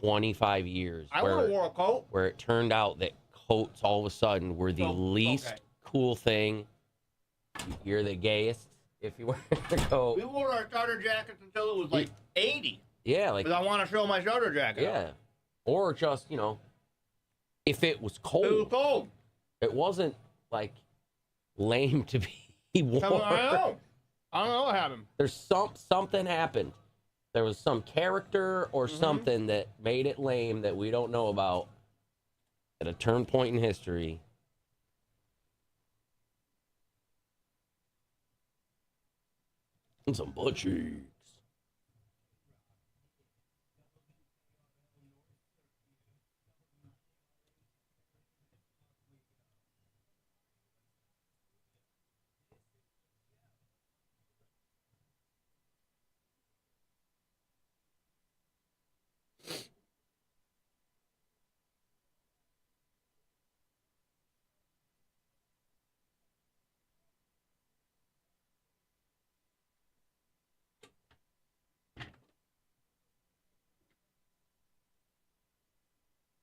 25 years. I would have wore a coat. Where it turned out that coats all of a sudden were the least cool thing. You're the gayest if you wear a coat. We wore our starter jackets until it was like 80. Yeah, like. Because I want to show my starter jacket. Yeah. Or just, if it was cold. It was cold. It wasn't like lame to be worn. I don't know what happened. There's something happened. There was some character or something that made it lame that we don't know about at a turn point in history. And some butt cheeks.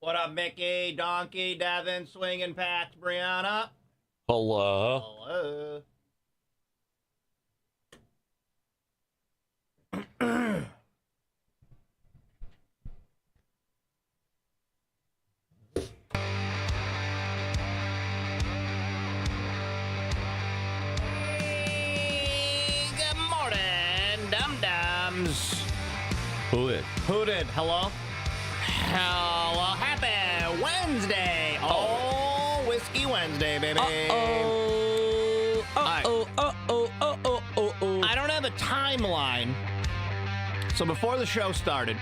What up, Mickey, Donkey, Devin, Swinging Pat, Brianna? Hello. Hello. Good morning, dum-dums. Who is? Who did? Hello? Hello, happy Wednesday. Oh, Whiskey Wednesday, baby. I don't have a timeline. So before the show started,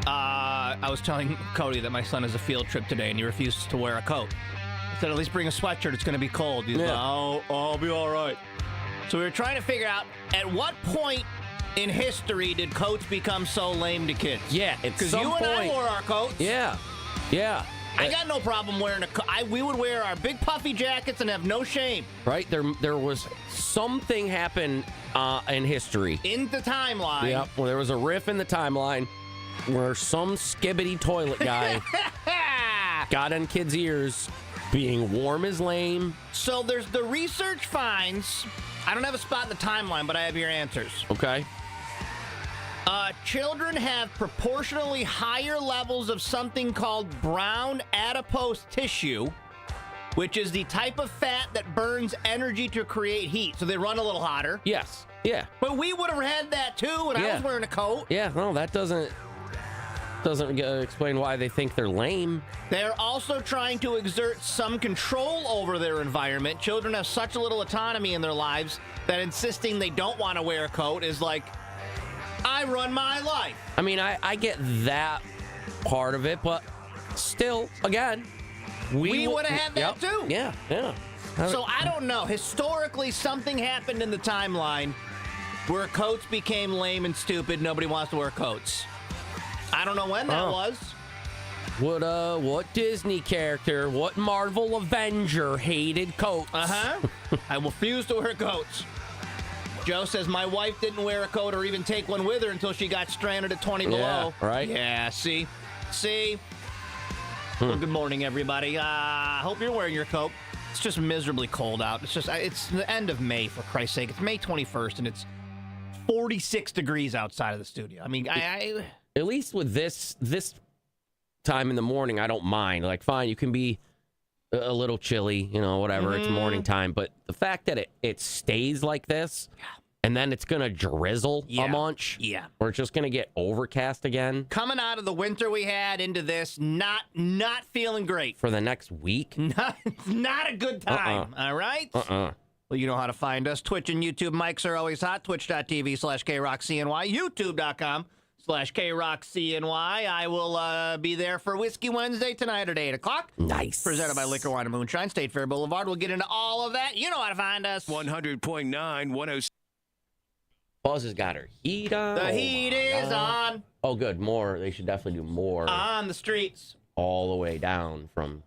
I was telling Cody that my son has a field trip today and he refuses to wear a coat. I said, at least bring a sweatshirt. It's going to be cold. He's like, oh, I'll be all right. So we were trying to figure out at what point in history did coats become so lame to kids? Yeah, because you and I wore our coats. Yeah. I got no problem wearing a coat. We would wear our big puffy jackets and have no shame. Right? There was something happened in history. In the timeline. Yep. Well, there was a riff in the timeline where some skibbity toilet guy got in kids' ears. Being warm is lame. So there's the research finds. I don't have a spot in the timeline, but I have your answers. Okay. Children have proportionally higher levels of something called brown adipose tissue, which is the type of fat that burns energy to create heat. So they run a little hotter. Yes. Yeah. But we would have had that too when I was wearing a coat. Yeah. No, that doesn't explain why they think they're lame. They're also trying to exert some control over their environment. Children have such a little autonomy in their lives that insisting they don't want to wear a coat is like, I run my life. I mean, I get that part of it, but still, again, we would have had that too. Yeah. So I don't know. Historically, something happened in the timeline where coats became lame and stupid. Nobody wants to wear coats. I don't know when that was. What Disney character, what Marvel Avenger hated coats? I refuse to wear coats. Joe says, my wife didn't wear a coat or even take one with her until she got stranded at 20 below. Yeah, right? Yeah, see? Well, good morning, everybody. Hope you're wearing your coat. It's just miserably cold out. It's the end of May, for Christ's sake. It's May 21st, and it's 46 degrees outside of the studio. I mean, at least with this time in the morning, I don't mind. Like, fine, you can be a little chilly, whatever. It's morning time. But the fact that it stays like this, and then it's going to drizzle a bunch, or it's just going to get overcast again. Coming out of the winter we had into this, not feeling great. For the next week? Not a good time, all right? Well, you know how to find us. Twitch and YouTube mics are always hot. Twitch.tv/KRockCNY. YouTube.com/KRockCNY. I will be there for Whiskey Wednesday tonight at 8 o'clock. Nice. Presented by Liquor, Wine, and Moonshine, State Fair Boulevard. We'll get into all of that. You know how to find us. 100.9, 106. Buzz has got her heat on. The heat is on. Oh, good. More. They should definitely do more. On the streets. All the way down from...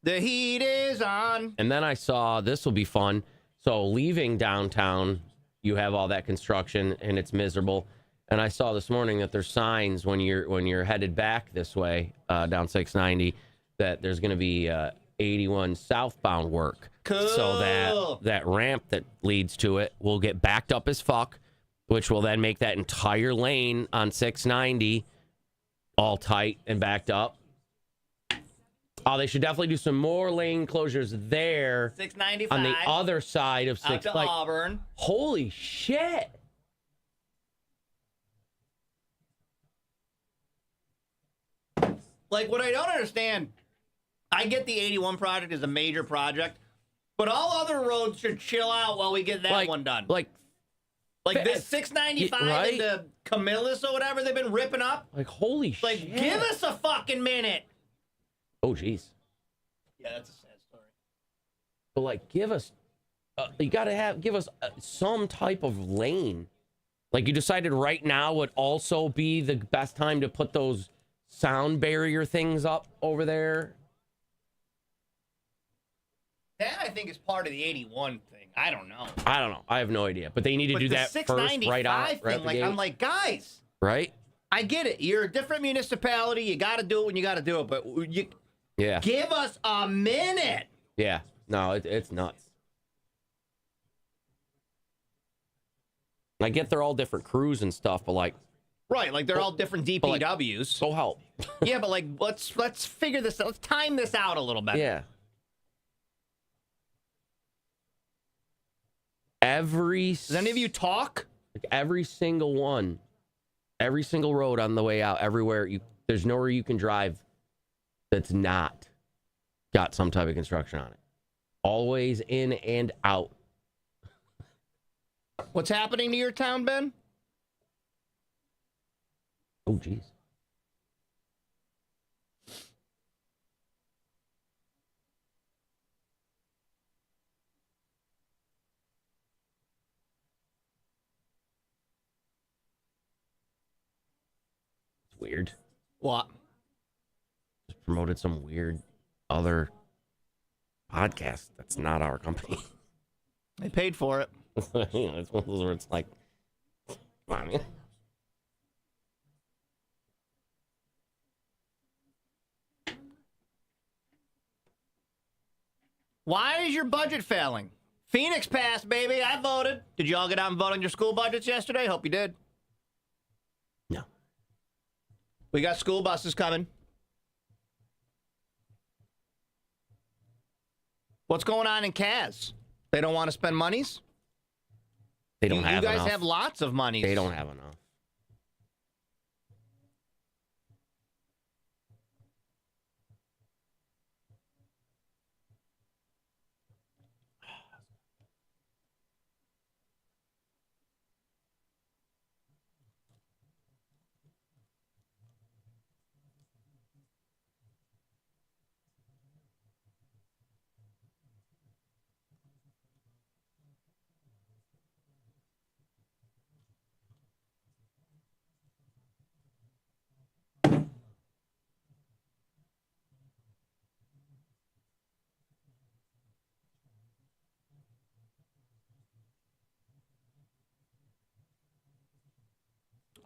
The heat is on. And then I saw, this will be fun. So leaving downtown, you have all that construction and it's miserable. And I saw this morning that there's signs when you're headed back this way down 690 that there's going to be 81 southbound work. Cool. So that ramp that leads to it will get backed up as fuck, which will then make that entire lane on 690 all tight and backed up. Oh, they should definitely do some more lane closures there. 695 on the other side of out to Auburn. Holy shit. Like, what I don't understand, I get the 81 project is a major project, but all other roads should chill out while we get that one done. Like this 695 right? into Camillus or whatever they've been ripping up. Like, holy shit. Like, give us a fucking minute. Oh, jeez. Yeah, that's a sad story. But, like, give us, you got to give us some type of lane. Like, you decided right now would also be the best time to put those sound barrier things up over there. That, I think, is part of the 81 thing. I don't know. I have no idea. But they need to do that first, right out. Thing, like, I'm like, guys. Right? I get it. You're a different municipality. You got to do it when you got to do it. But give us a minute. Yeah. No, it's nuts. I get they're all different crews and stuff, but like. Right, like they're all different DPWs. Like, so help. Yeah, but like let's figure this out. Let's time this out a little bit. Yeah. Does any of you talk? Like every single one, every single road on the way out, everywhere there's nowhere you can drive that's not got some type of construction on it. Always in and out. What's happening to your town, Ben? Oh, jeez. It's weird. What? Just promoted some weird other podcast that's not our company. They paid for it. You know, it's one of those where it's like, come on, man. Why is your budget failing? Phoenix passed, baby. I voted. Did you all get out and vote on your school budgets yesterday? Hope you did. No. We got school buses coming. What's going on in Kaz? They don't want to spend monies? They don't have enough. You guys have lots of money. They don't have enough.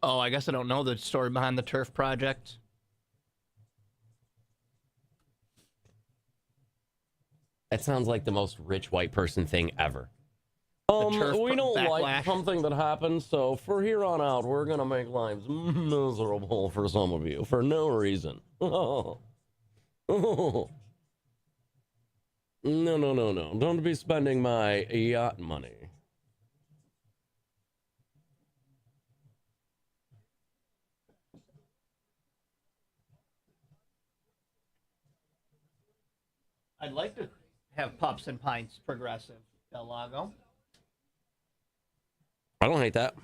Oh, I guess I don't know the story behind the turf project. That sounds like the most rich white person thing ever. We don't backlash. like something that happened, so for here on out, we're gonna make lives miserable for some of you for no reason. No. Don't be spending my yacht money. I'd like to have Pups and Pints progressive, Del Lago. I don't hate that.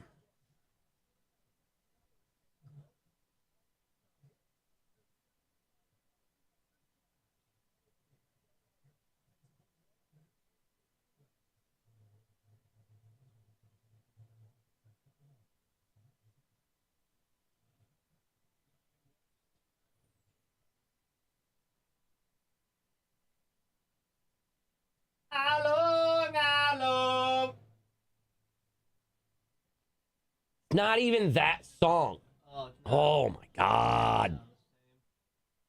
Along. Not even that song. Oh my God.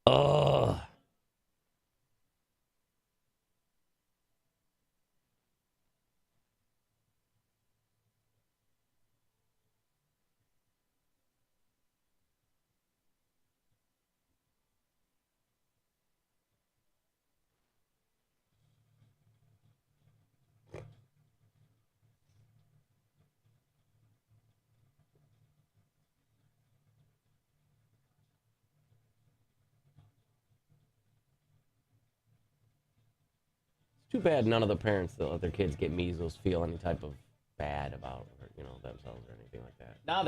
Ugh. Too bad none of the parents that let their kids get measles feel any type of bad about, themselves or anything like that. No,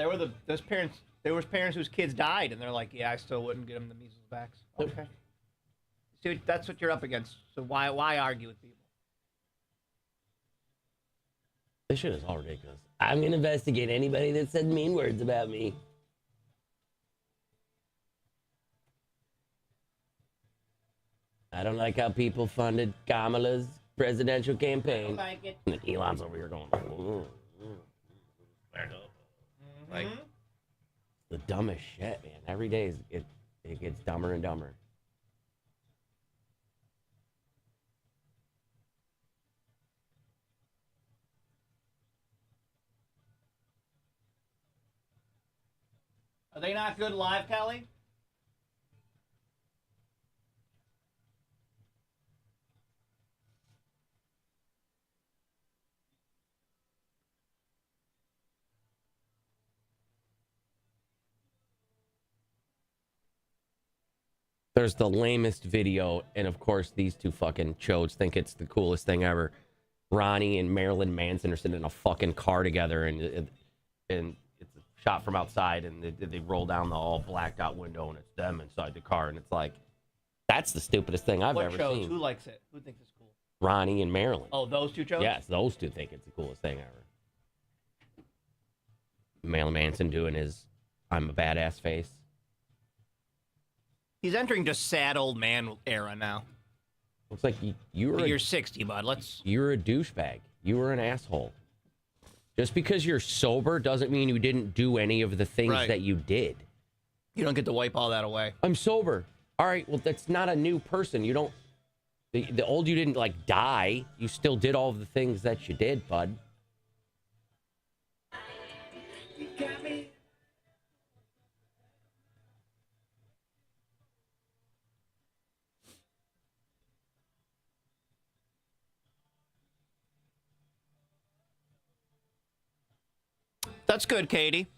those parents. There was parents whose kids died, and they're like, "Yeah, I still wouldn't get them the measles vax." Okay, see, that's what you're up against. So why argue with people? This shit is all ridiculous. I'm gonna investigate anybody that said mean words about me. I don't like how people funded Kamala's presidential campaign. Like it. And Elon's over here going, like, the dumbest shit, man. Every day it gets dumber and dumber. Are they not good live, Kelly? There's the lamest video, and of course these two fucking chodes think it's the coolest thing ever. Ronnie and Marilyn Manson are sitting in a fucking car together, and it's a shot from outside, and they roll down the all blacked out window, and it's them inside the car, and it's like, that's the stupidest thing I've ever shows? seen. Who likes it? Who thinks it's cool? Ronnie and Marilyn. Oh, those two chodes? Yes, those two think it's the coolest thing ever. Marilyn Manson doing his "I'm a badass" face. He's entering just sad old man era now. Looks like you're 60, bud. You're a douchebag. You were an asshole. Just because you're sober doesn't mean you didn't do any of the things that you did. You don't get to wipe all that away. I'm sober. All right, well, that's not a new person. You don't... The old you didn't, like, die. You still did all of the things that you did, bud. You got me. That's good, Katie.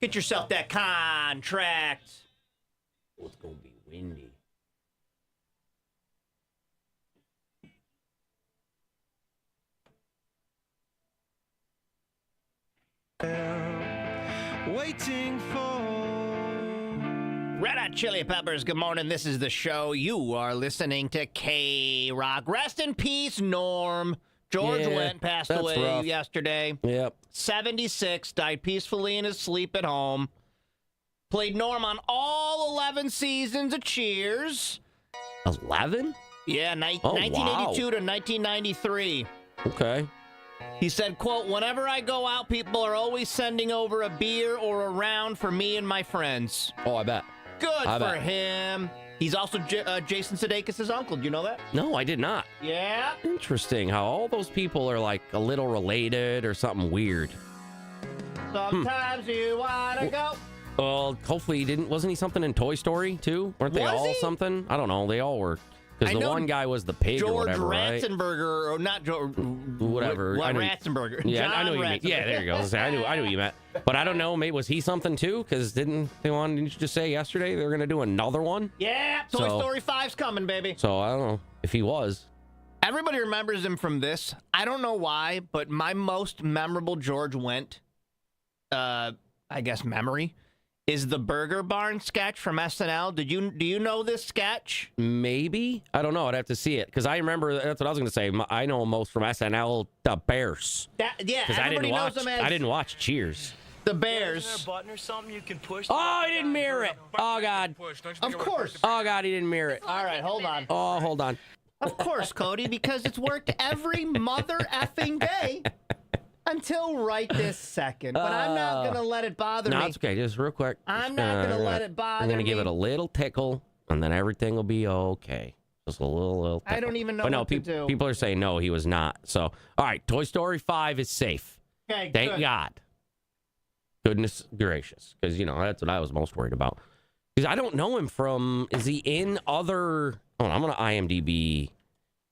Get yourself that contract. Oh, it's going to be windy. Waiting for Red Hot Chili Peppers, good morning. This is the show. You are listening to K-Rock. Rest in peace, Norm. George Wendt passed away yesterday. Yep. 76, died peacefully in his sleep at home. Played Norm on all 11 seasons of Cheers. 11? Yeah, 1982 to 1993. Okay. He said, quote, "Whenever I go out, people are always sending over a beer or a round for me and my friends." Oh, I bet. Good for him. He's also Jason Sudeikis' uncle. Do you know that? No, I did not. Yeah. Interesting how all those people are like a little related or something weird. Sometimes you want to go. Well, hopefully wasn't he something in Toy Story too? Weren't they all something? I don't know. They all were. Because the one guy was the pig or whatever, right? George Ratzenberger, or not George... Whatever. Ratzenberger. Yeah, John I know what you mean. Yeah, there you go. I knew what you meant. But I don't know. Maybe was he something too? Because didn't you just say yesterday they're going to do another one? Yeah, Toy Story 5's coming, baby. So I don't know if he was. Everybody remembers him from this. I don't know why, but my most memorable George Wendt, I guess, memory is the Burger Barn sketch from SNL. Do you know this sketch? Maybe. I don't know. I'd have to see it because I remember. That's what I was going to say. I know most from SNL, the Bears. Because I didn't watch Cheers. The Bears. Isn't there a button or something you can push? Oh, he didn't mirror it. Oh God. Of course. Oh God, he didn't mirror it. All right, hold on. Oh, hold on. Of course, Cody, because it's worked every mother effing day until right this second. But I'm not going to let it bother me. No, it's okay. Just real quick. I'm not going to let it bother I'm me. going to give it a little tickle, and then everything will be okay. Just a little tickle. I don't even know but no, what to do. People are saying no, he was not. So, all right, Toy Story 5 is safe. Okay, Thank good. God. Goodness gracious. Because, that's what I was most worried about. Because I don't know him from, is he in other, I'm going to IMDb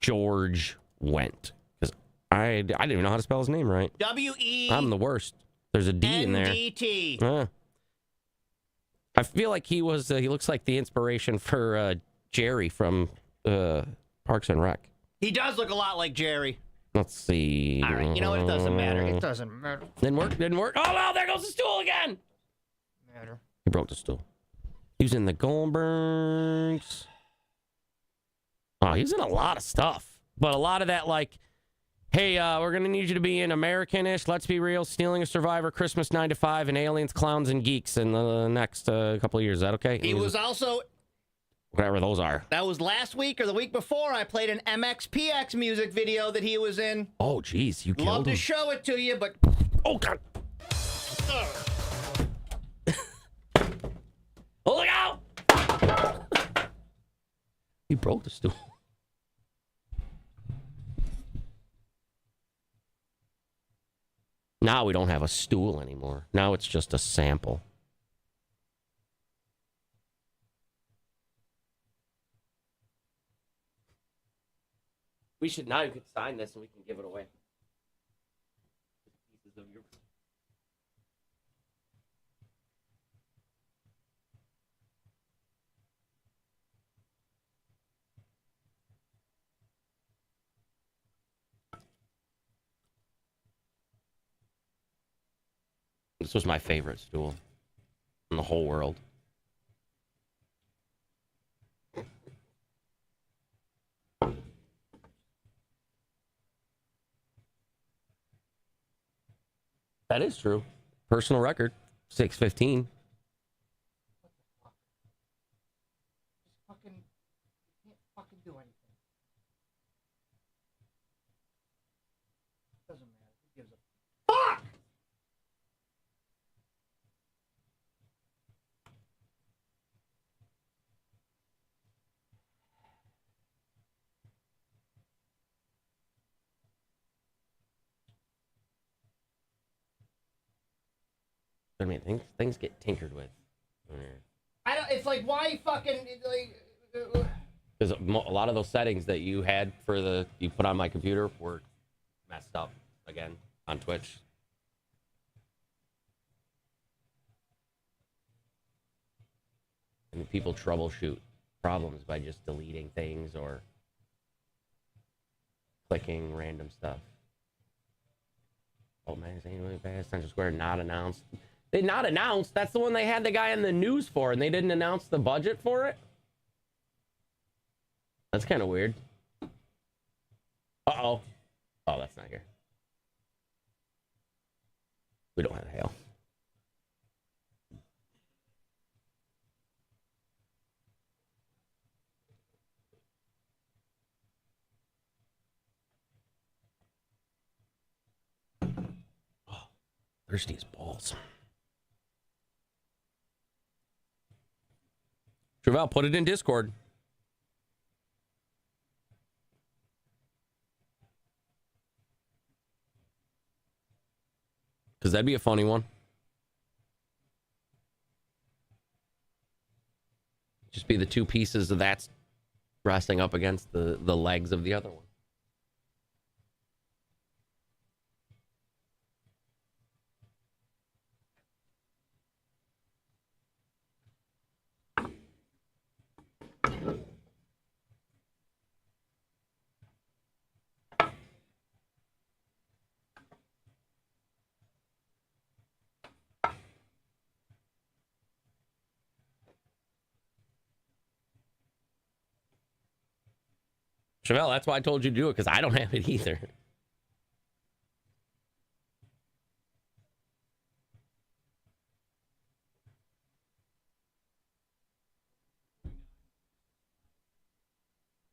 George Wendt. Because I didn't even know how to spell his name right. W-E. I'm the worst. There's a D in there. N-D-T. I feel like he looks like the inspiration for Jerry from Parks and Rec. He does look a lot like Jerry. Let's see. All right, you know what? It doesn't matter. It doesn't matter. Didn't work. Oh, no, there goes the stool again. Matter. He broke the stool. He was in the Goldbergs. Oh, he's in a lot of stuff. But a lot of that, like, hey, we're going to need you to be in American-ish, Let's Be Real, Stealing a Survivor, Christmas 9 to 5, and Aliens, Clowns, and Geeks in the next couple of years. Is that okay? He was also... Whatever those are. That was last week or the week before. I played an MXPX music video that he was in. Oh, geez. You killed Love him. to show it to you, but... Oh, God. Oh, look out! He broke the stool. Now we don't have a stool anymore. Now it's just a sample. You could sign this and we can give it away. Pieces of your... This was my favorite stool in the whole world. That is true. Personal record, 615. You can't fucking do anything. Doesn't matter. Who gives a fuck? I mean, things get tinkered with. I don't. It's like why fucking like. Because a lot of those settings that you had you put on my computer were messed up again on Twitch. And people troubleshoot problems by just deleting things or clicking random stuff. Oh man, is anybody bad? Central Square not announced. They not announced. That's the one they had the guy in the news for, and they didn't announce the budget for it. That's kind of weird. Uh-oh. Oh, that's not here. We don't have hail. Oh, thirsty as balls. Travell, put it in Discord. Because that'd be a funny one. Just be the two pieces of that resting up against the legs of the other one. Chevelle, that's why I told you to do it, because I don't have it either.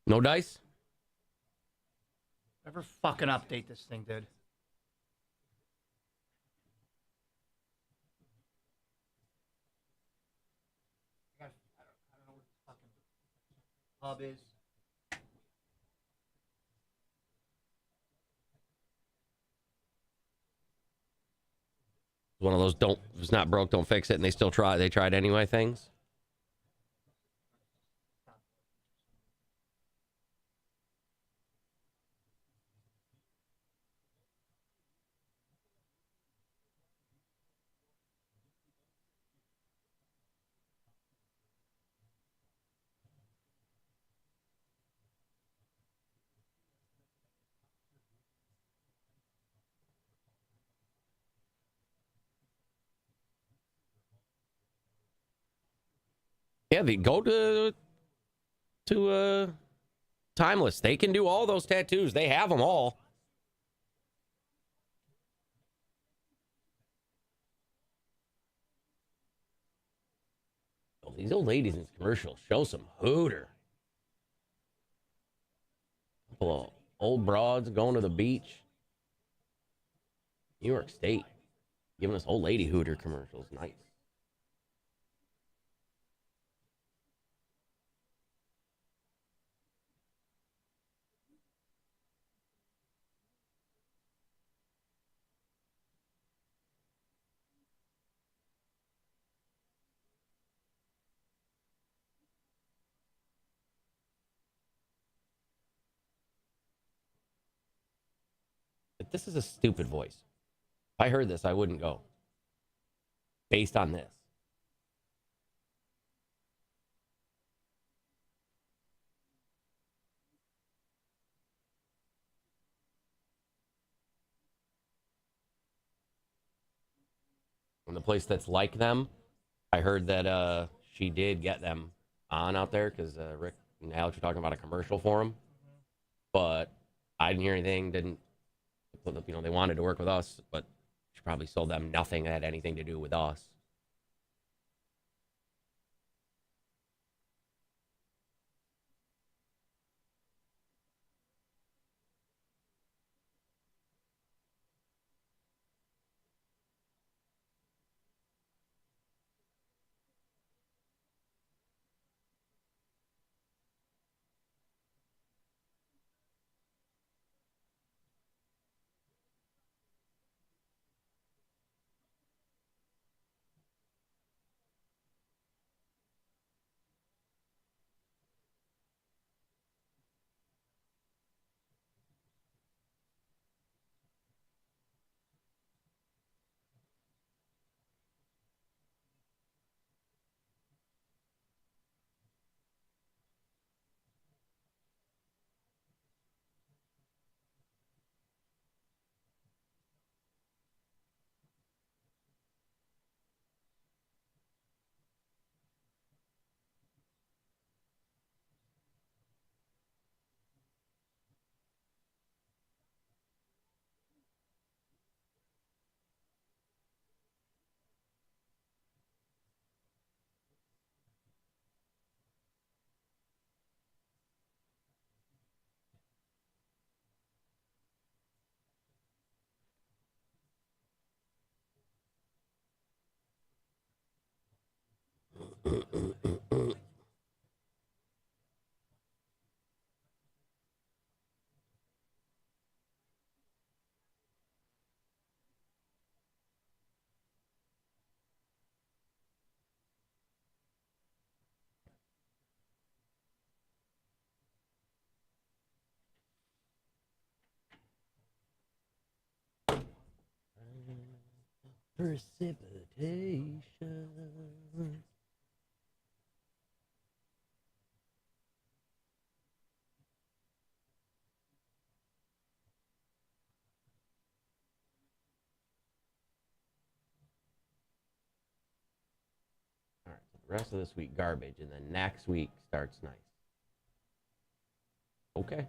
No dice? Whatever fucking update this thing did. I don't know what this fucking hub is. One of those don't, if it's not broke, don't fix it, and they still try. They tried anyway things. Yeah, they go to Timeless. They can do all those tattoos. They have them all. Oh, these old ladies in this commercial show some hooter. Couple of old broads going to the beach. New York State giving us old lady hooter commercials. Nice. But this is a stupid voice. If I heard this, I wouldn't go. Based on this. And the place that's like them, I heard that she did get them on out there because Rick and Alex were talking about a commercial for them. But I didn't hear anything. Didn't, you know, they wanted to work with us, but she probably sold them nothing that had anything to do with us. Precipitation. All right, so the rest of this week garbage, and then next week starts nice. Okay.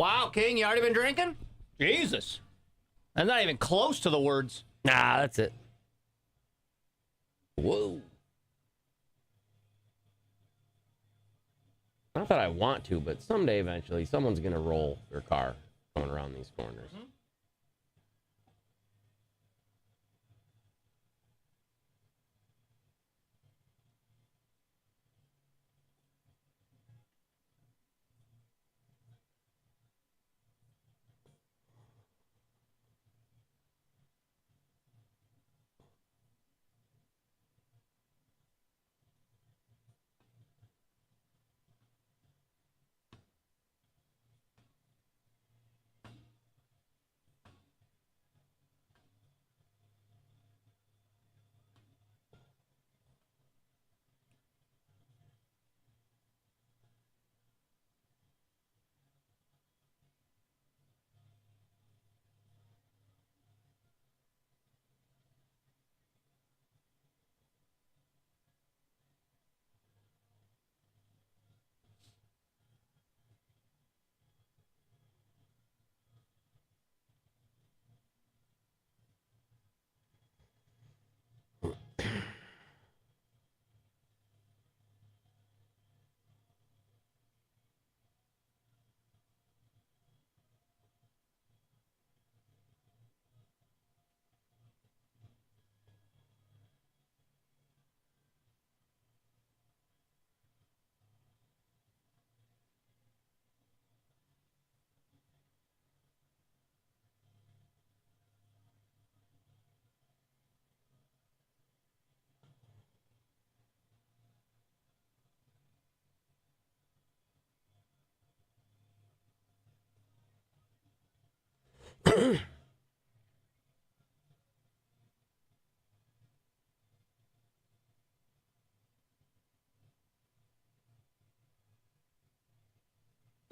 Wow, King, you already been drinking? Jesus. I'm not even close to the words. Nah, that's it. Whoa. Not that I want to, but someday eventually someone's going to roll their car going around these corners.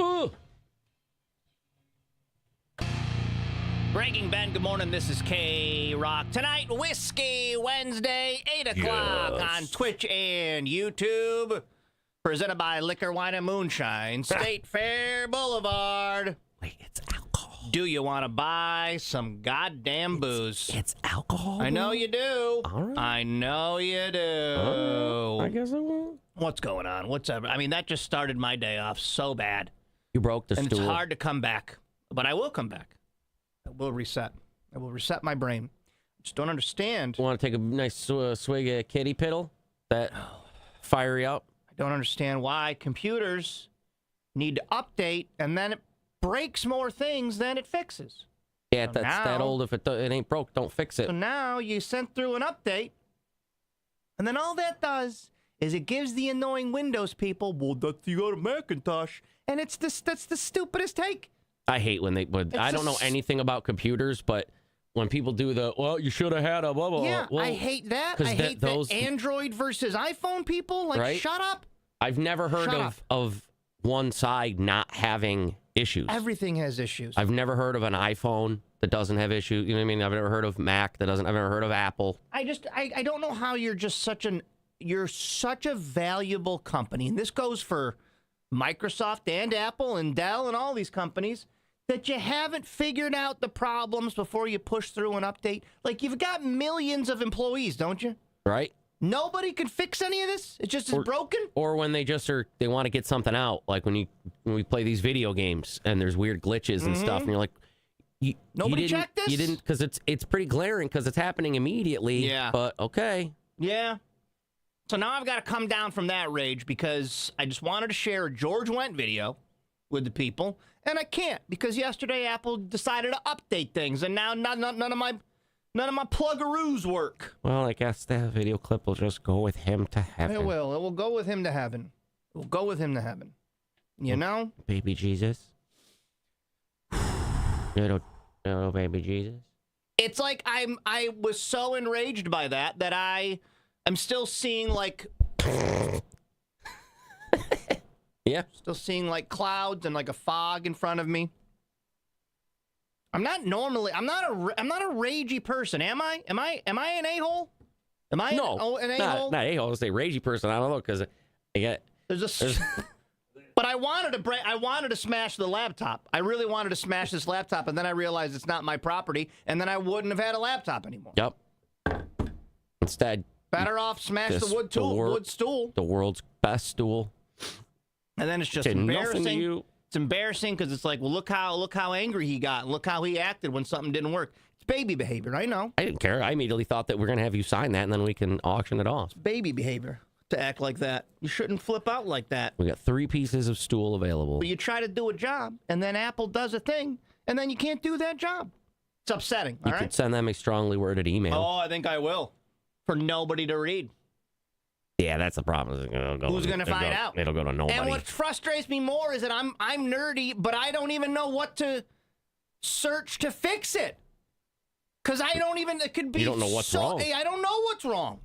Ooh. Breaking Ben, good morning. This is K-Rock. Tonight, Whiskey Wednesday, 8 o'clock on Twitch and YouTube. Presented by Liquor, Wine, and Moonshine, State Fair Boulevard. Wait, it's alcohol. Do you want to buy some goddamn booze? It's alcohol? I know you do. All right. I know you do. I guess I will. What's going on? What's up? I mean, that just started my day off so bad. You broke the And stool. it's hard to come back. But I will come back. I will reset. I will reset my brain. I just don't understand. Want to take a nice swig of kitty piddle? That fire you up? I don't understand why computers need to update and then it breaks more things than it fixes. Yeah, So that's that now- old. If it ain't broke, don't fix it. So now you sent through an update, and then all that does is it gives the annoying Windows people, well, that's you got a Macintosh, and that's the stupidest take. I hate when they. But I don't know anything about computers, but when people do the, well, you should have had a blah blah. Yeah, well, I hate that. 'cause I hate those- that Android versus iPhone people. Like, Right? shut up. I've never heard Shut of one side not having issues. Everything has issues. I've never heard of an iPhone that doesn't have issues. You know what I mean? I've never heard of Mac that doesn't. I've never heard of Apple. I don't know how you're such a valuable company, and this goes for Microsoft and Apple and Dell and all these companies, that you haven't figured out the problems before you push through an update. Like, you've got millions of employees, don't you? Right? Nobody can fix any of this? It just is broken? Or when they just are, they want to get something out. Like when we play these video games and there's weird glitches and stuff, and you're like, Nobody you didn't, checked this? You didn't, because it's pretty glaring because it's happening immediately. Yeah. But okay. Yeah. So now I've got to come down from that rage because I just wanted to share a George Wendt video with the people, and I can't because yesterday Apple decided to update things, and now none of my pluggaroos work. Well, I guess that video clip will just go with him to heaven. It will. It will go with him to heaven. It will go with him to heaven. You know? Baby Jesus. little baby Jesus. It's like I was so enraged by that I'm still seeing like Yeah. still seeing like clouds and like a fog in front of me. I'm not a ragey person, am I? Am I an a-hole? Am I No, an a-hole? not a-hole. Say ragey person. I don't know because I get. There's a But I wanted to smash the laptop. I really wanted to smash this laptop, and then I realized it's not my property, and then I wouldn't have had a laptop anymore. Yep. Instead, Better off smash This- the wood stool. the world's best stool. And then it's just Did nothing to embarrassing. you. It's embarrassing because it's like, well, look how angry he got. Look how he acted when something didn't work. It's baby behavior. I know. I didn't care. I immediately thought that we're going to have you sign that, and then we can auction it off. Baby behavior to act like that. You shouldn't flip out like that. We got 3 pieces of stool available. But you try to do a job, and then Apple does a thing, and then you can't do that job. It's upsetting. You All could right. send them a strongly worded email. Oh, I think I will. For nobody to read. Yeah, that's the problem. Who's gonna find out? It'll go to nobody. And what frustrates me more is that I'm nerdy, but I don't even know what to search to fix it. Because I don't even, it could be You don't know what's wrong. I don't know what's wrong.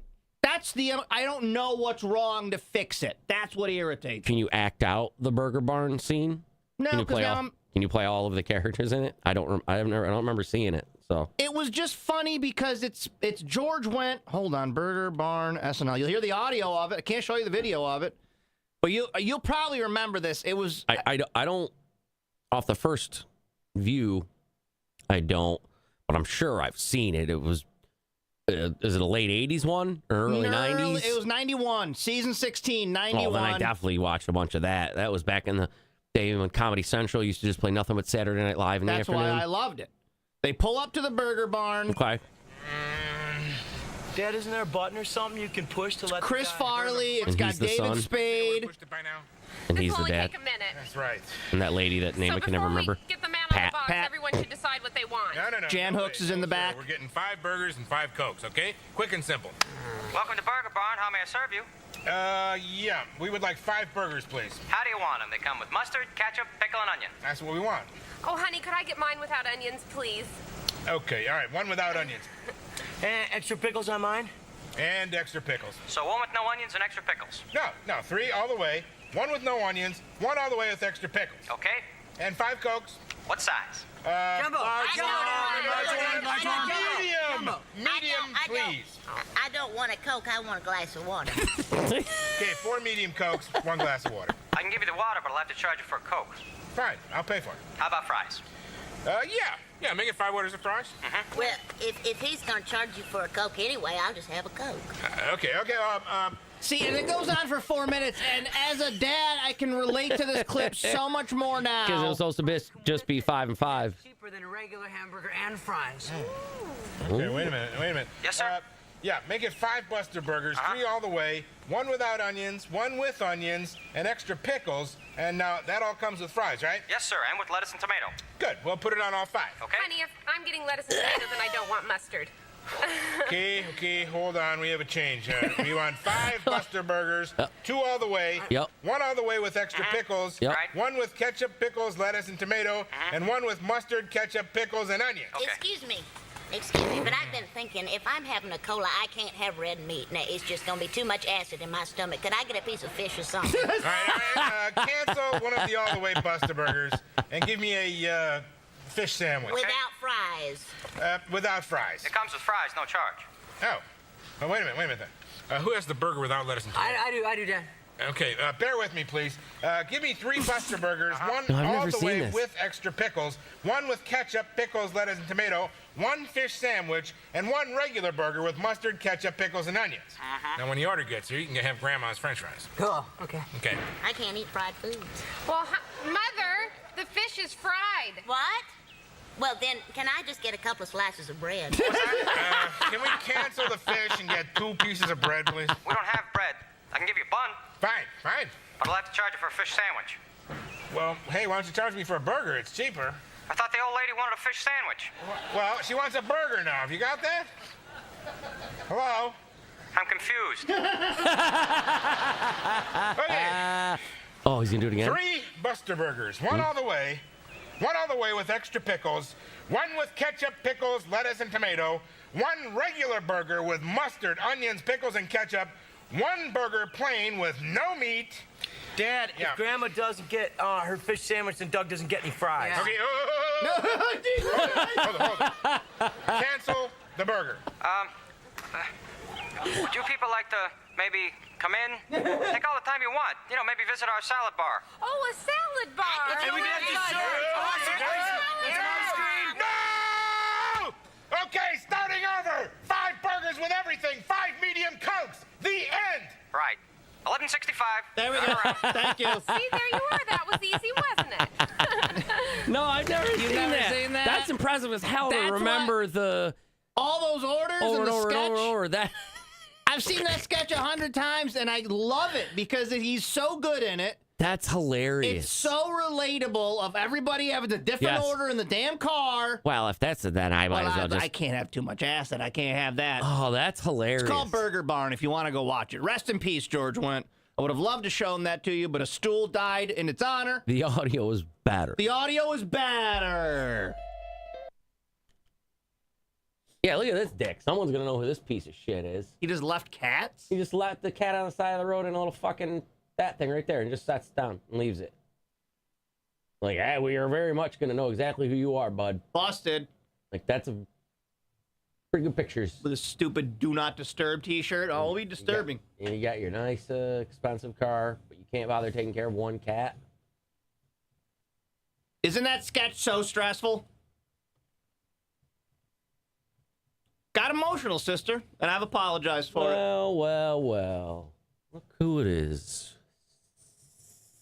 I don't know what's wrong to fix it. That's what irritates me. Can you act out the Burger Barn scene? No, Can you because play now all? Can you play all of the characters in it? I don't remember seeing it. So it was just funny because it's George went, hold on, Burger Barn SNL. You'll hear the audio of it. I can't show you the video of it. But you'll probably remember this. It was I don't, off the first view, I don't, but I'm sure I've seen it. It was, is it a late 80s one or early 90s? It was 91, season 16, 91. Oh, then I definitely watched a bunch of that. That was back in the day when Comedy Central used to just play nothing but Saturday Night Live in That's the afternoon. why I loved it. They pull up to the Burger Barn. Okay. Dad, isn't there a button or something you can push to let the Chris guy- Farley. It's And got he's the David son. Spade. Pushed it by now? And This he's will the only dad. take a minute. That's right. And that lady that name So I can never before we remember. get the man on Pat. the box, Pat. everyone should decide what they want. No. Jan no Hooks way. is in the No, sir. back. We're getting 5 burgers and 5 Cokes, okay? Quick and simple. Welcome to Burger Barn. How may I serve you? Yeah. We would like 5 burgers, please. How do you want them? They come with mustard, ketchup, pickle, and onion. That's what we want. Oh, honey, could I get mine without onions, please? Okay, all right. 1 without onions. And extra pickles on mine? And extra pickles. So one with no onions and extra pickles. No. 3 all the way. 1 with no onions. 1 all the way with extra pickles. Okay. And 5 Cokes. What size? Jumbo! Medium, please. I don't want a Coke, I want a glass of water. Okay, 4 medium Cokes, 1 glass of water. I can give you the water, but I'll have to charge you for a Coke. Fine, I'll pay for it. How about fries? Yeah, make it 5 orders of fries. Well, if he's gonna charge you for a Coke anyway, I'll just have a Coke. Okay, See, and it goes on for 4 minutes. And as a dad, I can relate to this clip so much more Because it now. was supposed to just be 5 and 5. Cheaper than a regular hamburger and fries. okay, wait a minute. Yes, sir? Yeah, make it 5 Buster Burgers, 3 all the way, 1 without onions, 1 with onions, and extra pickles. And now that all comes with fries, right? Yes, sir, and with lettuce and tomato. Good, we'll put it on all 5. Okay? Honey, if I'm getting lettuce and tomatoes, then I don't want mustard. Okay, hold on, we have a change. We want 5 Buster Burgers, 2 all the way, Yep. 1 all the way with extra pickles, Yep. Right. 1 with ketchup, pickles, lettuce, and tomato, and 1 with mustard, ketchup, pickles, and onions. Okay. Excuse me, but I've been thinking, if I'm having a cola, I can't have red meat. Now, it's just gonna be too much acid in my stomach. Could I get a piece of fish or something? All right, cancel one of the all the way Buster Burgers and give me a fish sandwich. Without fries. Without fries. It comes with fries, no charge. Oh, wait a minute then. Who has the burger without lettuce and tomato? I do, Dad. Okay, bear with me, please. Give me 3 Buster Burgers, 1 No, I've all never the seen way this. with extra pickles, 1 with ketchup, pickles, lettuce, and tomato, 1 fish sandwich, and 1 regular burger with mustard, ketchup, pickles, and onions. Now, when the order gets here, you can have Grandma's French fries. Cool, okay. Okay. I can't eat fried foods. Well, Mother, the fish is fried. What? Well, then, can I just get a couple of slices of bread? Can we cancel the fish and get 2 pieces of bread, please? We don't have bread. I can give you a bun, Fine. but I'll have to charge you for a fish sandwich. Well, hey, why don't you charge me for a burger? It's cheaper. I thought the old lady wanted a fish sandwich. Well, she wants a burger now. Have you got that? Hello? I'm confused. Okay. Oh, he's going to do it again? 3 Buster Burgers, 1 all the way, 1 all the way with extra pickles, 1 with ketchup, pickles, lettuce, and tomato, 1 regular burger with mustard, onions, pickles, and ketchup, 1 burger plain with no meat. Dad, Yeah. if Grandma doesn't get her fish sandwich, then Doug doesn't get any fries. Okay, hold on. Cancel the burger. Would you people like to maybe come in? Take all the time you want. You know, maybe visit our salad bar. Oh, a salad bar. And we can have dessert. No! Okay, starting over. 5 burgers with everything. 5 medium Cokes. The end. Right. 1165. There we go. Thank you. See, there you were. That was easy, wasn't it? No, I've never seen never that. seen that? That's impressive as hell That's to remember the All those orders over and and the over and sketch. over and over. That I've seen that sketch 100 times, and I love it because he's so good in it. that's hilarious. It's so relatable of everybody having a different Yes. order in the damn car. Well, if that's it, then I might Well, as well just. I can't have too much acid. I can't have that. Oh, that's hilarious. It's called Burger Barn if you want to go watch it. Rest in peace, George Wendt. I would have loved to shown that to you, but a stool died in its honor. The audio is better. The audio is better. Yeah, look at this dick. Someone's gonna know who this piece of shit is. He just left cats? He just left the cat on the side of the road in a little fucking that thing right there, and just sits down and leaves it. Like, hey, we are very much gonna know exactly who you are, bud. Busted. Like, that's a pretty good pictures. With a stupid Do Not Disturb t-shirt. Oh, it'll be disturbing. And you got your nice, expensive car, but you can't bother taking care of one cat. Isn't that sketch so stressful? Got emotional, sister, and I've apologized for it. Well. Look who it is.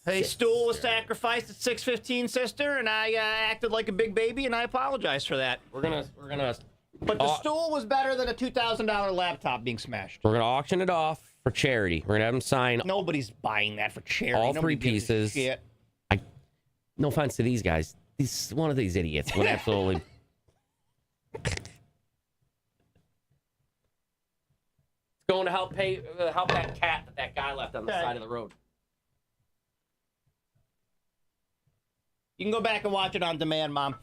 Hey, stool was sacrificed at 6:15, sister, and I acted like a big baby, and I apologize for that. We're gonna But the stool was better than a $2,000 laptop being smashed. auction it off for charity. We're gonna have them sign Nobody's buying that for charity. all Nobody 3 gives a pieces. shit. No offense to these guys. One of these idiots would absolutely. It's going to help that cat that guy left on the Okay. side of the road. You can go back and watch it on demand, Mom.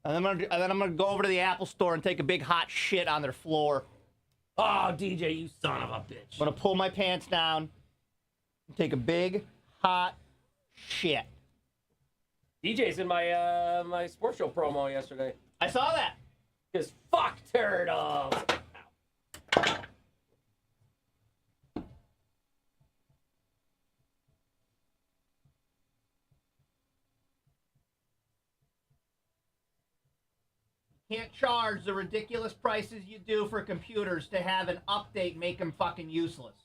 And then I'm gonna go over to the Apple store and take a big hot shit on their floor. Oh, DJ, you son of a bitch. I'm gonna pull my pants down and take a big hot shit. DJ's in my my sports show promo yesterday. I saw that. Because fuck turtle. Can't charge the ridiculous prices you do for computers to have an update make them fucking useless.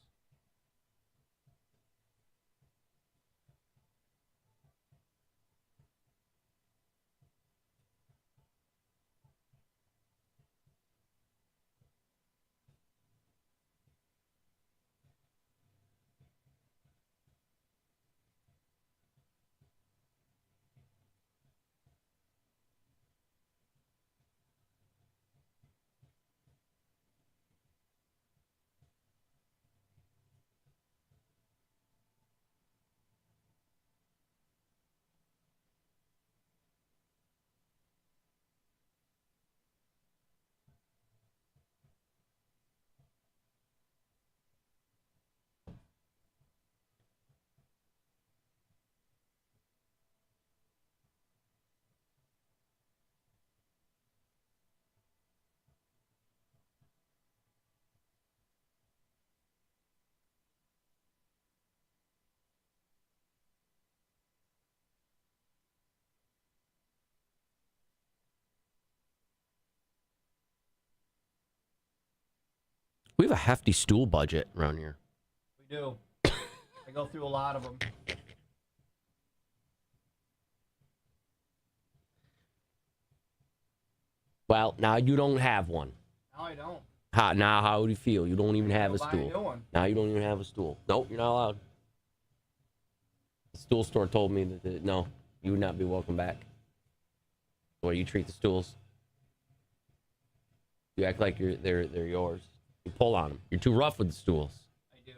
We have a hefty stool budget around here. We do. I go through a lot of them. Well, now you don't have one. No, I don't. How do you feel? You don't even have a Go buy a new stool. one. Now you don't even have a stool. Nope, you're not allowed. The stool store told me that no, you would not be welcome back. The way you treat the stools. You act like they're yours. You pull on them. You're too rough with the stools. I do.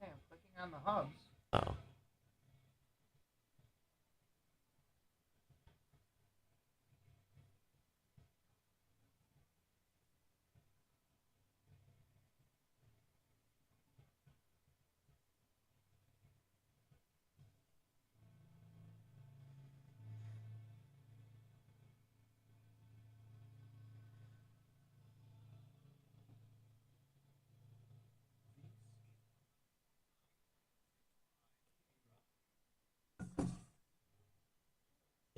Hey, I'm clicking on the hubs. Oh.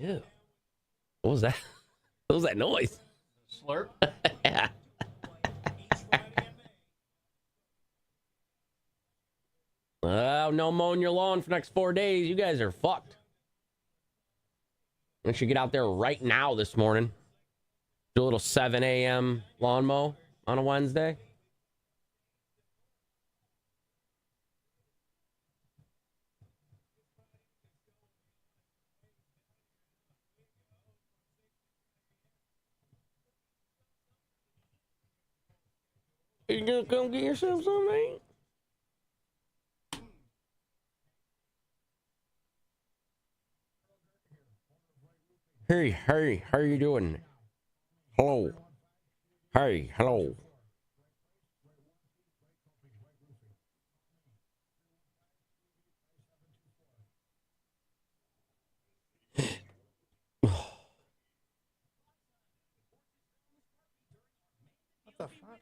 Ew. What was that? What was that noise? Slurp. Yeah. No mowing your lawn for the next 4 days. You guys are fucked. I should get out there right now this morning. Do a little 7 a.m. lawn mow on a Wednesday. You gonna come get yourself something? Hey, how you doing? Hello. Hey, hello. What the fuck?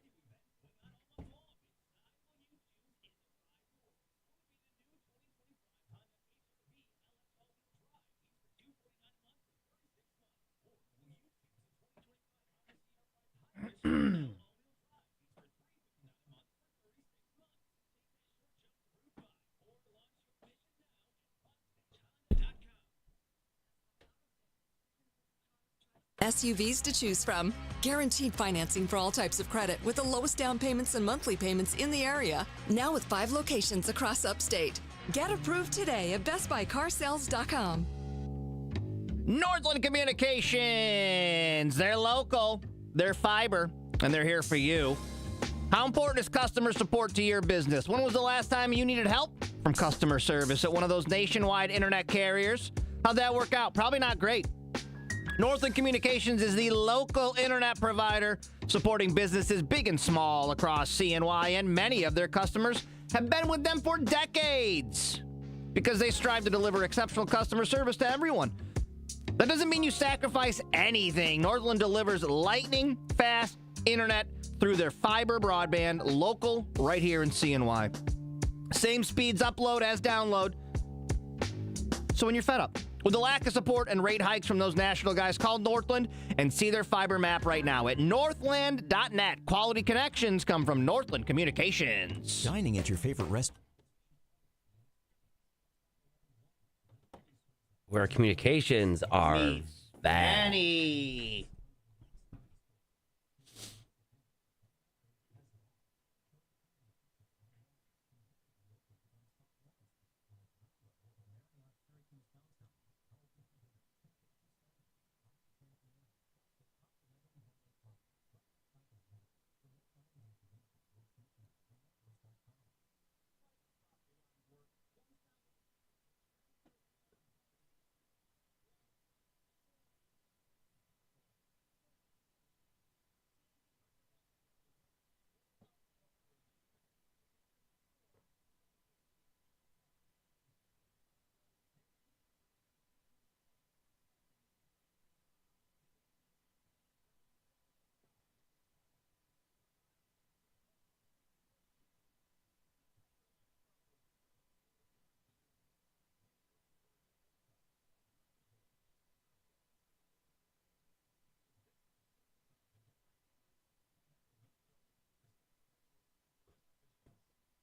SUVs to choose from. Guaranteed financing for all types of credit with the lowest down payments and monthly payments in the area. Now with 5 locations across upstate. Get approved today at bestbuycarsales.com. Northland Communications. They're local, they're fiber, and they're here for you. How important is customer support to your business? When was the last time you needed help from customer service at one of those nationwide internet carriers? How'd that work out? Probably not great. Northland Communications is the local internet provider supporting businesses big and small across CNY, and many of their customers have been with them for decades because they strive to deliver exceptional customer service to everyone. That doesn't mean you sacrifice anything. Northland delivers lightning fast internet through their fiber broadband, local right here in CNY. Same speeds upload as download. So when you're fed up with the lack of support and rate hikes from those national guys, call Northland and see their fiber map right now at northland.net. Quality connections come from Northland Communications. Dining at your favorite restaurant. Where communications are bad. Annie.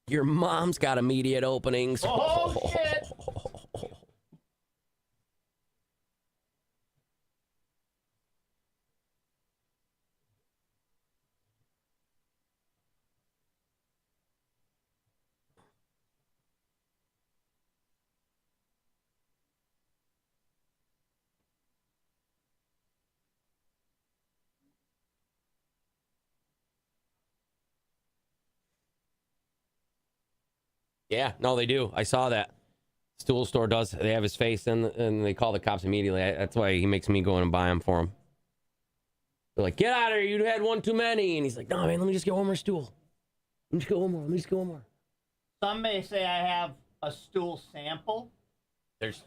Your mom's got immediate openings. Oh, shit. Yeah, no, they do. I saw that. Stool store does. They have his face, and they call the cops immediately. That's why he makes me go in and buy them for him. They're like, get out of here. You had one too many. And he's like, no, man, let me just get one more stool. Let me just get one more. Let me just get one more. Some may say I have a stool sample. There's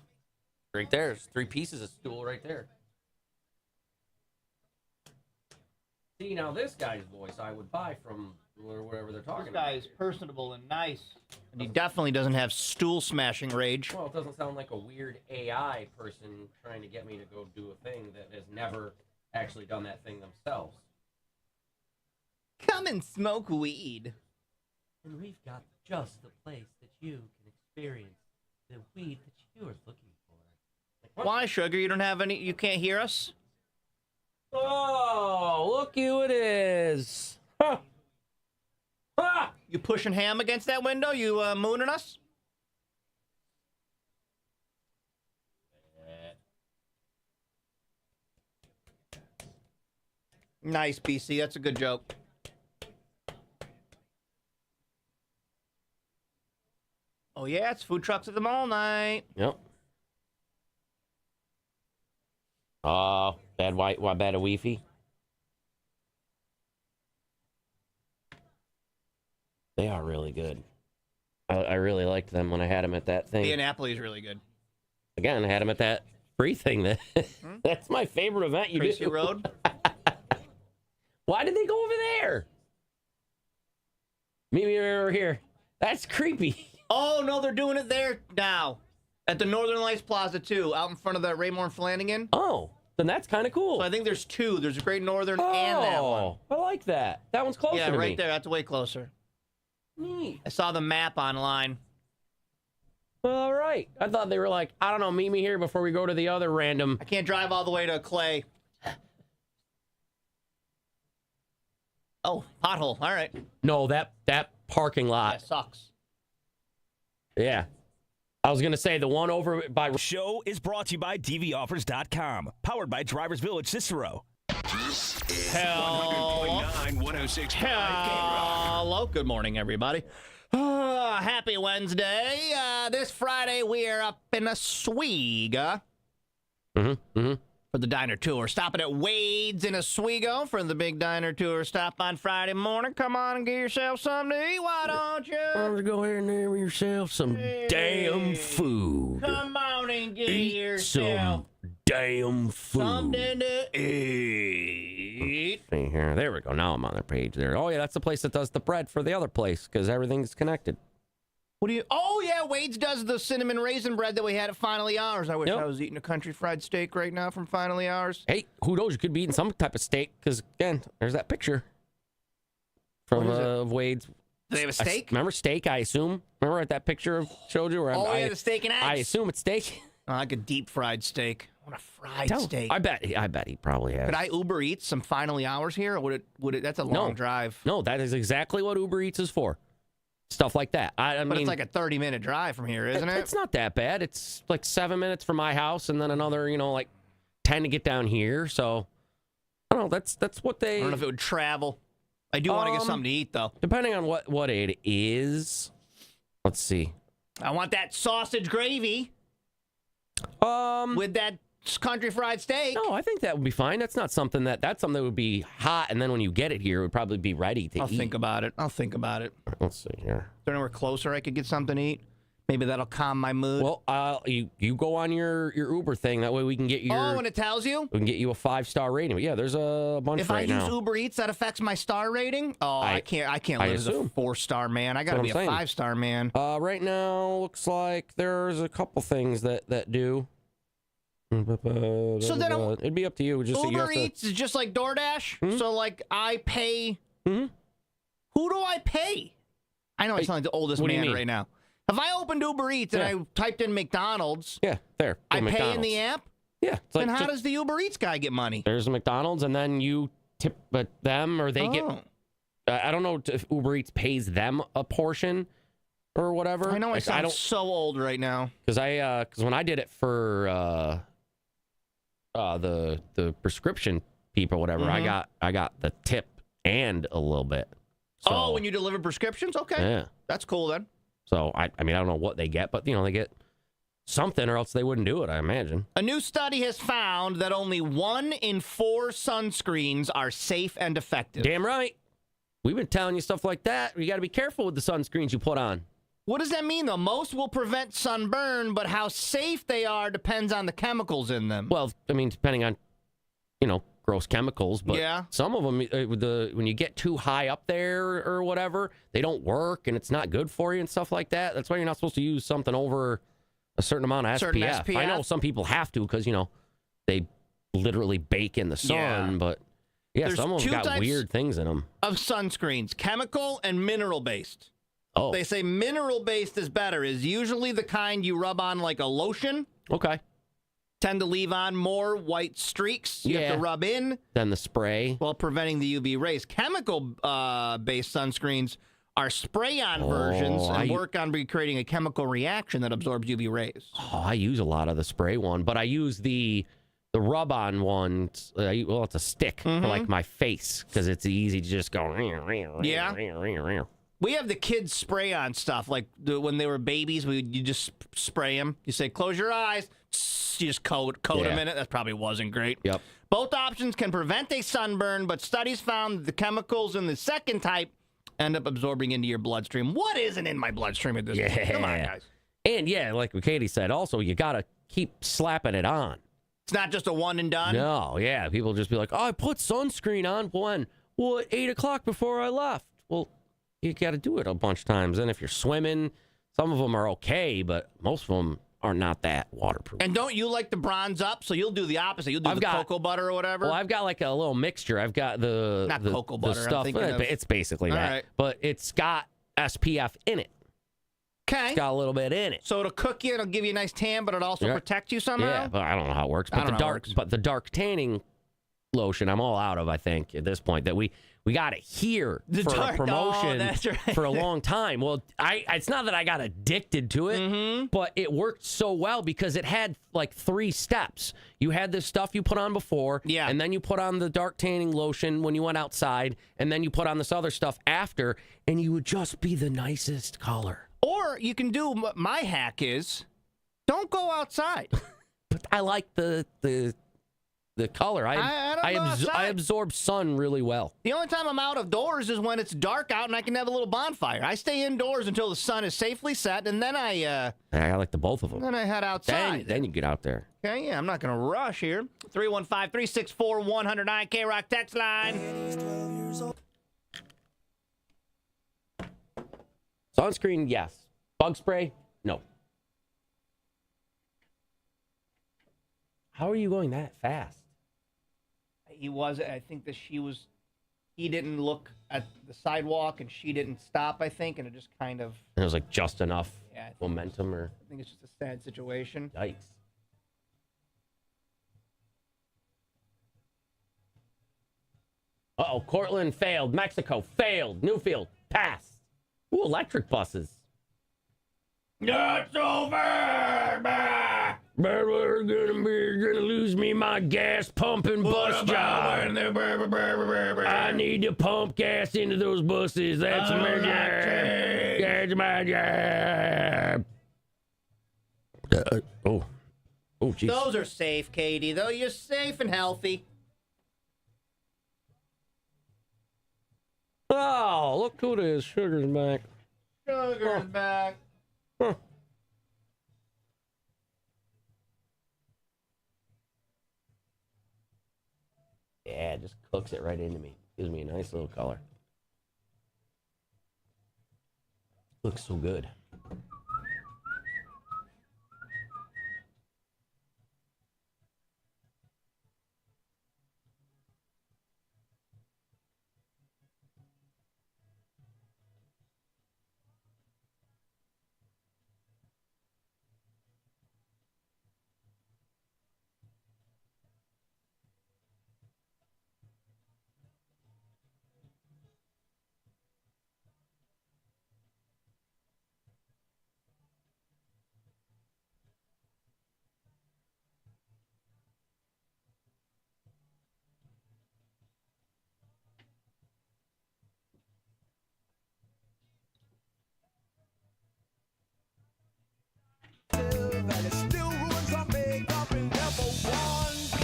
right there. There's 3 pieces of stool right there. See, now this guy's voice I would buy from or whatever they're talking This about. guy is personable and nice. And he definitely doesn't have stool smashing rage. Well, it doesn't sound like a weird AI person trying to get me to go do a thing that has never actually done that thing themselves. Come and smoke weed. And we've got just the place that you can experience the weed that you are looking for. Like, what? Why, Sugar? You don't have any... You can't hear us? Oh, look who it is. Huh. Ah! You pushing ham against that window? You mooning us? Nice, BC. That's a good joke. Oh, yeah, it's food trucks at the mall night. Yep. Oh, bad white, bad a weefy. They are really good. I really liked them when I had them at that thing. The Napoli is really good. Again, I had them at that free thing. That's my favorite event you Tracy do. Road. Why did they go over there? Meet me over here. That's creepy. Oh, no, they're doing it there now. At the Northern Lights Plaza, too, out in front of the Raymore and Flanagan. Oh, then that's kind of cool. So I think there's two. There's a Great Northern and that one. I like that. That one's closer Yeah, to right me. there. That's way closer. Neat. I saw the map online. All right. I thought they were like, I don't know, meet me here before we go to the other random. I can't drive all the way to Clay. Oh, pothole. All right. No, that parking lot. That sucks. Yeah. I was going to say the one over by... Show is brought to you by DVOffers.com. Powered by Drivers Village Cicero. Hello. 106. Hello. Good morning, everybody. Happy Wednesday. This Friday, we are up in Oswego for the diner tour. Stopping at Wade's in Oswego for the big diner tour. Stop on Friday morning. Come on and get yourself something to eat. Why don't you? Why don't you go ahead and have yourself some damn food. Come on and get Eat yourself some damn food. something to eat. See here. There we go. Now I'm on their page there. Oh, yeah, that's the place that does the bread for the other place because everything's connected. What do you? Oh yeah, Wade's does the cinnamon raisin bread that we had at Finally Ours. I wish Yep. I was eating a country fried steak right now from Finally Ours. Hey, who knows? You could be eating some type of steak because, again, there's that picture from What is it? of Wade's. Do they have a steak? Remember steak, I assume? Remember at that picture showed you? Where Oh yeah, the steak and eggs. I assume it's steak. Oh, like a deep fried steak. I want a fried steak. I bet he probably has. Could I Uber Eats some Finally Ours here? Or would it? That's a long drive. No, that is exactly what Uber Eats is for. Stuff like that. I But mean, it's like a 30-minute drive from here, isn't it? It's not that bad. It's like 7 minutes from my house, and then another, like 10 to get down here. So I don't know. That's what they. I don't know if it would travel. I do want to get something to eat though. Depending on what it is. Let's see. I want that sausage gravy with that country fried steak. No, I think that would be fine. That's something that would be hot, and then when you get it here, it would probably be ready to eat. I'll think about it. Let's see here. Is there anywhere closer I could get something to eat? Maybe that'll calm my mood. Well, you go on your Uber thing. That way we can get your. Oh, and it tells you? We can get you a 5-star rating. But yeah, there's a bunch If right now. I use Uber Eats, that affects my star rating? Oh, I can't live as a assume. 4-star man. I got to That's be what a I'm saying. 5-star man. Right now, looks like there's a couple things that do. So then it'd be up to you. Just so you Uber have to, Eats is just like DoorDash? So, like, I pay... Who do I pay? I know I sound like the oldest what do you man mean? right now. If I opened Uber Eats and I typed in McDonald's, yeah, there. I pay McDonald's. in the app? Yeah. It's like Then how just- does the Uber Eats guy get money? There's a McDonald's, and then you tip them, or they get. Oh. I don't know if Uber Eats pays them a portion or whatever. I know I Like, sound don't so old right now. because when I did it for the prescription people, whatever, Mm-hmm. I got the tip and a little bit. So, Oh, when you deliver prescriptions? Okay. yeah. That's cool then. So I mean I don't know what they get, but they get something, or else they wouldn't do it, I imagine. A new study has found that only 1 in 4 sunscreens are safe and effective. Damn right. We've been telling you stuff like that. You got to be careful with the sunscreens you put on. What does that mean, though? Most will prevent sunburn, but how safe they are depends on the chemicals in them. Well, I mean, depending on, gross chemicals, but Yeah. some of them, when you get too high up there or whatever, they don't work and it's not good for you and stuff like that. That's why you're not supposed to use something over a certain amount of Certain SPF. I know some people have to because, they literally bake in the sun, but There's some of them two got types weird things in them. of sunscreens, chemical and mineral-based. Oh, They say mineral-based is better, is usually the kind you rub on like a lotion. okay. Tend to leave on more white streaks. You have to rub in Then the spray. while preventing the UV rays. Chemical-based sunscreens are spray-on versions and work on creating a chemical reaction that absorbs UV rays. Oh, I use a lot of the spray one, but I use the rub-on one. It's a stick for like my face because it's easy to just go. Yeah. We have the kids spray-on stuff. Like when they were babies, you just spray them. You say, close your eyes. You just coat them in it. That probably wasn't great. Yep. Both options can prevent a sunburn, but studies found that the chemicals in the second type end up absorbing into your bloodstream. What isn't in my bloodstream at this point? Come on, guys. And like what Katie said, also, you got to keep slapping it on. It's not just a one and done? No, yeah. People just be like, oh, I put sunscreen on. When? Well, at 8 o'clock before I left. Well, you got to do it a bunch of times. And if you're swimming, some of them are okay, but most of them are not that waterproof. And don't you like to bronze up? So you'll do the opposite. You'll do cocoa butter or whatever? Well, I've got like a little mixture. I've got the cocoa butter. stuff. It's basically that. Right. But it's got SPF in it. Okay. It's got a little bit in it. So it'll cook you, it'll give you a nice tan, but it also protect you somehow? Yeah, but I don't know how it works. But the dark tanning lotion, I'm all out of, I think, at this point. That we got it here for a promotion that's right. for a long time. Well, it's not that I got addicted to it, but it worked so well because it had like 3 steps. You had this stuff you put on before, and then you put on the dark tanning lotion when you went outside, and then you put on this other stuff after, and you would just be the nicest color. Or you can do what my hack is, don't go outside. But I like the color. I absorb sun really well. The only time I'm out of doors is when it's dark out and I can have a little bonfire. I stay indoors until the sun is safely set, and then I like the both of them. Then I head outside. Then you get out there. Okay, yeah, I'm not going to rush here. 315-364-100 K-Rock text line. Sunscreen, yes. Bug spray, no. How are you going that fast? I think that he didn't look at the sidewalk and she didn't stop, I think, and it just kind of... It was like just enough momentum or... I think it's just a sad situation. Yikes. Uh-oh, Cortland failed. Mexico failed. Newfield passed. Ooh, electric buses. It's over! But we're gonna lose me my gas pumping bus job. I need to pump gas into those buses. That's my job. That's my job. Oh, jeez. Those are safe, Katie. Though you're safe and healthy. Oh, look who it is. Sugar's back. Sugar's back. Huh. Yeah, it just cooks it right into me. Gives me a nice little color. Looks so good.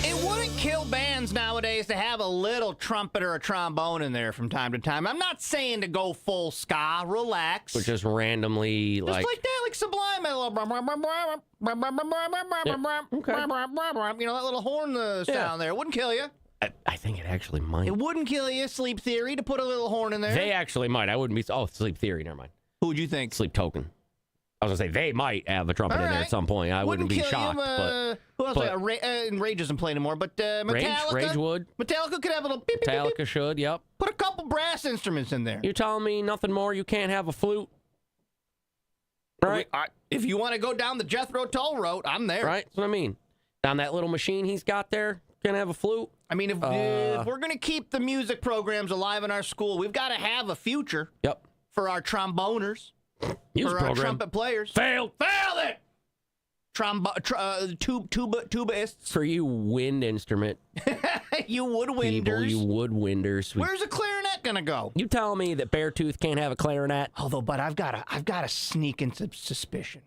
It wouldn't kill bands nowadays to have a little trumpet or a trombone in there from time to time. I'm not saying to go full ska. Relax. But just randomly, just like that, like Sublime. Okay. You know, that little horn sound there. It wouldn't kill you. I think it actually might. It wouldn't kill you, Sleep Theory, to put a little horn in there. They actually might. I wouldn't be. Oh, Sleep Theory. Never mind. Who would you think? Sleep Token. I was gonna say they might have a trumpet in there at some point. I wouldn't be kill shocked. You, who else? Rage doesn't play anymore, but Metallica. Rage would. Metallica could have a little. Beep, beep, Metallica beep, beep. should. Yep. Put a couple brass instruments in there. You telling me nothing more? You can't have a flute. Right. If you want to go down the Jethro Tull road, I'm there. Right. That's what I mean. Down that little machine he's got there, gonna have a flute. I mean, if we're going to keep the music programs alive in our school, we've got to have a future. Yep. For our tromboners. Music for program. Our trumpet players. Failed it! Tubaists. For you wind instrument. You woodwinders. People, you woodwinders. Where's a clarinet going to go? You telling me that Beartooth can't have a clarinet? Although, but I've got a sneaking suspicion.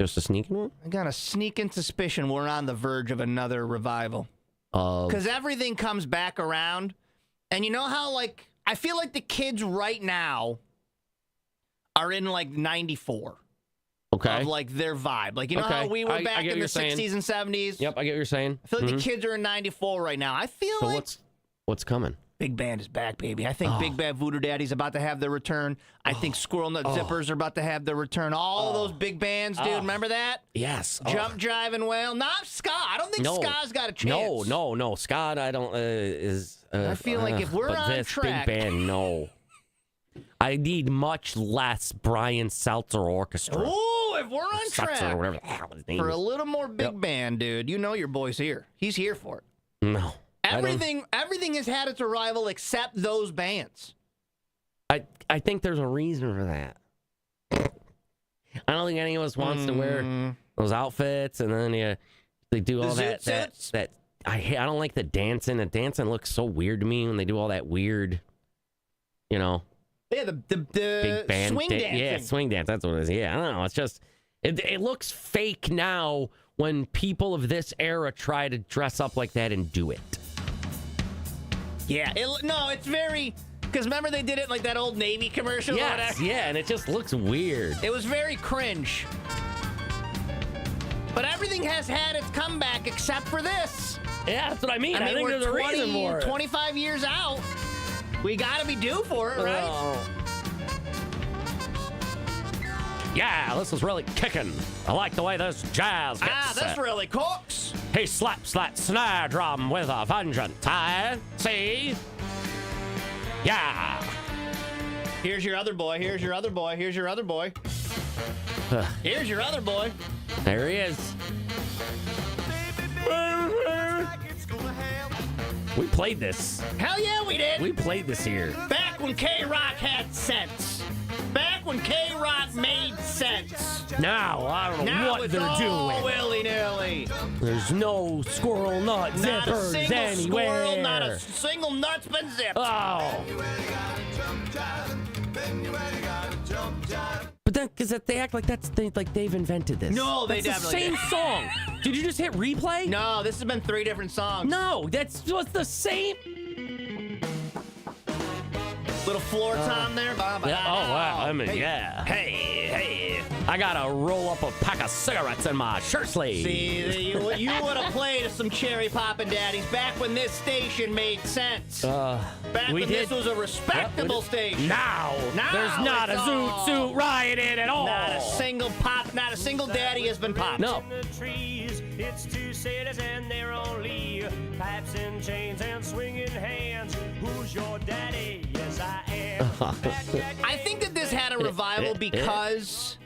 Just a sneaking one? I got a sneaking suspicion we're on the verge of another revival. Because everything comes back around. And you know how, like, I feel like the kids right now are in, like, 94. Okay. Of, like, their vibe. Like, you know how we were back in the 60s and 70s? Yep, I get what you're saying. I feel like the kids are in 94 right now. I feel like... what's coming? Big Band is back, baby. I think Big Bad Voodoo Daddy's about to have their return. I think Squirrel Nut Zippers are about to have their return. All of those big bands, dude. Remember that? Yes. Jump, Jive, and Wail. Not ska. I don't think ska's got a chance. No. Ska, I don't, is... I feel like if we're on this track... big band, no. I need much less Brian Seltzer Orchestra. Ooh, if we're on track or whatever the hell his name for is. a little more big band, dude, you know your boy's here. He's here for it. No. Everything has had its arrival except those bands. I think there's a reason for that. I don't think any of us wants to wear those outfits, and then they do all that. I don't like the dancing. The dancing looks so weird to me when they do all that weird, Yeah, the big band swing dancing. Yeah, swing dance. That's what it is. Yeah, I don't know. It's just it looks fake now when people of this era try to dress up like that and do it. Yeah, it's very... Because remember they did it like that old Navy commercial? Yes, yeah, and it just looks weird. It was very cringe. But everything has had its comeback except for this. Yeah, that's what I mean. I think we're there's a reason for it. 25 years out. We got to be due for it, right? Oh. Yeah, this is really kicking. I like the way this jazz gets this really cooks. He slaps that snare drum with a vengeance, see? Yeah. Here's your other boy. Here's your other boy. Here's your other boy. Here's your other boy. There he is. We played this. Hell yeah, we did. We played this here. Back when K-Rock had sense. Back when K-Rock made sense. Now, I don't know what they're doing. Willy-nilly. There's no squirrel nut zippers anywhere. Squirrel, not a single nut's been zipped. Oh. But then, because they act like like they've invented this. No, they that's definitely the same song. Did you just hit replay? No, this has been 3 different songs. No, that's what's the same. Little floor tom there. Yeah, oh, wow. I mean, yeah. Hey. I gotta roll up a pack of cigarettes in my shirt sleeve. See, you would have played some Cherry Poppin' Daddies back when this station made sense. Back when this was a respectable station. Now there's not a zoot suit riot in at all. Not a single daddy has been popped. No. It's 2 cities and they're only pipes and chains and swinging hands. Who's your daddy? Yes, I am. I think that this had a revival because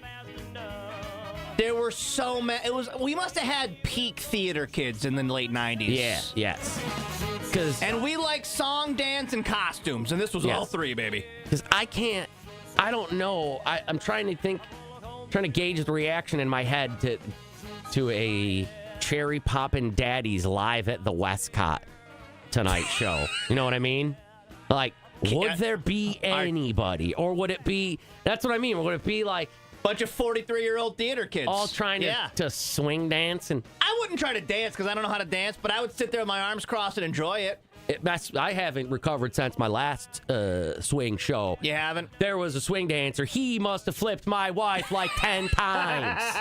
there were so many. We must have had peak theater kids in the late 90s. Yeah, yes. And we like song, dance, and costumes, and this was all 3, baby. Because I don't know. I'm trying to gauge the reaction in my head to a Cherry Poppin' Daddies live at the Westcott tonight show. You know what I mean? Like, would there be anybody? Or would it be... That's what I mean. Would it be like... Bunch of 43-year-old theater kids. All trying to swing dance? And I wouldn't try to dance because I don't know how to dance, but I would sit there with my arms crossed and enjoy it. I haven't recovered since my last swing show. You haven't? There was a swing dancer. He must have flipped my wife like 10 times.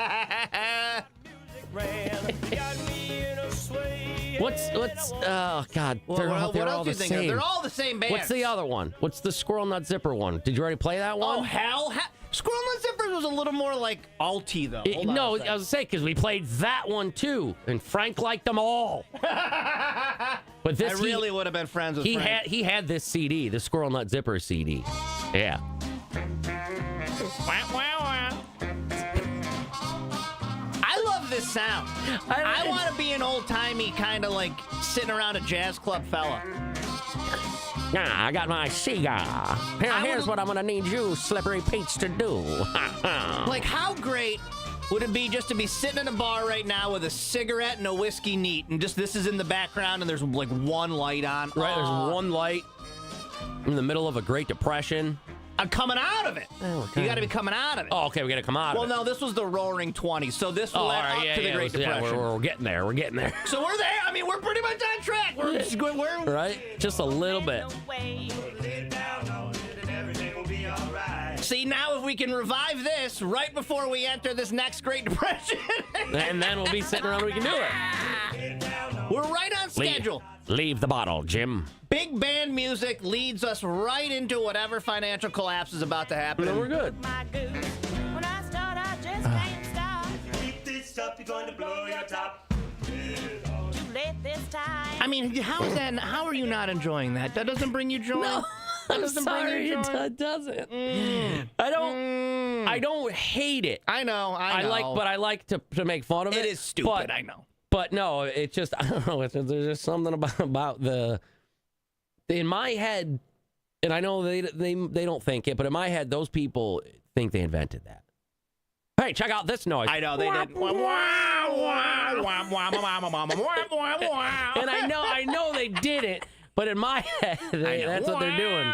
Got me in a sway. What's oh god, they're what all else do the you think of? same. They're all the same bands. What's the other one? What's the Squirrel Nut Zipper one? Did you already play that one? Oh, hell. Squirrel Nut Zippers was a little more like alty, though. Hold on No, a second. I was saying because we played that one too, and Frank liked them all. But this I really would have been friends with Frank. He had this CD, the Squirrel Nut Zipper CD. Yeah. I love this sound. I want to be an old-timey kind of like sitting around a jazz club fella. Yeah, I got my cigar. Here's what I'm gonna need you, Slippery Peach, to do. Like, how great would it be just to be sitting in a bar right now with a cigarette and a whiskey neat, and just this is in the background, and there's like one light on. Right, there's one light in the middle of a Great Depression. I'm coming out of it. Oh, You got to be coming out of it. Oh, okay, we gotta come out Well, of it. no, this was the Roaring 20s, so this will all add right, up to the Great Depression. we're getting there. We're getting there. So we're there. I mean, we're pretty much on track. We're Right? Just a little bit. See, now if we can revive this right before we enter this next Great Depression. And then we'll be sitting around and we can do it. We're right on schedule. Leave the bottle, Jim. Big band music leads us right into whatever financial collapse is about to happen. And we're good. I mean, how are you not enjoying that? That doesn't bring you joy? No, That I'm doesn't sorry, bring you joy? it doesn't. I don't hate it. I know. I like to make fun of it. It is stupid, I know. But no, it's just, I don't know. There's just something about in my head, and I know they don't think it, but in my head, those people think they invented that. Hey, check out this noise. I know they did. And I know they did it, but in my head, that's what they're doing.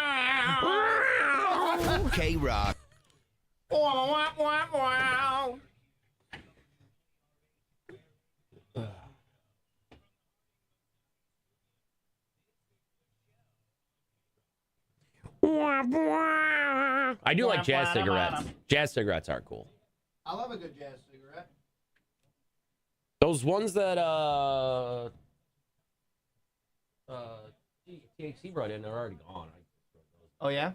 K-Rock. I do like jazz cigarettes. Jazz cigarettes are cool. I love a good jazz cigarette. Those ones that THC brought in are already gone. Oh, yeah?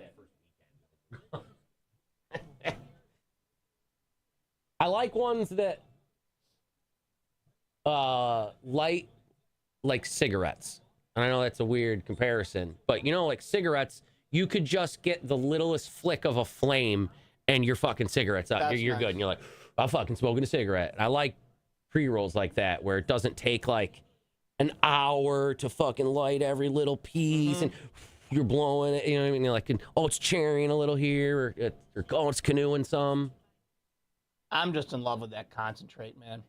I like ones that light like cigarettes. And I know that's a weird comparison, but you know, like cigarettes, you could just get the littlest flick of a flame and your fucking cigarette's up. You're nice. good. And you're like, I'm fucking smoking a cigarette. And I like pre-rolls like that where it doesn't take like an hour to fucking light every little piece and you're blowing it, you know what I mean? You're like, oh, it's cherrying a little here, or oh, it's canoeing some. I'm just in love with that concentrate, man.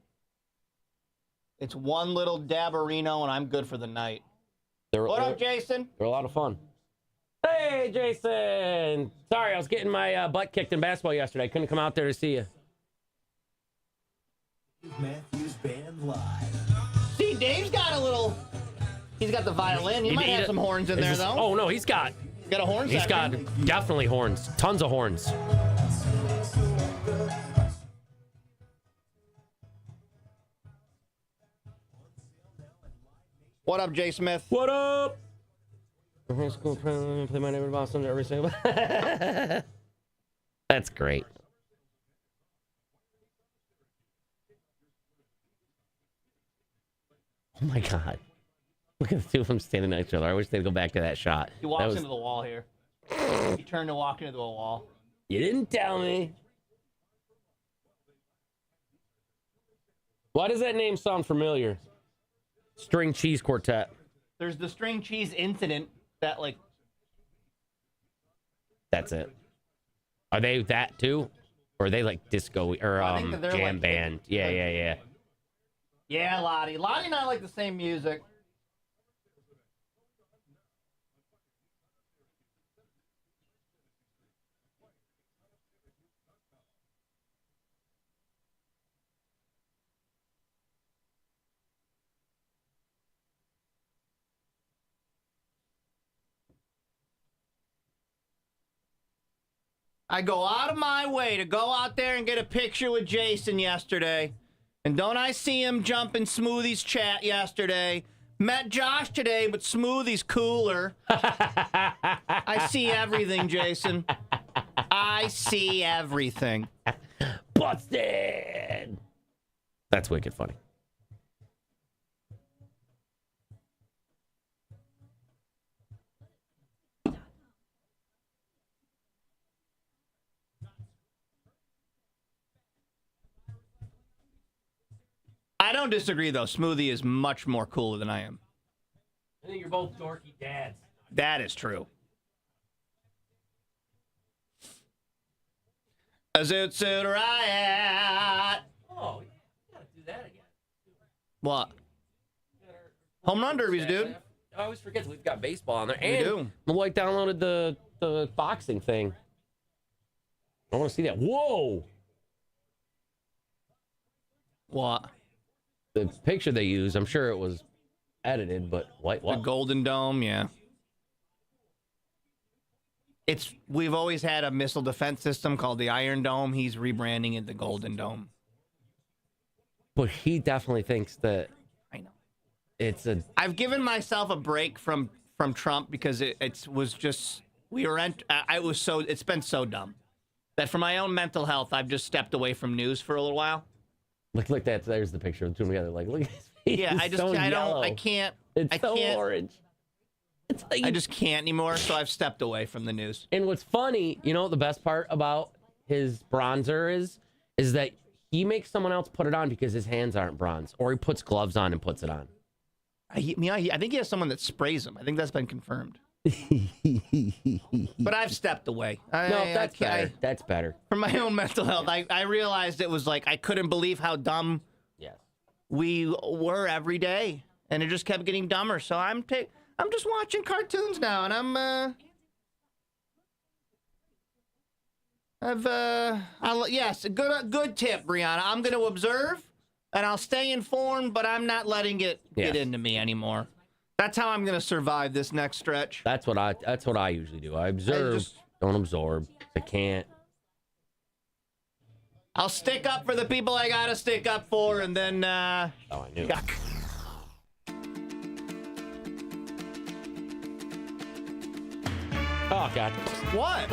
It's one little dabarino, and I'm good for the night. What up, Jason? They're a lot of fun. Hey, Jason! Sorry, I was getting my butt kicked in basketball yesterday. I couldn't come out there to see you. Matthews Band Live. See, Dave's got a little... He's got the violin. He might have some horns in there, though. Oh, no, he's got a horn He's section. got definitely horns. Tons of horns. What up, Jay Smith? What up? High school play my neighbor Boston every single. That's great. Oh my God! Look at the two of them standing next to each other. I wish they'd go back to that shot. He walks into the wall here. He turned to walk into a wall. You didn't tell me. Why does that name sound familiar? String Cheese Quartet. There's the string cheese incident that, like... That's it. Are they that too? Or are they like disco or I think that they're jam like- band? Yeah. Yeah, Lottie. Lottie and I like the same music. I go out of my way to go out there and get a picture with Jason yesterday. And don't I see him jumping Smoothie's chat yesterday? Met Josh today, but Smoothie's cooler. I see everything, Jason. I see everything. Busted! That's wicked funny. I don't disagree, though. Smoothie is much more cooler than I am. I think you're both dorky dads. That is true. A Zoot Suit Riot. Oh, you gotta do that again. What? Home run derbies, dude. I always forget we've got baseball on there. We And do. my wife downloaded the boxing thing. I want to see that. Whoa! What? The picture they used, I'm sure it was edited, but what? The Golden Dome, yeah. We've always had a missile defense system called the Iron Dome. He's rebranding it the Golden Dome. But he definitely thinks that I know. It's a. I've given myself a break from Trump because it was just it's been so dumb that for my own mental health I've just stepped away from news for a little while. Look that. There's the picture of the two together. Like, look at his face. Yeah, It's so yellow. I can't. It's I so can't, orange. It's like I just can't anymore, so I've stepped away from the news. And what's funny, you know, what the best part about his bronzer is that he makes someone else put it on because his hands aren't bronze, or he puts gloves on and puts it on. I think he has someone that sprays him. I think that's been confirmed. But I've stepped away. That's better. That's better. For my own mental health, I realized it was like I couldn't believe how dumb we were every day, and it just kept getting dumber. So I'm just watching cartoons now, and yes, a good tip, Brianna. I'm going to observe, and I'll stay informed, but I'm not letting it get into me anymore. That's how I'm going to survive this next stretch. That's what I usually do. I observe, don't absorb. I can't. I'll stick up for the people I got to stick up for, and then I knew. Oh, God. What?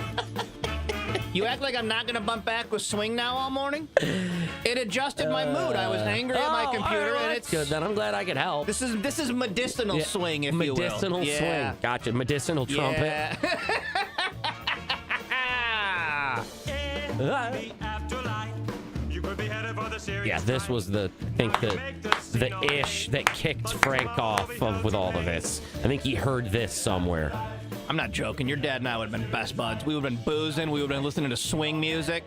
You act like I'm not going to bump back with swing now all morning? It adjusted my mood. I was angry at my computer, and it's good. Then I'm glad I could help. This is medicinal swing, if you will. Medicinal swing. Gotcha. Medicinal trumpet. Yeah, this was the ish that kicked Frank off with all of this. I think he heard this somewhere. I'm not joking. Your dad and I would have been best buds. We would have been boozing. We would have been listening to swing music.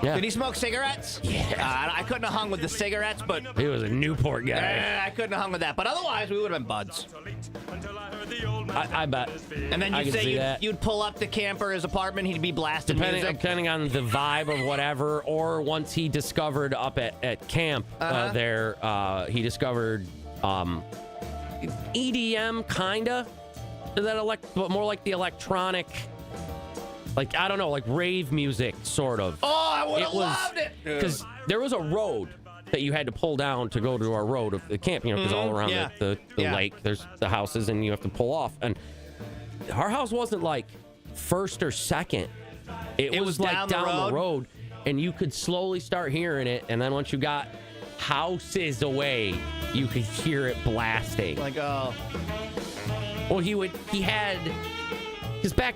Yeah. Did he smoke cigarettes? Yeah. I couldn't have hung with the cigarettes, but he was a Newport guy. I couldn't have hung with that. But otherwise, we would have been buds. I bet. And then you'd say you'd pull up to camper his apartment. He'd be blasting music. Depending on the vibe of whatever, or once he discovered up at camp he discovered EDM kinda. But more like the electronic, like, I don't know, like rave music, sort of. Oh, I would have loved it. Because there was a road that you had to pull down to go to our road of the camp, because all around the lake, there's the houses, and you have to pull off. And our house wasn't like first or second. It was like down the road, and you could slowly start hearing it. And then once you got houses away, you could hear it blasting. Like, oh. Well, because back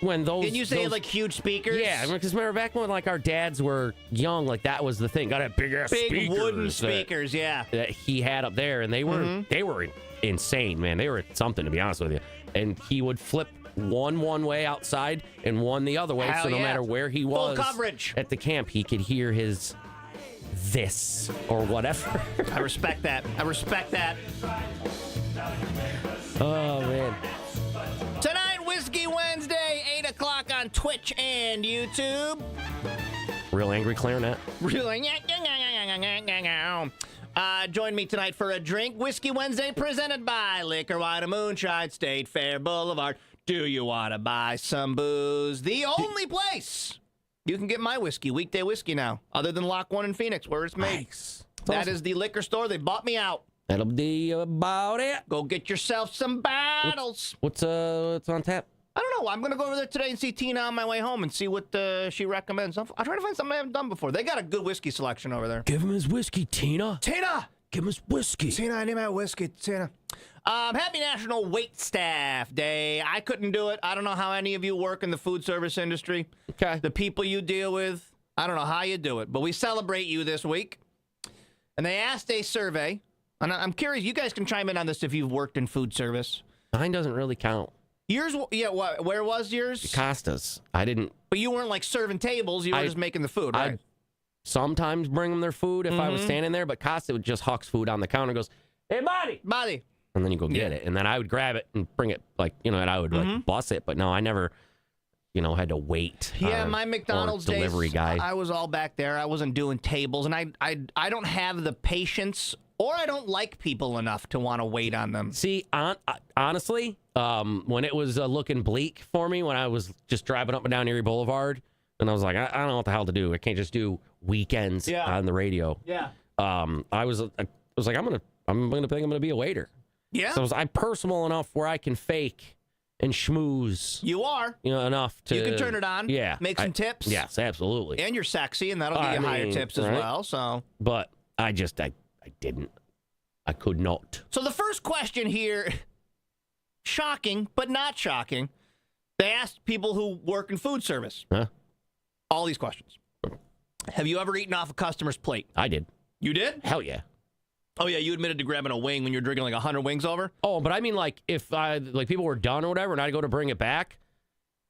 when those... Didn't you say like huge speakers? Yeah, because remember back when like our dads were young, like that was the thing. Got big speakers. Wooden speakers, that he had up there, and they were insane, man. They were something, to be honest with you. And he would flip one way outside and one the other way, so no matter where he was full coverage at the camp, he could hear his this or whatever. I respect that. Oh, man. Tonight, Whiskey Wednesday, 8 o'clock on Twitch and YouTube. Real angry clarinet. Join me tonight for a drink. Whiskey Wednesday presented by Liquor Wine and Moonshine, State Fair Boulevard. Do you want to buy some booze? The only place you can get my whiskey, weekday whiskey now, other than Lock 1 in Phoenix, where it's made. Nice. That is the liquor store. They bought me out. That'll be about it. Go get yourself some bottles. What's on tap? I don't know. I'm going to go over there today and see Tina on my way home and see what she recommends. I'll try to find something I haven't done before. They got a good whiskey selection over there. Give him his whiskey, Tina. Tina! Give him his whiskey. Tina, I need my whiskey. Tina. Happy National Wait Staff Day. I couldn't do it. I don't know how any of you work in the food service industry. Okay. The people you deal with, I don't know how you do it, but we celebrate you this week. And they asked a survey, and I'm curious, you guys can chime in on this if you've worked in food service. Mine doesn't really count. Yours, yeah, where was yours? Costas. I didn't. But you weren't like serving tables, you were just making the food, right? I'd sometimes bring them their food if I was standing there, but Costa would just hucks food on the counter and goes, hey, buddy. And then you go get it. And then I would grab it and bring it, like, and I would, like, bus it. But no, I never, had to wait. Yeah, my McDonald's delivery days, guy. I was all back there. I wasn't doing tables. And I don't have the patience, or I don't like people enough to want to wait on them. See, honestly, when it was looking bleak for me, when I was just driving up and down Erie Boulevard, and I was like, I don't know what the hell to do. I can't just do weekends on the radio. Yeah. I was like, I'm gonna be a waiter. Yeah. So I'm personal enough where I can fake and schmooze. You are. Enough to. You can turn it on. Yeah. Make some tips. Yes, absolutely. And you're sexy, and that'll get you higher tips as well. So. But I didn't. I could not. So the first question here, shocking, but not shocking. They asked people who work in food service. Huh? All these questions. Have you ever eaten off a customer's plate? I did. You did? Hell yeah. Oh, yeah, you admitted to grabbing a wing when you're drinking like 100 wings over? Oh, but I mean, like, if people were done or whatever, and I'd go to bring it back,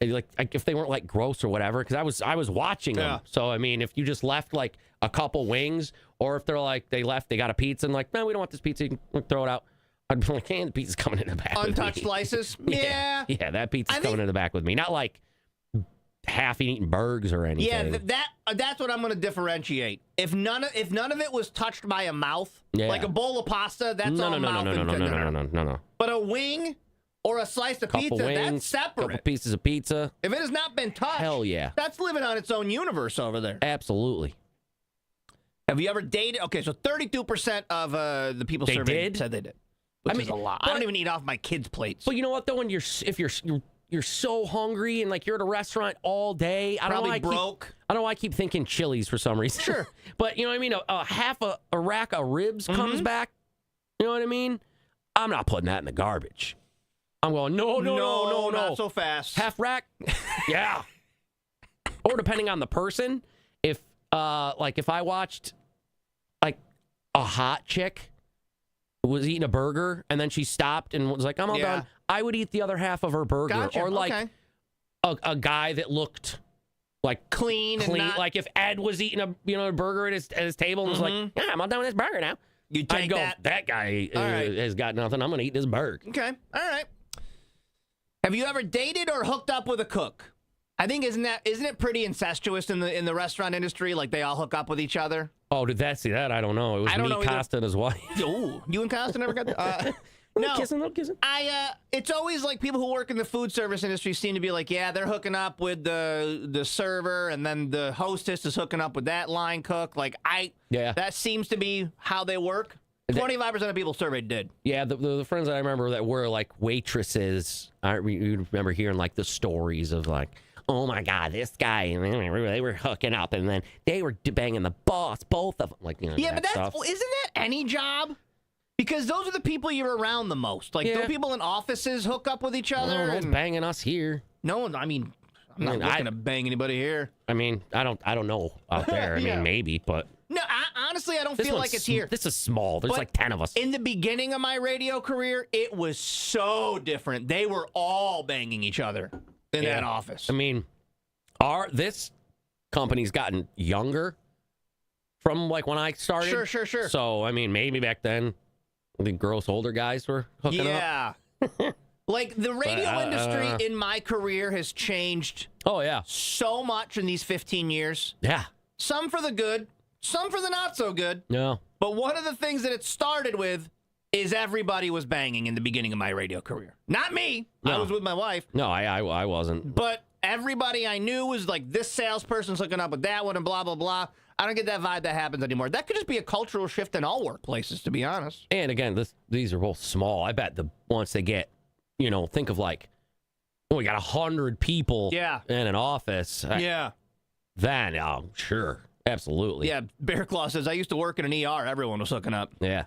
like if they weren't, like, gross or whatever, because I was watching them. So, I mean, if you just left, like, a couple wings, or if they're, like, they got a pizza, and, like, no, we don't want this pizza, you can throw it out. I'd be like, hey, the pizza's coming in the back Untouched with me. slices? Yeah, that pizza's coming in the back with me. Not, like, half-eaten burgers or anything. Yeah, that's what I'm going to differentiate. If none of it was touched by a mouth, like a bowl of pasta, that's all mouth. No. But a wing or a slice of pizza, that's separate. Couple pieces of pizza. If it has not been touched, hell yeah, that's living on its own universe over there. Absolutely. Have you ever dated? Okay, so 32% of the people surveyed said they did. Which is a lot. I don't even eat off my kids' plates. But you know what though? When if you're so hungry and like you're at a restaurant all day. I don't know why I keep thinking Chili's for some reason. Sure. But you know what I mean? A half a rack of ribs comes back. You know what I mean? I'm not putting that in the garbage. I'm going, no. Not so fast. Half rack? Yeah. Or depending on the person, if I watched like a hot chick was eating a burger and then she stopped and was like, I'm all done, I would eat the other half of her burger. Gotcha. Or like a guy that looked like clean and not... like if Ed was eating a burger at his table and was like, yeah, I'm all done with this burger now. I'd go, that guy has got nothing. I'm gonna eat this burger. Okay. All right. Have you ever dated or hooked up with a cook? I think isn't it pretty incestuous in the restaurant industry? Like they all hook up with each other. Oh, did that see that? I don't know. It was me, Costa, and his wife. Oh, you and Costa never got that? No kissing. It's always like people who work in the food service industry seem to be like, yeah, they're hooking up with the server, and then the hostess is hooking up with that line cook. Like that seems to be how they work. 25% of people surveyed did. Yeah, the friends that I remember that were like waitresses, you remember hearing like the stories of like, oh my God, this guy, and they were hooking up, and then they were banging the boss, both of them. Like, yeah, but isn't that any job? Because those are the people you're around the most. Like, don't people in offices hook up with each other? No one's banging us here. No one, I'm not looking to bang anybody here. I mean, I don't know out there. I mean, maybe, but... No, honestly, I don't feel like it's here. This is small. There's like 10 of us. In the beginning of my radio career, it was so different. They were all banging each other in that office. I mean, this company's gotten younger from like when I started. Sure. So, I mean, maybe back then, the gross older guys were hooking up. Yeah. Like, the radio industry in my career has changed so much in these 15 years. Yeah. Some for the good. Some for the not so good. No. But one of the things that it started with is everybody was banging in the beginning of my radio career. Not me. No. I was with my wife. No, I wasn't. But everybody I knew was like, this salesperson's hooking up with that one and blah, blah, blah. I don't get that vibe that happens anymore. That could just be a cultural shift in all workplaces, to be honest. And again, these are both small. I bet once they get, think of like, we got 100 people in an office. Yeah. Then, sure. Absolutely. Yeah, Bear Claw says, I used to work in an ER. Everyone was hooking up. Yeah.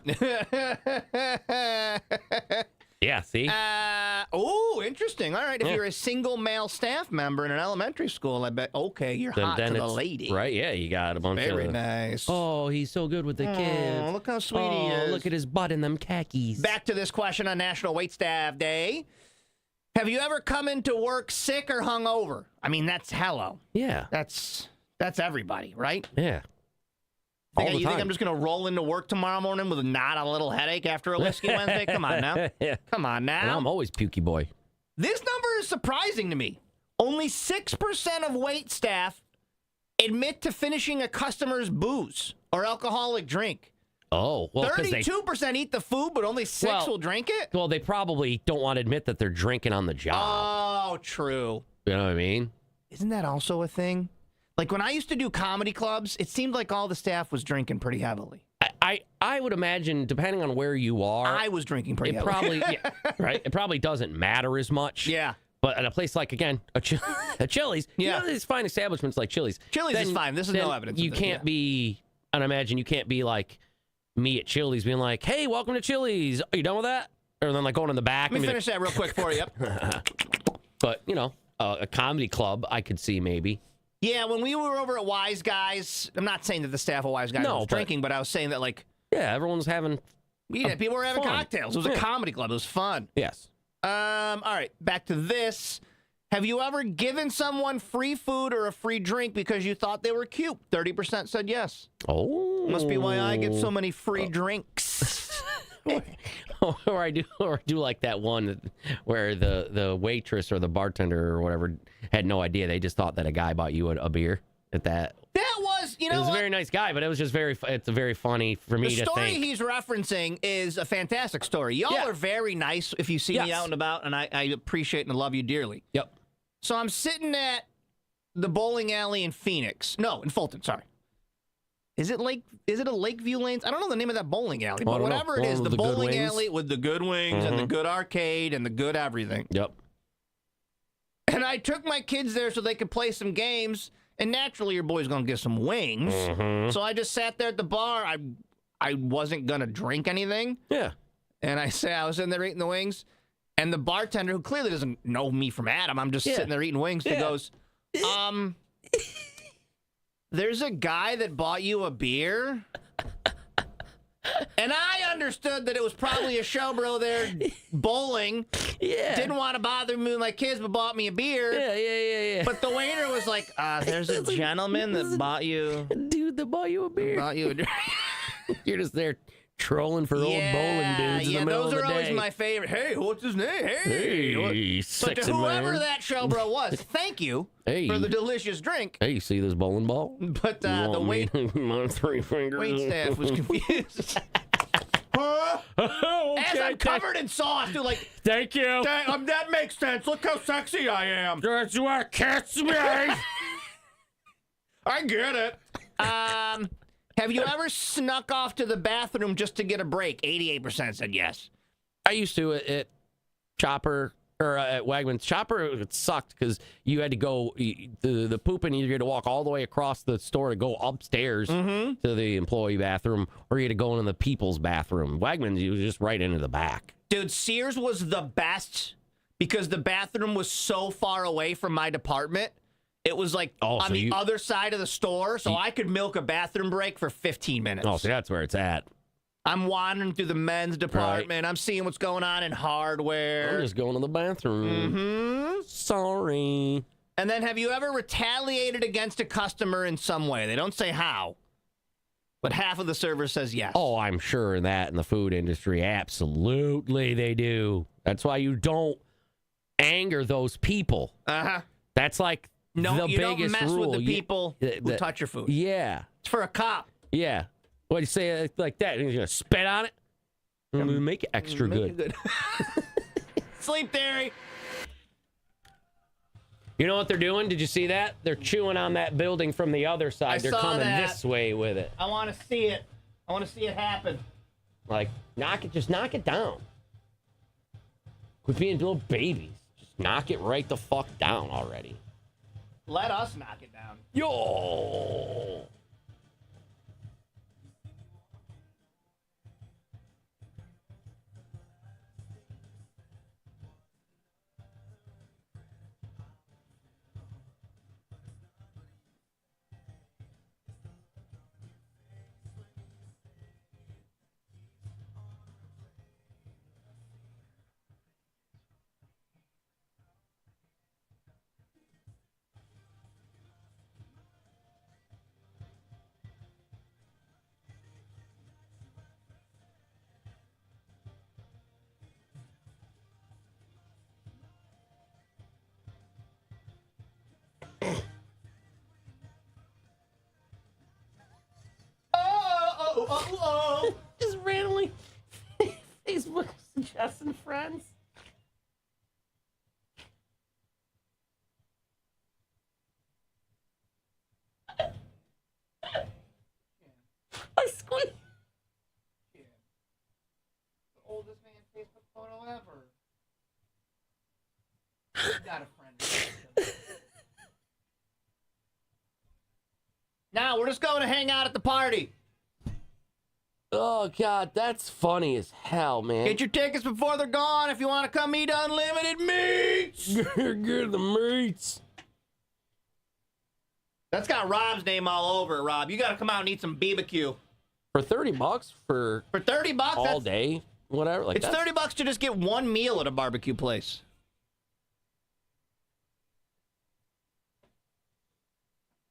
Yeah, see? Interesting. All right, if you're a single male staff member in an elementary school, I bet, okay, you're hot to the lady. Right, yeah, you got a bunch of... Very nice. Oh, he's so good with the kids. Look how sweet he is. Look at his butt in them khakis. Back to this question on National Waitstaff Day. Have you ever come into work sick or hungover? I mean, that's hello. Yeah. That's everybody, right? Yeah. You think I'm just going to roll into work tomorrow morning with not a little headache after a Whiskey Wednesday? Come on now. Yeah. Come on now. And I'm always pukey boy. This number is surprising to me. Only 6% of wait staff admit to finishing a customer's booze or alcoholic drink. Oh, well, 32% eat the food, but only 6 will drink it? Well, they probably don't want to admit that they're drinking on the job. Oh, true. You know what I mean? Isn't that also a thing? Like, when I used to do comedy clubs, it seemed like all the staff was drinking pretty heavily. I would imagine, depending on where you are... I was drinking pretty heavily. Right? It probably doesn't matter as much. Yeah. But at a place like, again, a Chili's, these fine establishments like Chili's. Chili's is fine. This is no evidence You of this, can't be... And I imagine you can't be like me at Chili's being like, hey, welcome to Chili's. Are you done with that? Or then like going in the back. Let me finish that real quick for you. But, a comedy club, I could see maybe. Yeah, when we were over at Wise Guys, I'm not saying that the staff of Wise Guys was drinking, but I was saying that, like... Yeah, everyone's having... Yeah, people were having fun. cocktails. It was a comedy club. It was fun. Yes. All right, back to this. Have you ever given someone free food or a free drink because you thought they were cute? 30% said yes. Oh. Must be why I get so many free drinks. Or I do like that one where the waitress or the bartender or whatever had no idea. They just thought that a guy bought you a beer at that. That was, It was a very nice guy, but it was just it's very funny for me to think. The story he's referencing is a fantastic story. Y'all are very nice if you see me out and about, and I appreciate and love you dearly. Yep. So I'm sitting at the bowling alley in Phoenix. No, in Fulton, sorry. Is it a Lakeview Lanes? I don't know the name of that bowling alley, but whatever it is, the bowling alley with the good wings and the good arcade and the good everything. Yep. And I took my kids there so they could play some games, and naturally your boy's going to get some wings. So I just sat there at the bar. I wasn't going to drink anything. Yeah. And I was in there eating the wings, and the bartender, who clearly doesn't know me from Adam, I'm just sitting there eating wings, he goes, there's a guy that bought you a beer? And I understood that it was probably a showbro there bowling. Yeah. Didn't want to bother me with my kids, but bought me a beer. Yeah. But the waiter was like, there's a gentleman that bought you... Dude that bought you a beer. Bought you a drink. You're just there trolling for old bowling dudes in the middle of the day. Those are always my favorite. Hey, what's his name? Hey, sexy but to whoever man. that showbro was, thank you for the delicious drink. Hey, you see this bowling ball? But the my 3 fingers. wait staff was confused. As I'm covered in sauce, dude, like, thank you. That makes sense. Look how sexy I am. That's what kiss me. I get it. Have you ever snuck off to the bathroom just to get a break? 88% said yes. I used to at Chopper or at Wegmans. Chopper, it sucked because you had to go the pooping. You had to walk all the way across the store to go upstairs to the employee bathroom, or you had to go into the people's bathroom. Wegmans, you was just right into the back. Dude, Sears was the best because the bathroom was so far away from my department. It was like on the other side of the store, so I could milk a bathroom break for 15 minutes. Oh, so that's where it's at. I'm wandering through the men's department. Right. I'm seeing what's going on in hardware. I'm just going to the bathroom. Sorry. And then have you ever retaliated against a customer in some way? They don't say how, but half of the server says yes. Oh, I'm sure that in the food industry, absolutely they do. That's why you don't anger those people. That's like the you biggest don't mess rule. with the people who touch your food. Yeah. It's for a cop. Yeah. What do you say like that? He's going to spit on it? Make it extra good. Sleep theory. You know what they're doing? Did you see that? They're chewing on that building from the other side. They're saw coming that. this way with it. I want to see it. I want to see it happen. Like, just knock it down. Quit being little babies. Just knock it right the fuck down already. Let us knock it down. Yo! Just randomly Facebook suggesting friends. I squeeze. The oldest man Facebook photo ever. You got a friend. Now we're just going to hang out at the party. Oh, God, that's funny as hell, man. Get your tickets before they're gone if you want to come eat unlimited meats. Get the meats. That's got Rob's name all over it, Rob. You got to come out and eat some BBQ. For $30 for $30 all day, whatever. Like it's $30 to just get one meal at a barbecue place.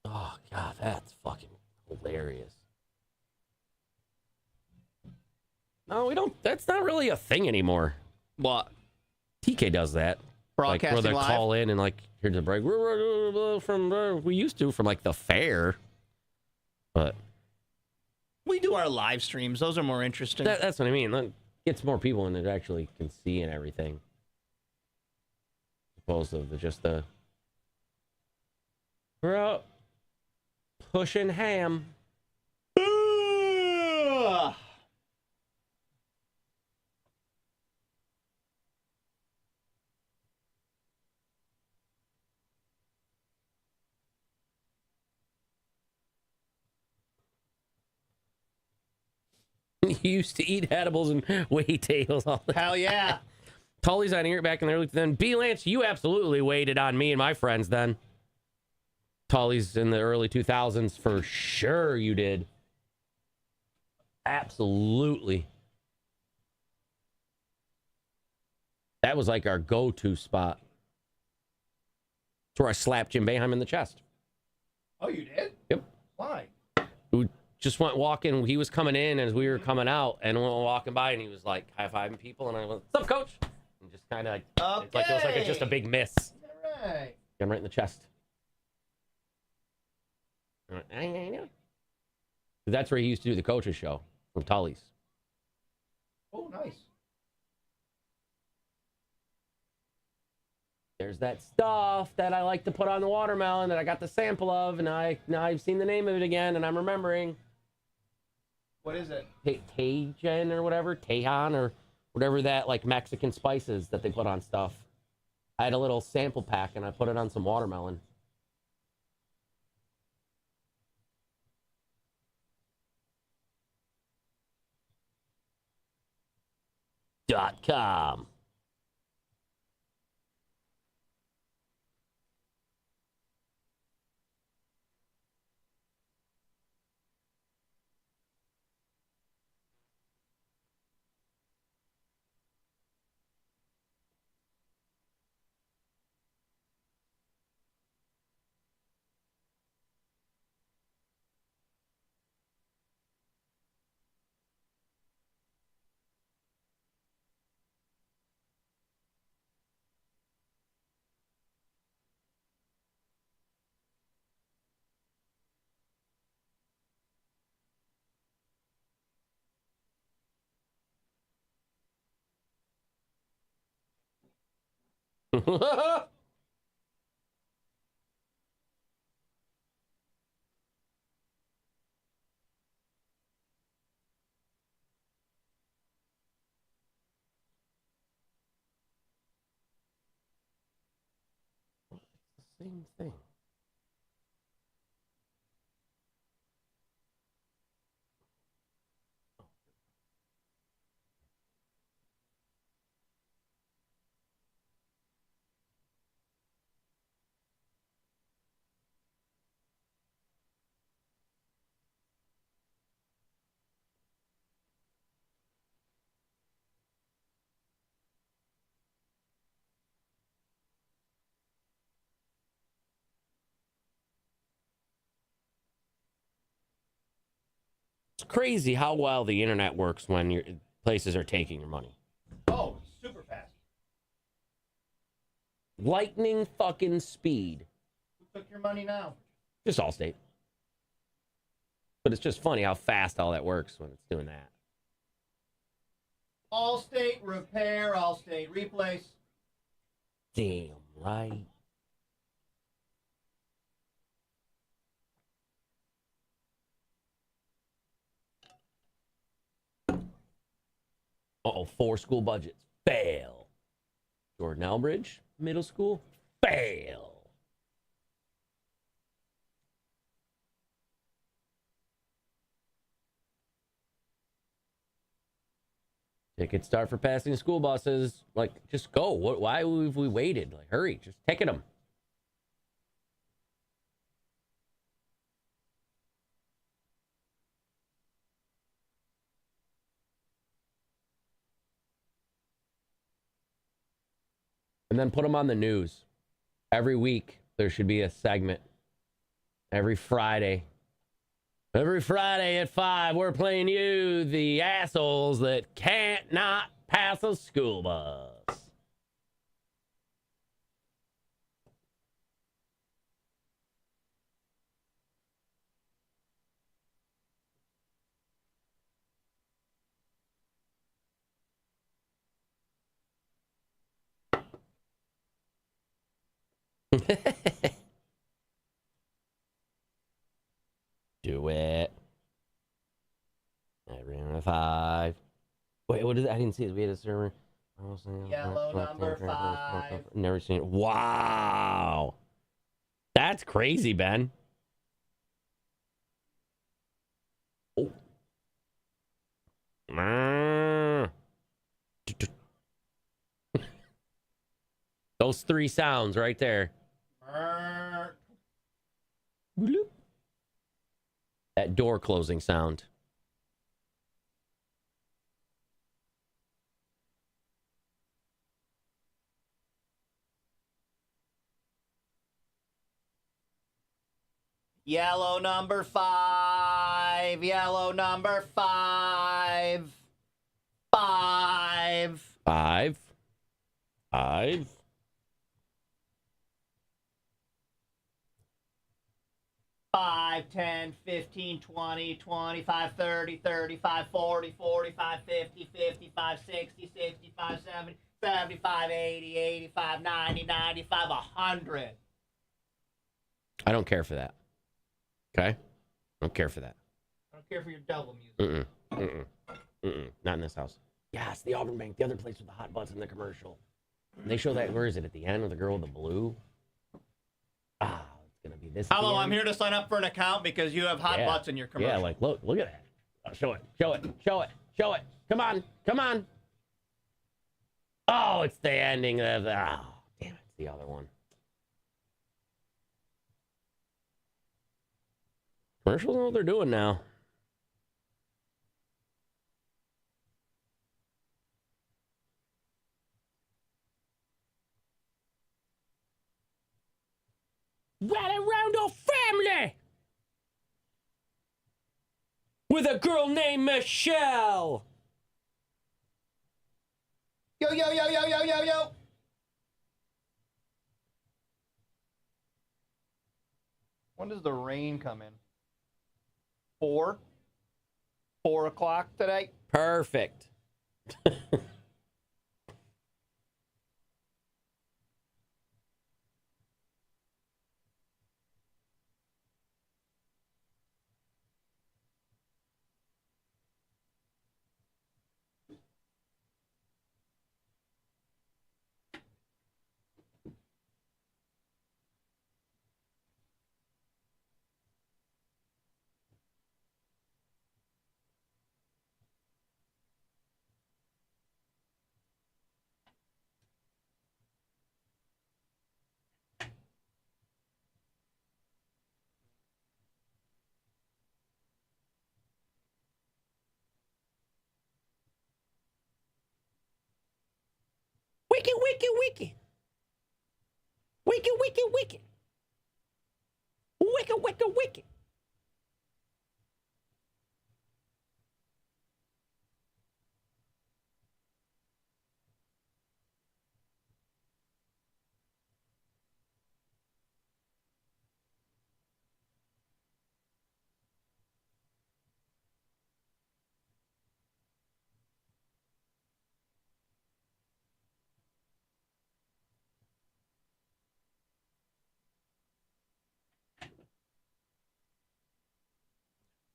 Oh, God, that's fucking hilarious. No, we don't. That's not really a thing anymore. What? TK does that. Broadcasting like, where they live? call in and, like, here's a break. We used to from, like, the fair. But We do our live streams. Those are more interesting. that's what I mean. That gets more people in that actually can see and everything. As opposed to just the... We're out pushing ham. Ugh. You used to eat edibles and weigh tails all the time. Hell yeah. Tully's on here back in the early... Then B. Lance, you absolutely waited on me and my friends then. Tully's in the early 2000s, for sure you did. Absolutely. That was like our go-to spot. It's where I slapped Jim Boeheim in the chest. Oh, you did? Yep. Why? We just went walking. He was coming in as we were coming out, and we went walking by, and he was like high-fiving people, and I went, "What's up, coach?" And just kind of like, it's like it was like just a big miss. All right. Got him right in the chest. I know. That's where he used to do the coaches show from Tully's. Oh, nice. There's that stuff that I like to put on the watermelon that I got the sample of, and now I've seen the name of it again, and I'm remembering. What is it? Tejan or whatever, Tejan or whatever that like Mexican spices that they put on stuff. I had a little sample pack, and I put it on some watermelon. .com. Same thing. It's crazy how well the internet works when your places are taking your money. Oh, super fast. Lightning fucking speed. Who took your money now? Just Allstate. But it's just funny how fast all that works when it's doing that. Allstate, repair, Allstate, replace. Damn right. Uh-oh, 4 school budgets. Fail. Jordan Elbridge, middle school. Fail. Tickets start for passing school buses. Like, just go. Why have we waited? Like, hurry. Just ticket them. And then put them on the news. Every week, there should be a segment. Every Friday. Every Friday at 5, we're playing you, the assholes that can't not pass a school bus. Do it. Every 5. Wait, what is it? I didn't see it. We had a server. Yellow number 5. Never seen it. Wow. That's crazy, Ben. Oh. Those 3 sounds right there. Bloop. That door closing sound. Yellow number 5. Yellow number 5. 5. 5. 5. 5, 10, 15, 20, 25, 30, 35, 40, 45, 50, 55, 60, 65, 70, 75, 80, 85, 90, 95, 100. I don't care for that. Okay? I don't care for that. I don't care for your double music. Not in this house. Yes, the Auburn Bank, the other place with the hot butts in the commercial. They show that, where is it, at the end with the girl with the blue? Ah, it's going to be this. Hello, I'm here to sign up for an account because you have hot butts in your commercial. Yeah, like, look at that. Oh, show it. Come on. Oh, it's the ending of, damn it, it's the other one. Commercials know what they're doing now. Right around our family with a girl named Michelle. Yo. When does the rain come in? 4 o'clock today? Perfect. Wicked, wicked. Wicked, wicked, wicked. Wicked, wicked, wicked.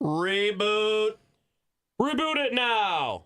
Reboot. Reboot it now.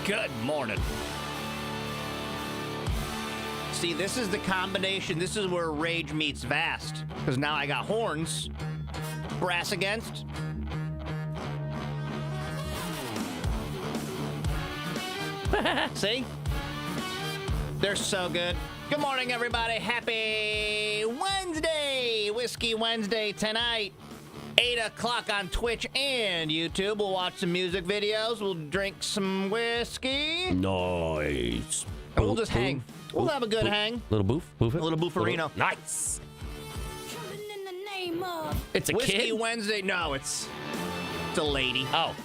Good morning. See, this is the combination. This is where rage meets vast. Because now I got horns. Brass against. See? They're so good. Good morning, everybody. Happy Wednesday. Whiskey Wednesday tonight. 8 o'clock on Twitch and YouTube. We'll watch some music videos. We'll drink some whiskey. Nice. And we'll just hang. We'll have a good hang. Little boof. Boof it. A little boofarino. Nice. It's a Whiskey kid? Wednesday. No, it's a lady. Oh.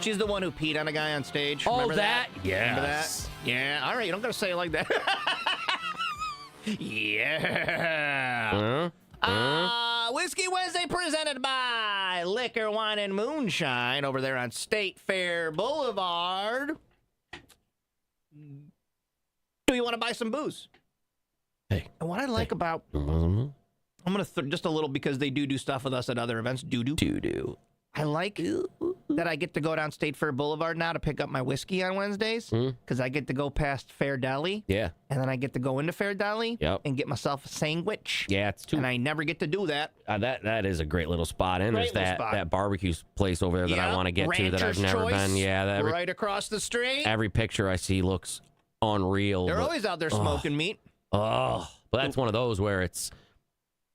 She's the one who peed on a guy on stage. Oh, Remember that? Remember Yes. that? Yeah. All right. You don't got to say it like that. Yeah. Whiskey Wednesday presented by Liquor, Wine, and Moonshine over there on State Fair Boulevard. Do you want to buy some booze? Hey. And what I like about... Mm-hmm. I'm going to just a little because they do stuff with us at other events. Do. I like that I get to go down State Fair Boulevard now to pick up my whiskey on Wednesdays because I get to go past Fair Deli. Yeah. And then I get to go into Fair Deli Yep. and get myself a sandwich. Yeah, it's too. And I never get to do that. That is a great little spot. And Great there's little spot. that barbecue place over there that I want to get to that I've Rancher's never Choice, been. Yeah, right across the street. every picture I see looks unreal. They're but- always out there smoking meat. Oh, but that's one of those where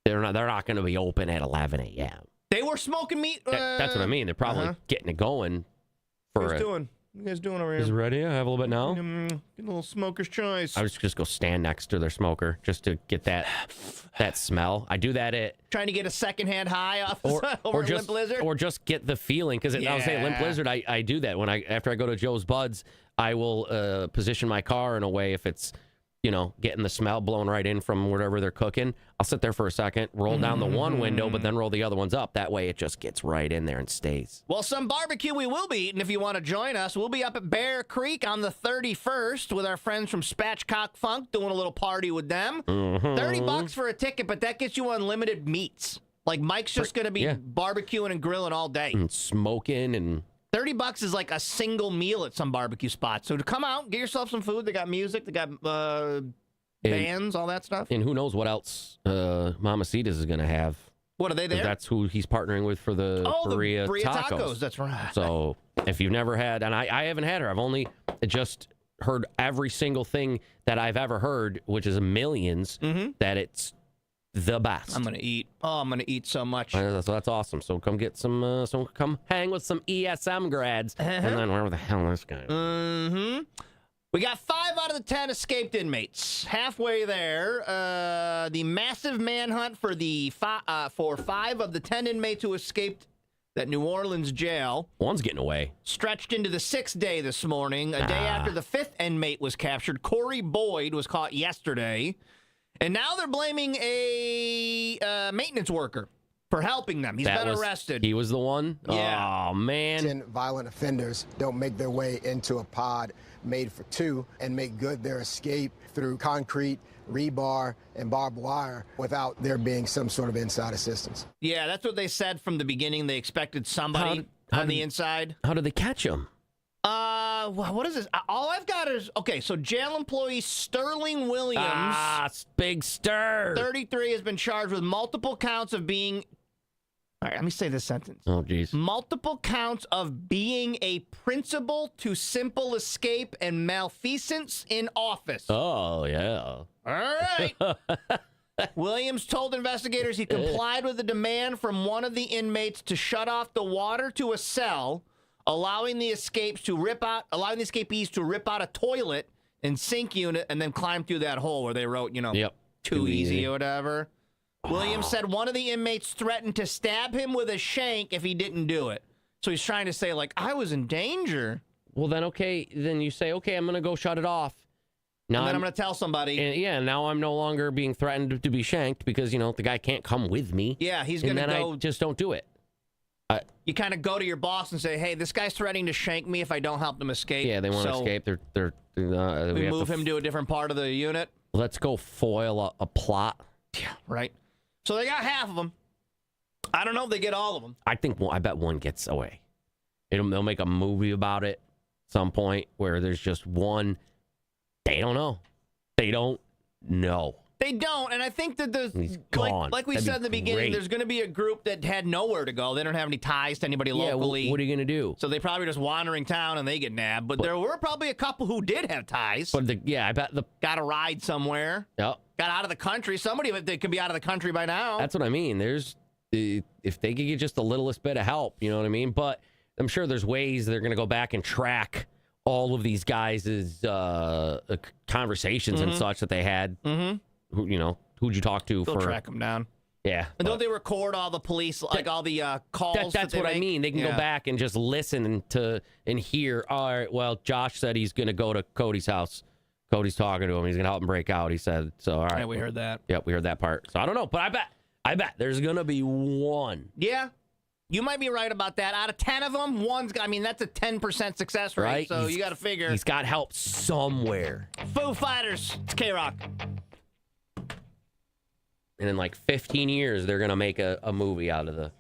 they're not going to be open at 11 a.m. They were smoking meat. That's what I mean. They're probably getting it going for What you guys doing over Is it here? ready? I have a little bit now. Get a little smoker's choice. I would just go stand next to their smoker just to get that smell. I do that at Trying to get a secondhand high off or over at just Limp Lizard. or just get the feeling because I was saying Limp Yeah. Lizard. I do that when after I go to Joe's Buds, I will position my car in a way if it's getting the smell blown right in from whatever they're cooking. I'll sit there for a second, roll down the one window, but then roll the other ones up. That way it just gets right in there and stays. Well, some barbecue we will be eating if you want to join us. We'll be up at Bear Creek on the 31st with our friends from Spatchcock Funk, doing a little party with them. $30 for a ticket, but that gets you unlimited meats. Like Mike's just going to be barbecuing and grilling all day. And smoking and... $30 is like a single meal at some barbecue spots. So to come out, get yourself some food. They got music. They got bands, all that stuff. And who knows what else Mamacitas is going to have. What are they there? That's who he's partnering with for the Burrilla the Burrilla tacos. That's right. So if you've never had, and I haven't had her, I've only just heard every single thing that I've ever heard, which is millions, that it's the best. I'm gonna eat. Oh, I'm gonna eat so much. So that's awesome. So come get some come hang with some ESM grads, and then wherever the hell this guy. We got 5 out of the 10 escaped inmates. Halfway there. The massive manhunt for for 5 of the 10 inmates who escaped that New Orleans jail. One's getting away. Stretched into the 6th day this morning, a day after the 5th inmate was captured. Corey Boyd was caught yesterday. And now they're blaming a maintenance worker for helping them. He's been arrested. He was the one? Yeah. Oh, man. Violent offenders don't make their way into a pod made for two and make good their escape through concrete, rebar, and barbed wire without there being some sort of inside assistance. Yeah, that's what they said from the beginning. They expected somebody on the inside. How did they catch him? What is this? All I've got is, okay, so jail employee Sterling Williams. Big Stir. 33 has been charged with multiple counts of being... All right, let me say this sentence. Oh, geez. Multiple counts of being a principal to simple escape and malfeasance in office. Oh, yeah. All right. Williams told investigators he complied with a demand from one of the inmates to shut off the water to a cell, allowing the escapees to rip out a toilet and sink unit and then climb through that hole where they wrote, too easy or whatever. Wow. Williams said one of the inmates threatened to stab him with a shank if he didn't do it. So he's trying to say, like, I was in danger. Well, then, then you say, okay, I'm going to go shut it off. Now and then I'm going to tell somebody. And now I'm no longer being threatened to be shanked because, the guy can't come with me. Yeah, he's going to go. And then I just don't do it. You kind of go to your boss and say, hey, this guy's threatening to shank me if I don't help them escape. Yeah, they want to escape. We move him to a different part of the unit. Let's go foil a plot. Yeah, right. So they got half of them. I don't know if they get all of them. I bet one gets away. They'll make a movie about it at some point where there's just one. They don't know. They don't know. They don't, and I think that he's gone. Like we said in the beginning, there's going to be a group that had nowhere to go. They don't have any ties to anybody locally. What are you going to do? So they probably just wandering town and they get nabbed. But there were probably a couple who did have ties. But I bet got a ride somewhere. Yep. Got out of the country. Somebody that could be out of the country by now. That's what I mean. There's if they could get just the littlest bit of help, you know what I mean. But I'm sure there's ways they're going to go back and track all of these guys' conversations and such that they had. Mm-hmm. Who'd you talk to? They'll track them down. Yeah. And don't they record all the police, all the calls? That's what I mean. They can go back and just listen and hear. All right, well, Josh said he's going to go to Cody's house. Cody's talking to him. He's going to help him break out. He said so. All right. Yeah, we heard that. Yep, we heard that part. So I don't know, but I bet there's going to be one. Yeah. You might be right about that. Out of 10 of them, one's got, that's a 10% success rate. Right? So you got to figure. He's got help somewhere. Foo Fighters. It's K-Rock. And in like 15 years, they're going to make a movie out of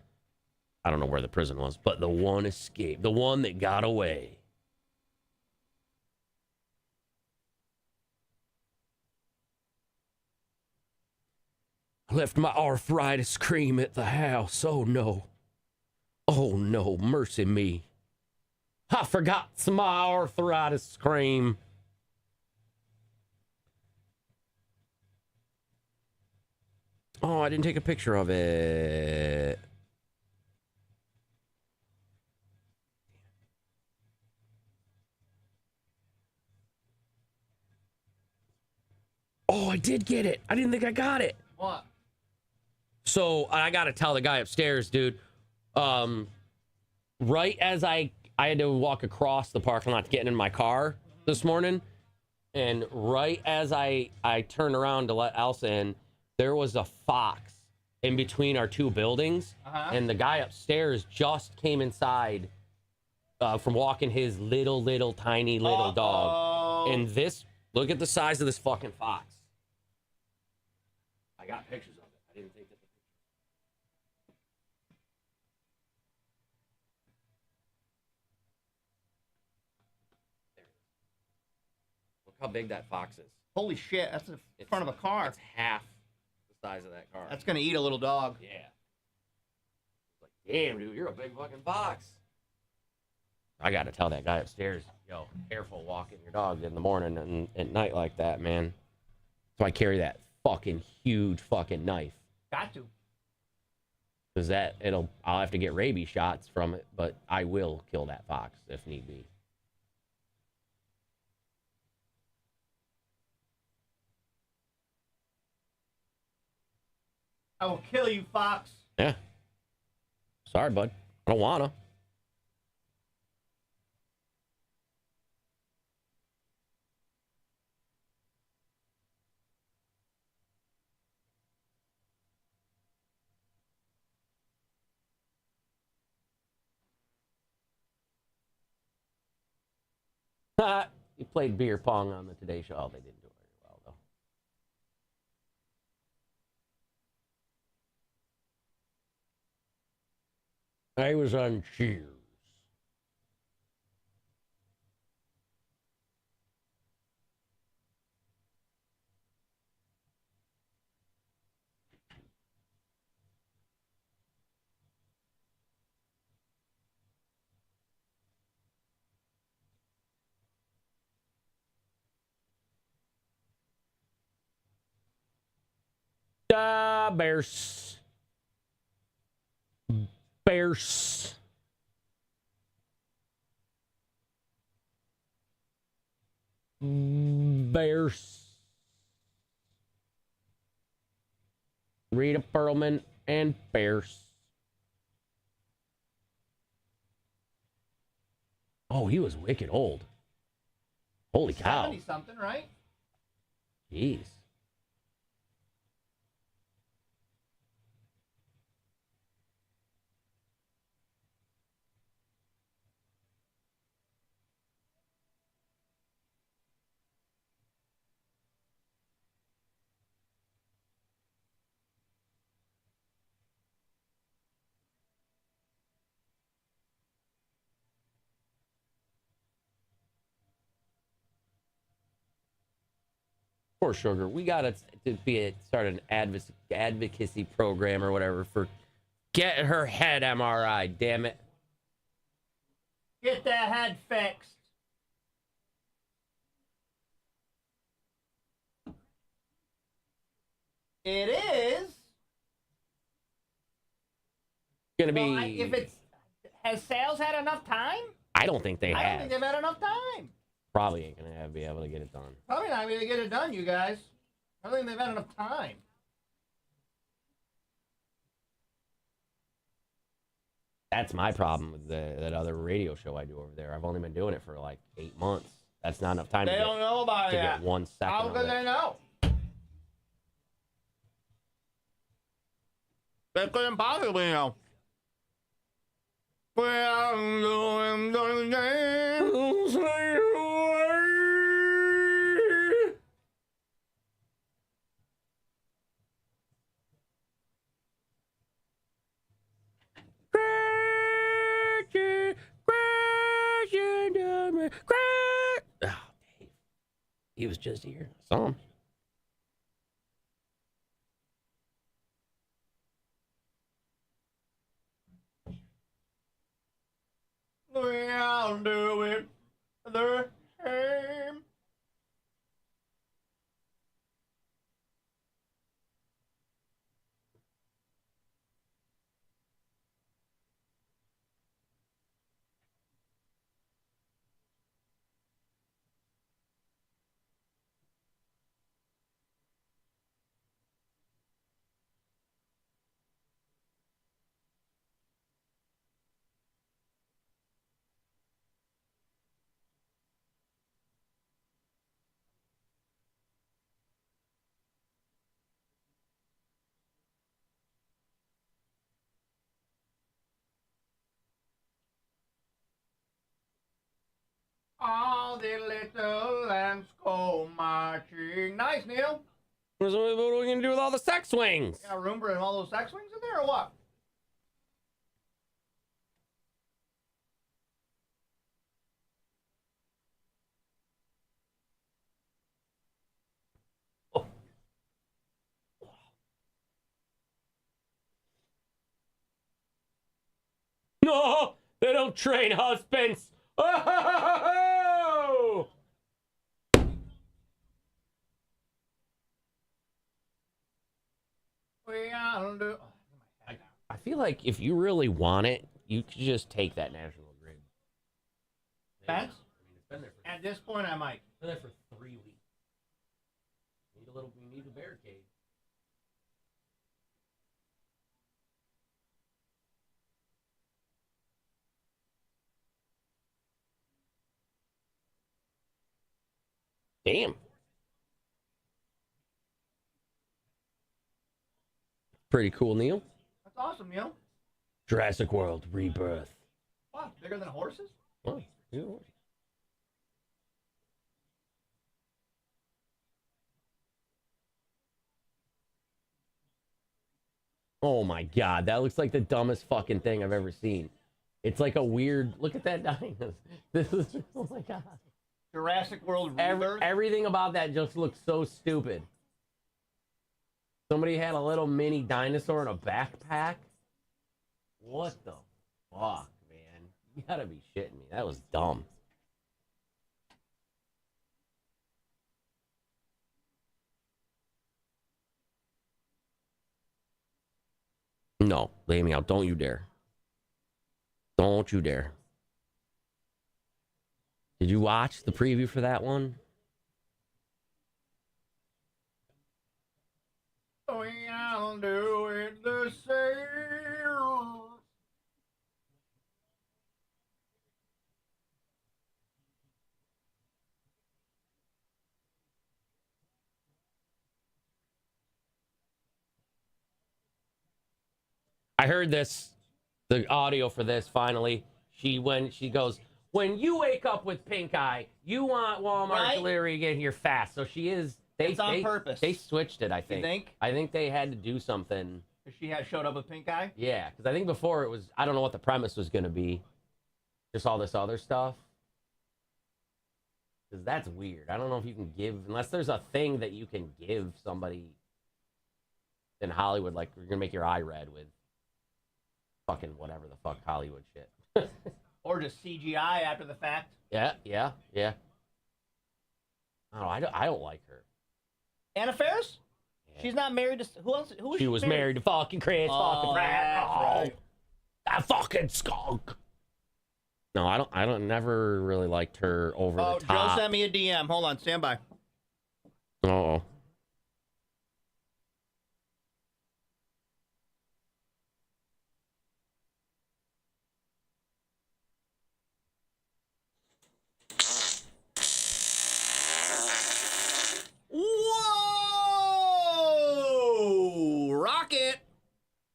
I don't know where the prison was, but the one escaped, the one that got away. I left my arthritis cream at the house. Oh, no. Oh, no. Mercy me. I forgot my arthritis cream. Oh, I didn't take a picture of it. Oh, I did get it. I didn't think I got it. What? So I got to tell the guy upstairs, dude. Right as I had to walk across the parking lot to get in my car this morning, and right as I turned around to let Elsa in, there was a fox in between our two buildings, and the guy upstairs just came inside from walking his little tiny dog. And look at the size of this fucking fox. I got pictures of it. I didn't think that. Look how big that fox is. Holy shit, that's the front of a car. It's half the size of that car. That's going to eat a little dog. Yeah. Like, damn, dude, you're a big fucking fox. I got to tell that guy upstairs, yo, careful walking your dog in the morning and at night like that, man. So I carry that fucking huge fucking knife. Got to. Because I'll have to get rabies shots from it, but I will kill that fox if need be. I will kill you, fox. Yeah. Sorry, bud. I don't want to. He played beer pong on the Today Show. Oh, they didn't do it very well, though. I was on Cheers. Bears. Bears. Bears. Rita Perlman and Bears. Oh, he was wicked old. Holy cow. 70-something, right? Jeez. Poor Sugar. We got to start an advocacy program or whatever for get her head MRI, damn it. Get that head fixed. It is. Gonna be. Well, if it's has sales had enough time? I don't think they I have. don't think they've had enough time. Probably ain't gonna be able to get it done. Probably not going to get it done, you guys. I don't think they've had enough time. That's my problem with that other radio show I do over there. I've only been doing it for like 8 months. That's not enough time They don't know about to it. get 1 second. How could they know? They couldn't possibly know. Oh, Dave. He was just here. I saw him. We'll do it the same. All the little lambs go marching. Nice, Neil. What are we gonna do with all the sex swings? You got room for all those sex swings in there or what? No, they don't train husbands. Oh! We'll do. I feel like if you really want it, you could just take that National Grid. Fence? It's been there for, At this point, I might. been there for 3 weeks. We need a barricade. Damn. Pretty cool, Neil. That's awesome, Neil. Jurassic World Rebirth. Wow, bigger than horses? Oh, yeah. Oh my god, that looks like the dumbest fucking thing I've ever seen. It's like a weird. Look at that dinosaur. This is. Oh my god. Jurassic World Rebirth. Everything about that just looks so stupid. Somebody had a little mini dinosaur in a backpack. What the fuck, man? You gotta be shitting me. That was dumb. No, lay me out. Don't you dare. Don't you dare. Did you watch the preview for that one? We'll do it the same. I heard this, the audio for this finally. When she goes, when you wake up with pink eye, you want Walmart delivery to get here fast. So she is. It's on purpose. They switched it, I think. You think? I think they had to do something. She had showed up with pink eye? Yeah, because I think before it was, I don't know what the premise was going to be. Just all this other stuff. Because that's weird. I don't know if you can give, unless there's a thing that you can give somebody in Hollywood, like you're going to make your eye red with fucking whatever the fuck Hollywood shit. Or just CGI after the fact. Yeah. I don't like her. Anna Faris? Yeah. She's not married to... Who else? Who was she was married to fucking Chris fucking Pratt. Right. That fucking skunk. No, I don't never really liked her over the top. Joe sent me a DM. Hold on, stand by. Uh-oh. Whoa! Rocket!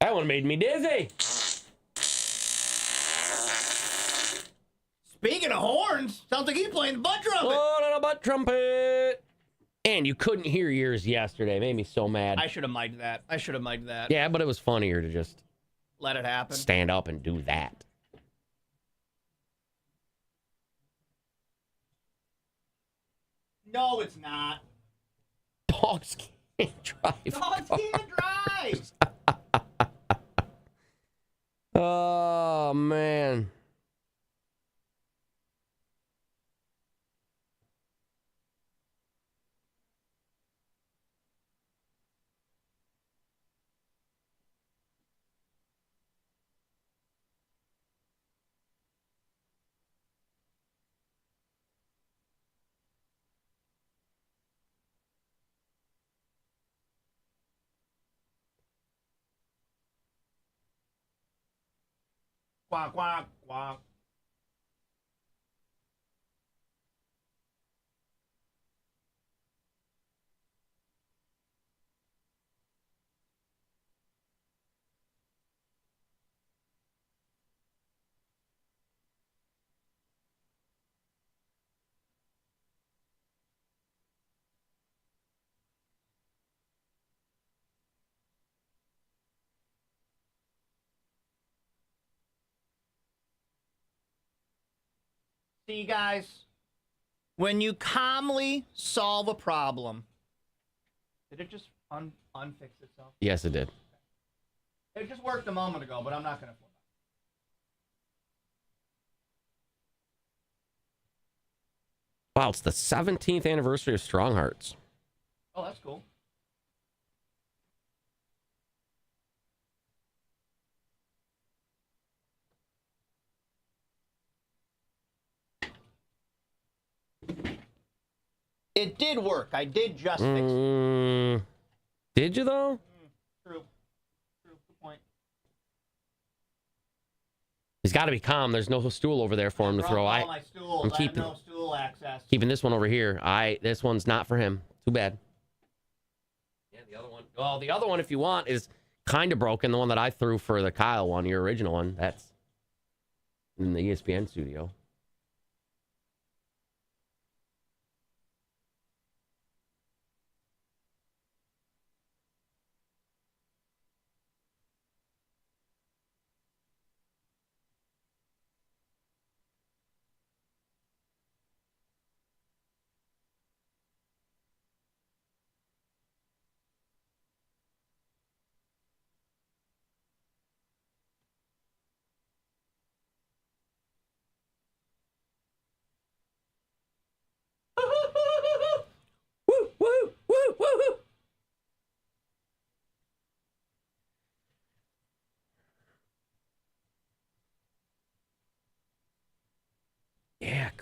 That one made me dizzy. Speaking of horns, sounds like he's playing the butt trumpet. Oh, little butt trumpet. And you couldn't hear yours yesterday. Made me so mad. I should have mic'd that. Yeah, but it was funnier to just let it happen. Stand up and do that. No, it's not. Dogs can't drive. Dogs can't drive. Oh, man. Quack, quack, quack. See, guys, when you calmly solve a problem, did it just unfix itself? Yes, it did. It just worked a moment ago, but I'm not going to flip it. Wow, it's the 17th anniversary of Strong Hearts. Oh, that's cool. It did work. I did just fix it. Did you, though? True. Good point. He's got to be calm. There's no stool over there for him to throw. My stools. I'm keeping, I have no stool access. Keeping this one over here. This one's not for him. Too bad. Yeah, the other one. Well, the other one, if you want, is kind of broken. The one that I threw for the Kyle one, your original one. That's in the ESPN studio.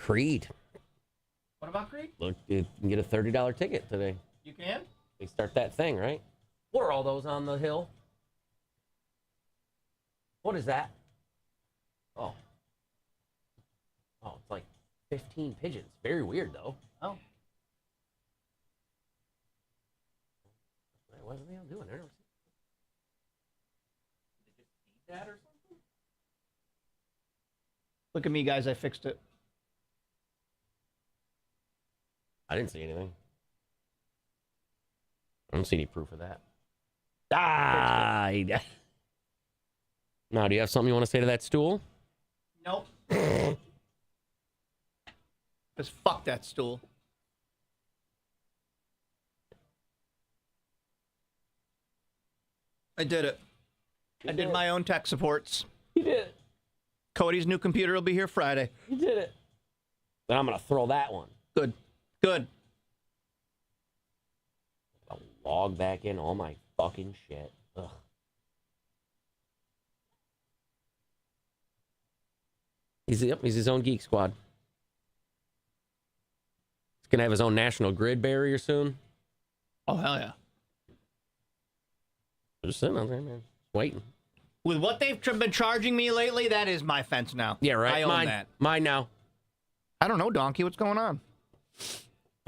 Creed. What about Creed? Look, you can get a $30 ticket today. You can? They start that thing, right? What are all those on the hill? What is that? Oh. Oh, it's like 15 pigeons. Very weird, though. Oh. What are they all doing? Did they just feed that or something? Look at me, guys. I fixed it. I didn't see anything. I don't see any proof of that. Died. Now, do you have something you want to say to that stool? Nope. Just fuck that stool. I did it. I did my own tech supports. You did it. Cody's new computer will be here Friday. You did it. Then I'm going to throw that one. Good. Good. I'll log back in all my fucking shit. Ugh. He's his own Geek Squad. He's going to have his own National Grid barrier soon. Oh, hell yeah. Just sitting out there, man. Waiting. With what they've been charging me lately, that is my fence now. Yeah, right. I own that. Mine now. I don't know, Donkey. What's going on?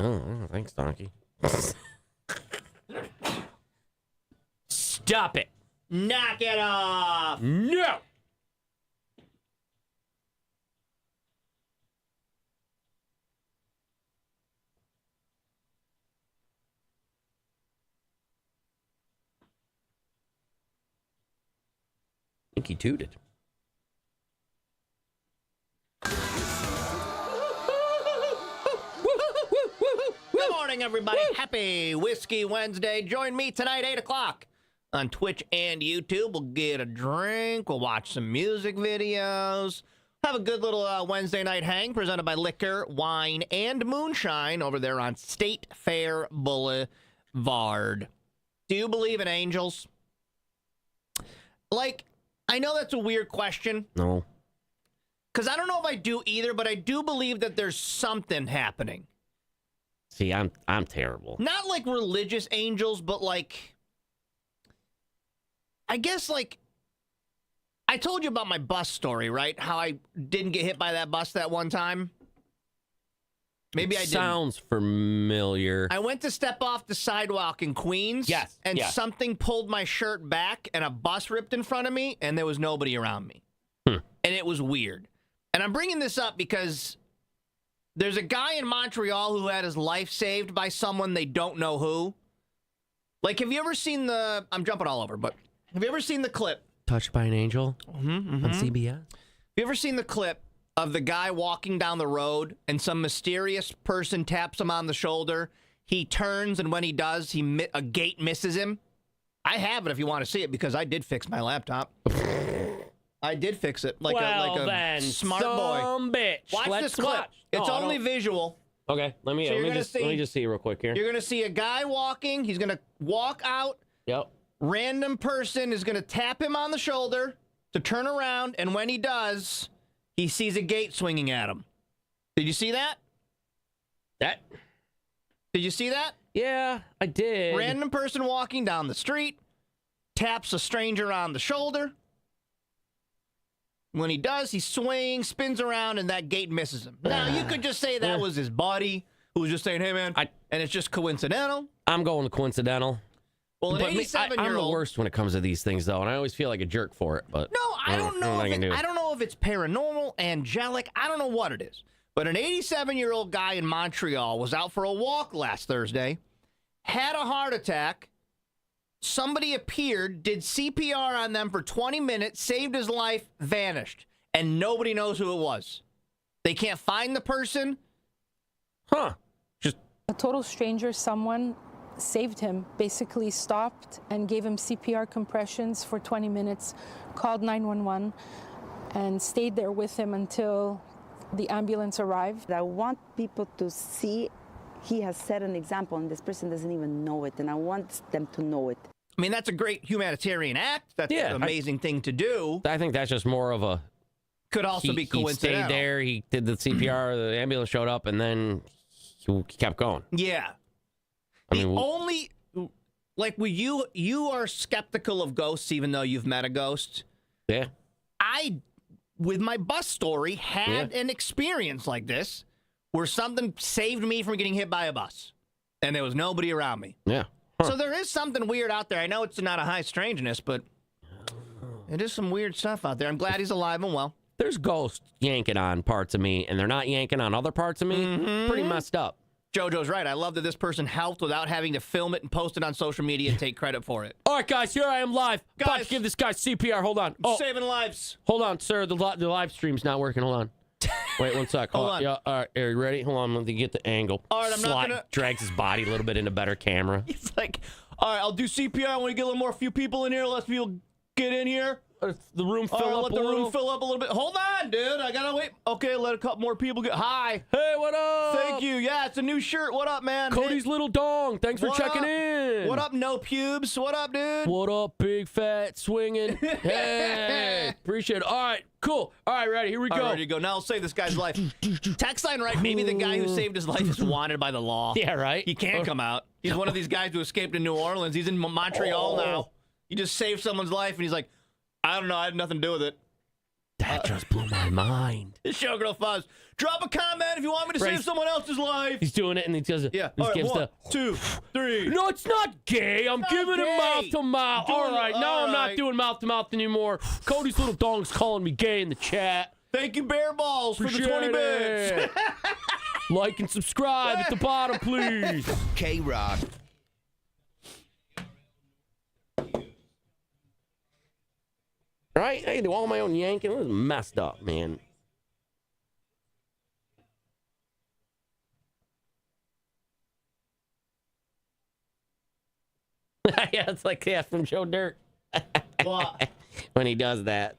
Oh, thanks, Donkey. Stop it. Knock it off. No. I think he tooted. Good morning, everybody. Happy Whiskey Wednesday. Join me tonight, 8 o'clock on Twitch and YouTube. We'll get a drink. We'll watch some music videos. Have a good little Wednesday night hang presented by Liquor, Wine, and Moonshine over there on State Fair Boulevard. Do you believe in angels? Like, I know that's a weird question. No. Because I don't know if I do either, but I do believe that there's something happening. See, I'm terrible. Not like religious angels, but like, I guess like, I told you about my bus story, right? How I didn't get hit by that bus that one time. Maybe I didn't. Sounds familiar. I went to step off the sidewalk in Queens. Yes. And yes. something pulled my shirt back and a bus ripped in front of me and there was nobody around me. And it was weird. And I'm bringing this up because there's a guy in Montreal who had his life saved by someone they don't know who. Like, have you ever seen the... I'm jumping all over, but have you ever seen the clip? Touched by an Angel on CBS. Have you ever seen the clip of the guy walking down the road and some mysterious person taps him on the shoulder? He turns, and when he does, a gate misses him. I have it if you want to see it because I did fix my laptop. I did fix it like a smart boy. Bitch. Watch this clip. It's only visual. Okay, let me just see real quick here. You're gonna see a guy walking. He's gonna walk out. Yep. Random person is gonna tap him on the shoulder to turn around, and when he does, he sees a gate swinging at him. Did you see that? Did you see that? Yeah, I did. Random person walking down the street, taps a stranger on the shoulder. When he does, he swings, spins around, and that gate misses him. Now, you could just say that was his buddy who was just saying, hey, man, and it's just coincidental. I'm going to coincidental. Well, an 87-year-old... I'm the worst when it comes to these things, though, and I always feel like a jerk for it. But no, I don't know. I don't know if it's paranormal, angelic. I don't know what it is. But an 87-year-old guy in Montreal was out for a walk last Thursday, had a heart attack. Somebody appeared, did CPR on them for 20 minutes, saved his life, vanished. And nobody knows who it was. They can't find the person. Huh. Just a total stranger, someone saved him, basically stopped and gave him CPR compressions for 20 minutes, called 911, and stayed there with him until the ambulance arrived. I want people to see he has set an example, and this person doesn't even know it, and I want them to know it. I mean, that's a great humanitarian act. That's an amazing thing to do. I think that's just more of a Could also be he coincidental. stayed there. He did the CPR. The ambulance showed up, and then he kept going. Yeah. I mean, Only, like, you are skeptical of ghosts, even though you've met a ghost. Yeah. I, with my bus story, had an experience like this where something saved me from getting hit by a bus, and there was nobody around me. Yeah. So there is something weird out there. I know it's not a high strangeness, but it is some weird stuff out there. I'm glad he's alive and well. There's ghosts yanking on parts of me, and they're not yanking on other parts of me. Pretty messed up. JoJo's right. I love that this person helped without having to film it and post it on social media and take credit for it. All right, guys, here I am live. About to give this guy CPR. Hold on. Oh, saving lives. Hold on, sir. The live stream's not working. Hold on. Wait 1 sec. Hold on. Yeah, all right. Are you ready? Hold on. Let me get the angle. All right, I'm not gonna... Drags his body a little bit into better camera. He's like, all right, I'll do CPR. I want to get a little more few people in here. Less people get in here. The room fill up let the room fill up a little bit. Hold on, dude. I gotta wait. Okay, let a couple more people get. Hi. Hey, what up? Thank you. Yeah, it's a new shirt. What up, man? Cody's little dong. Thanks for checking in. What up, no pubes? What up, dude? What up, big fat swinging? Hey, appreciate it. All right, cool. All right, ready. Here we go. Ready to go. Now I'll save this guy's life. Text line right. Maybe the guy who saved his life is wanted by the law. Yeah, right. He can't come out. He's one of these guys who escaped in New Orleans. He's in Montreal now. He just saved someone's life, and he's like, I don't know. I had nothing to do with it. That just blew my mind. Showgirl Fuzz. Drop a comment if you want me to save someone else's life. He's doing it, and he does it. Yeah. He All right, gives 1, 2, 3. No, it's not gay. I'm giving him mouth to mouth. All right, now I'm not doing mouth to mouth anymore. Cody's little dong's calling me gay in the chat. Thank you, Bear Balls, for the 20 bits. Like and subscribe at the bottom, please. K-Rock. Right? I do all my own yanking. It was messed up, man. Yeah, it's like from Joe Dirt. What? When he does that,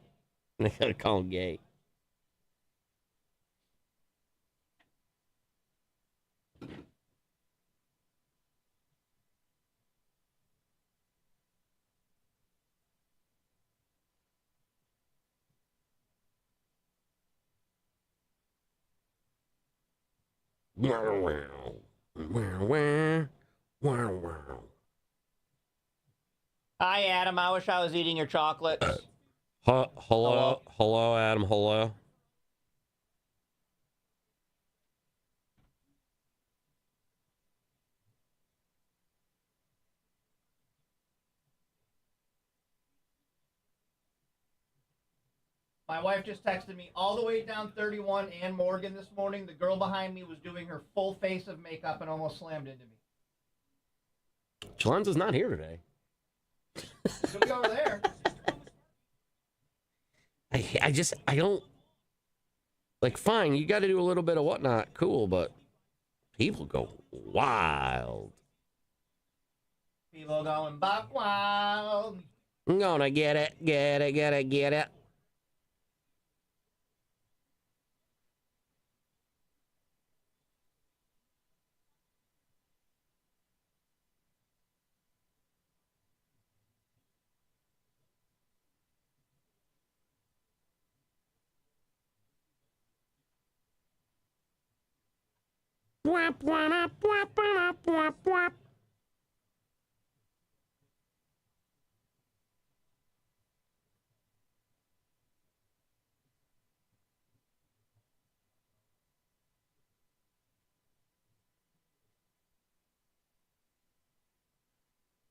they gotta call him gay. Hi, Adam. I wish I was eating your chocolates. Hello, Adam. Hello. My wife just texted me all the way down 31 and Morgan this morning. The girl behind me was doing her full face of makeup and almost slammed into me. Chalenza's not here today. She'll be over there. I don't, like, fine, you got to do a little bit of whatnot, cool, but people go wild. People going buck wild. I'm gonna get it.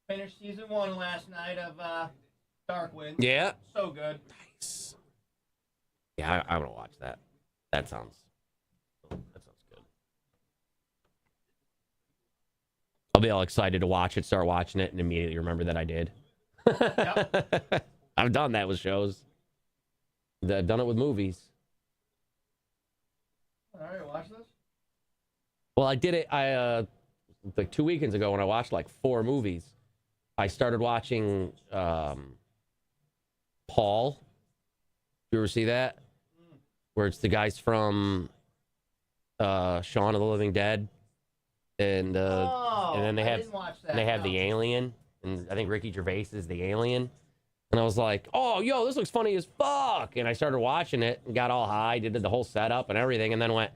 Finished season 1 last night of Dark Winds. Yeah. So good. Nice. Yeah, I'm gonna watch that. That sounds good. I'll be all excited to watch it, start watching it, and immediately remember that I did. Yep. I've done that with shows. I've done it with movies. All right, watch this. Well, I did it. Like 2 weekends ago when I watched like 4 movies. I started watching Paul. You ever see that? Where it's the guys from Shaun of the Living Dead, and then they have the alien, and I think Ricky Gervais is the alien, And I was like, oh, yo, this looks funny as fuck. And I started watching it and got all high, did the whole setup and everything, and then went,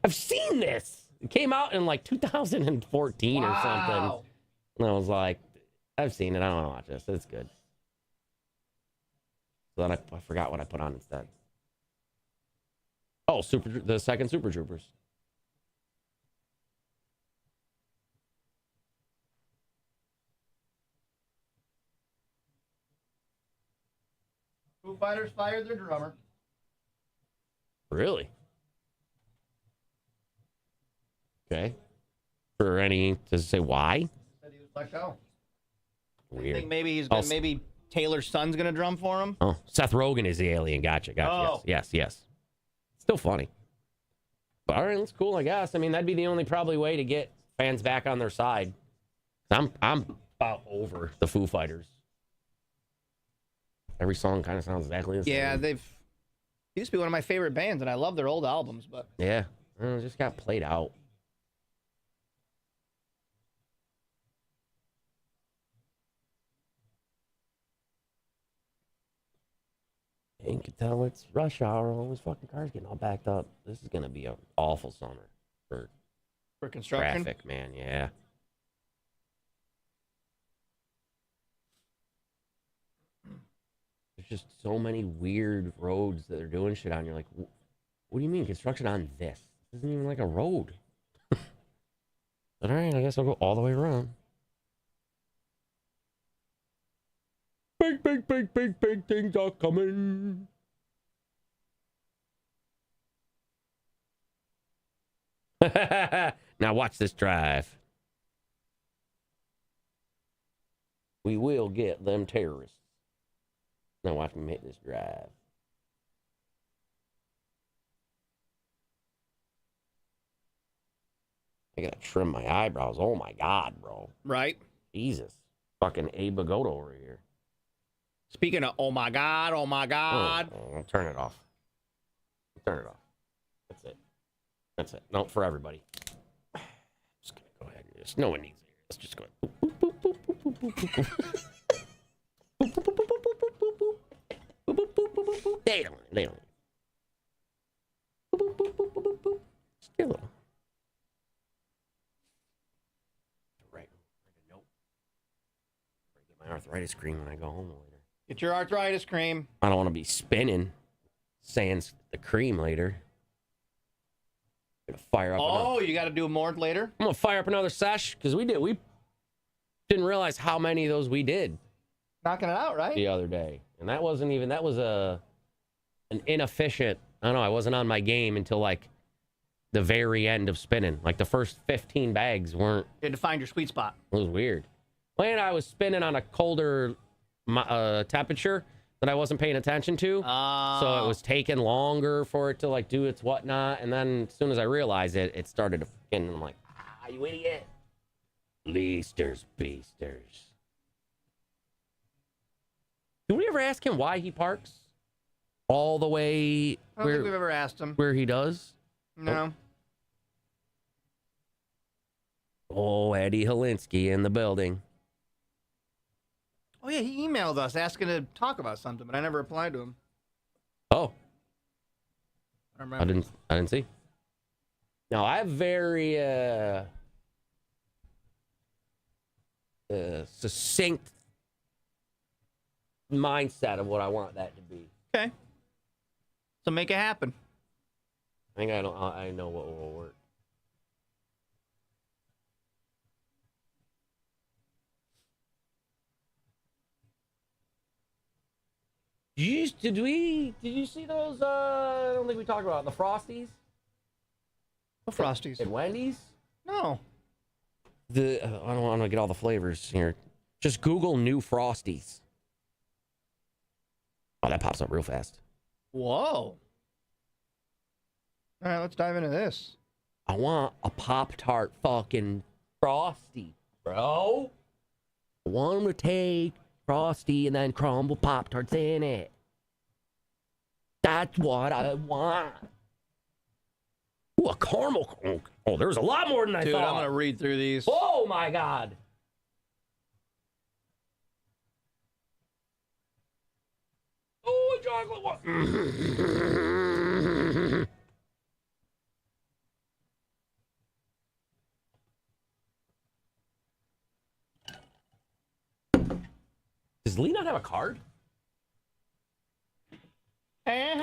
I've seen this. It came out in like 2014 or something. And I was like, I've seen it. I don't want to watch this. It's good. So then I forgot what I put on instead. Oh, the second Super Troopers. Foo Fighters fired their drummer. Really? Okay. For any, does it say why? Said he was let go. Weird. I think maybe Taylor's son's gonna drum for him. Oh, Seth Rogen is the alien. Gotcha. Oh. Yes. Still funny. But all right, that's cool, I guess. I mean, that'd be the only probably way to get fans back on their side. I'm about over the Foo Fighters. Every song kind of sounds exactly the same. Yeah, they've used to be one of my favorite bands, and I love their old albums, but Yeah, it just got played out. You can tell it's rush hour. All these fucking cars getting all backed up. This is gonna be an awful summer for construction. traffic, man. Yeah. There's just so many weird roads that they're doing shit on. You're like, what do you mean construction on this? This isn't even like a road. But all right, I guess I'll go all the way around. Big things are coming. Now watch this drive. We will get them terrorists. Now watch me make this drive. I gotta trim my eyebrows. Oh my God, bro. Right. Jesus. Fucking Abe Bagoda over here. Speaking of, oh my God. I'll turn it off. Turn it off. That's it. No, for everybody. Just gonna go ahead and no one needs it. Let's just go. They don't. Still. Right. Nope. Get my arthritis cream when I go home later. Get your arthritis cream. I don't want to be spinning sans the cream later. Gonna fire up. Oh, you got to do more later? I'm gonna fire up another sesh because we didn't realize how many of those we did. Knocking it out, right? The other day, and that was an inefficient. I don't know. I wasn't on my game until like the very end of spinning. Like the first 15 bags weren't. You had to find your sweet spot. It was weird. When I was spinning on a colder temperature that I wasn't paying attention to, so it was taking longer for it to like do its whatnot. And then as soon as I realized it, it started to fucking. I'm like, you idiot! Leasters, beasters. Did we ever ask him why he parks all the way? I don't think we've ever asked him. Where he does? No. Oh, Eddie Holinsky in the building. Oh yeah, he emailed us asking to talk about something, but I never replied to him. Oh, I don't remember. I didn't see. No, I have very succinct mindset of what I want that to be. Okay. So make it happen. I think I know what will work. Did you see those? I don't think we talked about the Frosties. What Frosties? At Wendy's? No. I don't want to get all the flavors here. Just Google new Frosties. Oh, that pops up real fast. Whoa. All right, let's dive into this. I want a Pop-Tart fucking Frosty, bro. I want to take Frosty and then crumble Pop-Tarts in it. That's what I want. Ooh, a caramel. Oh, there's a lot more than I thought. Dude, I'm going to read through these. Oh, my God. chocolate one. Does Lee not have a card? Yeah,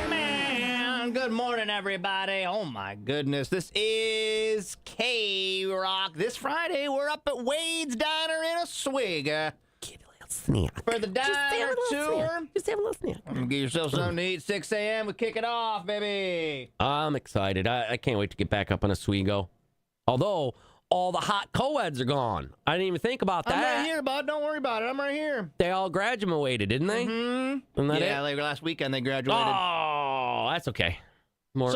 man. Good morning, everybody. Oh, my goodness. This is K-Rock. This Friday, we're up at Wade's Diner in Oswego. Snack. For the diner tour. Just have a little snack. Get yourself something to eat. 6 a.m. We kick it off, baby. I'm excited. I can't wait to get back up on Oswego. Although, all the hot co-eds are gone. I didn't even think about that. I'm right here, bud. Don't worry about it. I'm right here. They all graduated, didn't they? Mm-hmm. Yeah, like last weekend they graduated. Oh, that's okay. More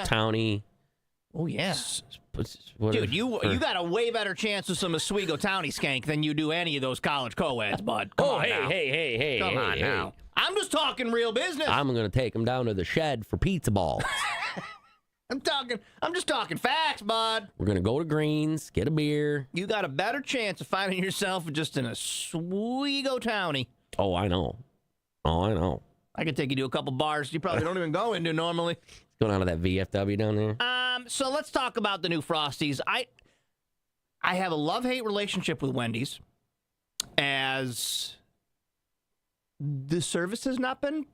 towny. Oh, yeah. Dude, you got a way better chance of some Oswego Townie skank than you do any of those college co-eds, bud. Come on now. Hey. Come on now. I'm just talking real business. I'm going to take them down to the shed for pizza balls. I'm just talking facts, bud. We're going to go to Greens, get a beer. You got a better chance of finding yourself just in a Oswego Townie. Oh, I know. I could take you to a couple bars you probably don't even go into normally. Going out of that VFW down there. So let's talk about the new Frosties. I have a love-hate relationship with Wendy's, as the service has not been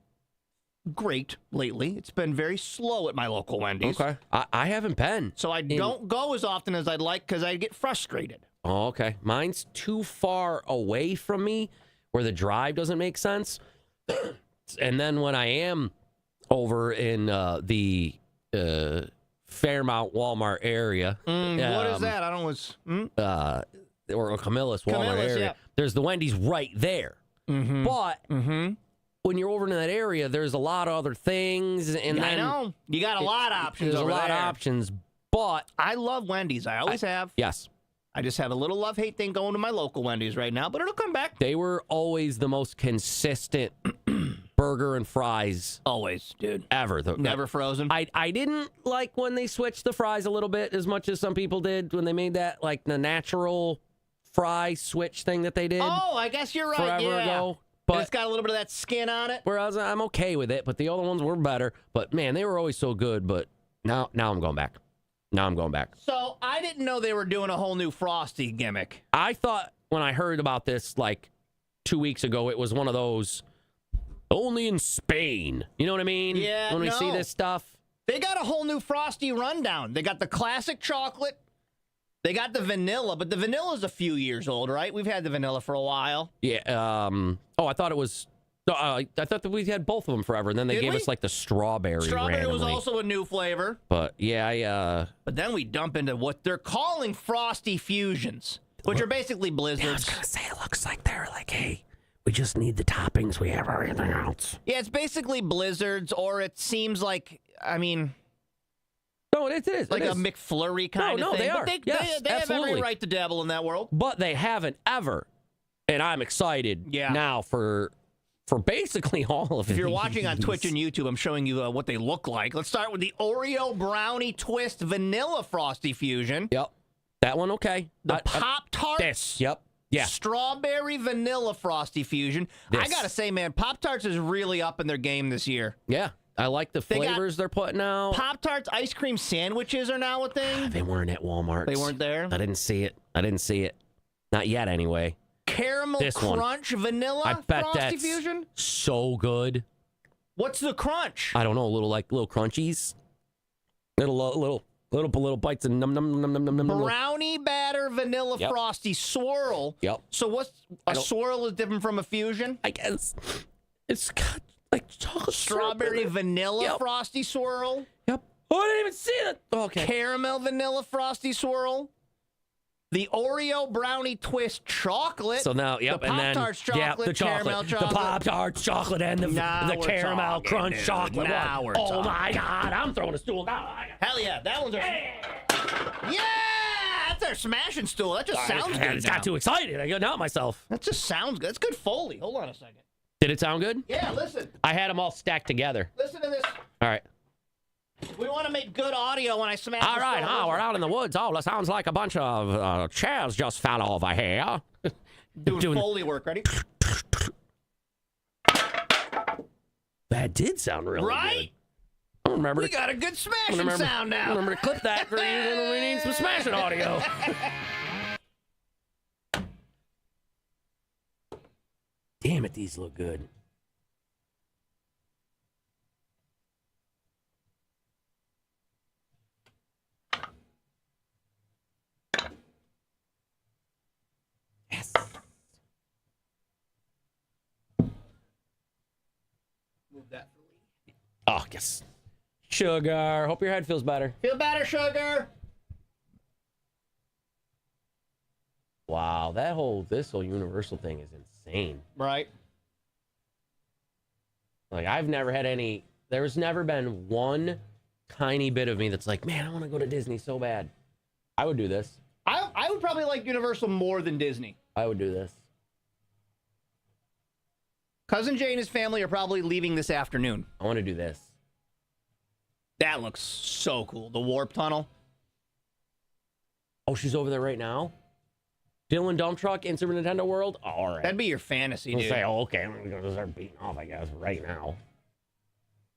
great lately. It's been very slow at my local Wendy's. Okay. I haven't been. So I don't go as often as I'd like because I get frustrated. Oh, okay. Mine's too far away from me where the drive doesn't make sense. And then when I am over in the Fairmount Walmart area. What is that? I don't know. Or Camillus Walmart area. Yeah. There's the Wendy's right there. Mm-hmm. But when you're over in that area, there's a lot of other things. And I know. You got a lot of options. There's a lot of options. But I love Wendy's. I always have. Yes. I just have a little love-hate thing going to my local Wendy's right now, but it'll come back. They were always the most consistent burger and fries. Always, dude. Ever. Never frozen. I didn't like when they switched the fries a little bit as much as some people did when they made that, like, the natural fry switch thing that they did. Oh, I guess you're right. Forever ago. But it's got a little bit of that skin on it. Whereas I'm okay with it, but the other ones were better. But, man, they were always so good. But now I'm going back. So I didn't know they were doing a whole new Frosty gimmick. I thought when I heard about this, like, 2 weeks ago, it was one of those only in Spain. You know what I mean? Yeah, when we see this stuff. They got a whole new Frosty rundown. They got the classic chocolate. They got the vanilla, but the vanilla's a few years old, right? We've had the vanilla for a while. Yeah. I thought it was... I thought that we had both of them forever, and then they gave us, like, the strawberry Strawberry randomly. was also a new flavor. But, yeah, But then we dump into what they're calling Frosty Fusions, which are basically blizzards. Yeah, I was going to say, it looks like they're like, hey, we just need the toppings. We have everything else. Yeah, it's basically blizzards, or it seems like, I mean... No, it is. Like a McFlurry kind of thing. They are. But Yes, they have absolutely. every right to dabble in that world. But they haven't ever. And I'm excited now for basically all of it. If you're watching on Twitch and YouTube, I'm showing you what they look like. Let's start with the Oreo Brownie Twist Vanilla Frosty Fusion. Yep. That one, okay. The Pop-Tarts. This. Yep. Yeah. Strawberry Vanilla Frosty Fusion. I got to say, man, Pop-Tarts is really up in their game this year. Yeah. I like the flavors they're putting out. Pop-Tarts ice cream sandwiches are now a thing. They weren't at Walmart. They weren't there? I didn't see it. Not yet, anyway. Caramel Crunch Vanilla I bet Frosty that's Fusion? so good. What's the crunch? I don't know. Little crunchies. Little bites and num. Brownie batter vanilla frosty swirl. Yep. So what's a swirl is different from a fusion? I guess it's got like chocolate strawberry vanilla frosty swirl. Yep. Oh, I didn't even see that. Okay. Caramel vanilla frosty swirl. The Oreo brownie twist chocolate. So now, the Pop-Tarts chocolate, the chocolate, caramel chocolate, the Pop-Tarts chocolate, and the caramel crunch chocolate. Oh my God! I'm throwing a stool down. Hell yeah, that one's yeah, that's our smashing stool. That just sounds good. I got too excited. I got out myself. That just sounds good. That's good Foley. Hold on a second. Did it sound good? Yeah, listen. I had them all stacked together. Listen to this. All right. We want to make good audio when I smash. All right, we're out in the woods. Oh, that sounds like a bunch of chairs just fell over here. Doing Foley work. Ready? That did sound really right. Good. I remember. We got a good smashing sound now. I remember to clip that for you when we need some smashing audio. Damn it, these look good. Yes. Move that for Lee. Oh, yes. Sugar. Hope your head feels better. Feel better, Sugar. Wow, this whole Universal thing is insane. Right. Like, I've never had there's never been one tiny bit of me that's like, man, I want to go to Disney so bad. I would do this. I would probably like Universal more than Disney. I would do this. Cousin Jay and his family are probably leaving this afternoon. I want to do this. That looks so cool. The warp tunnel. Oh, she's over there right now? Dylan Dump Truck in Super Nintendo World? Oh, all right. That'd be your fantasy, I'll dude. say, oh, okay, I'm going to start beating off, I guess, right now.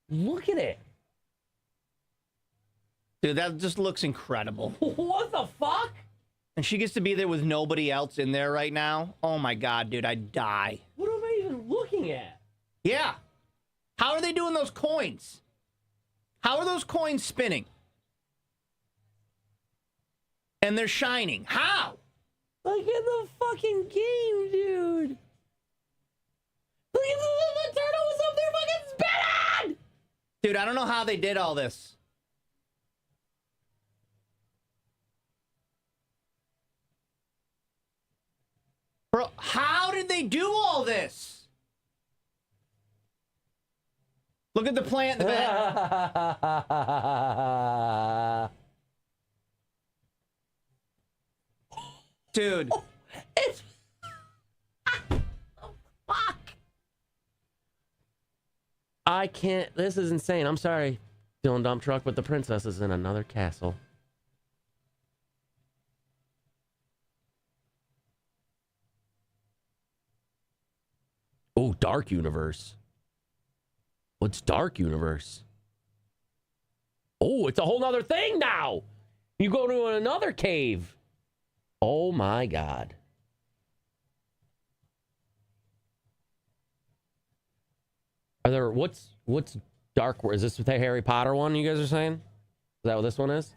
Look at it. Dude, that just looks incredible. What the fuck? And she gets to be there with nobody else in there right now. Oh, my God, dude, I'd die. What am I even looking at? Yeah. How are they doing those coins? How are those coins spinning? And they're shining. How? Like in the fucking game, dude. Look at the turtle was up there fucking spinning! Dude, I don't know how they did all this. Bro, how did they do all this? Look at the plant in the back. Dude. It's... Fuck. I can't... This is insane. I'm sorry, Dylan Dump Truck, but the princess is in another castle. Oh, Dark Universe. What's Dark Universe? Oh, it's a whole nother thing now. You go to another cave. Oh my God. Are there what's Dark? Is this the Harry Potter one you guys are saying? Is that what this one is?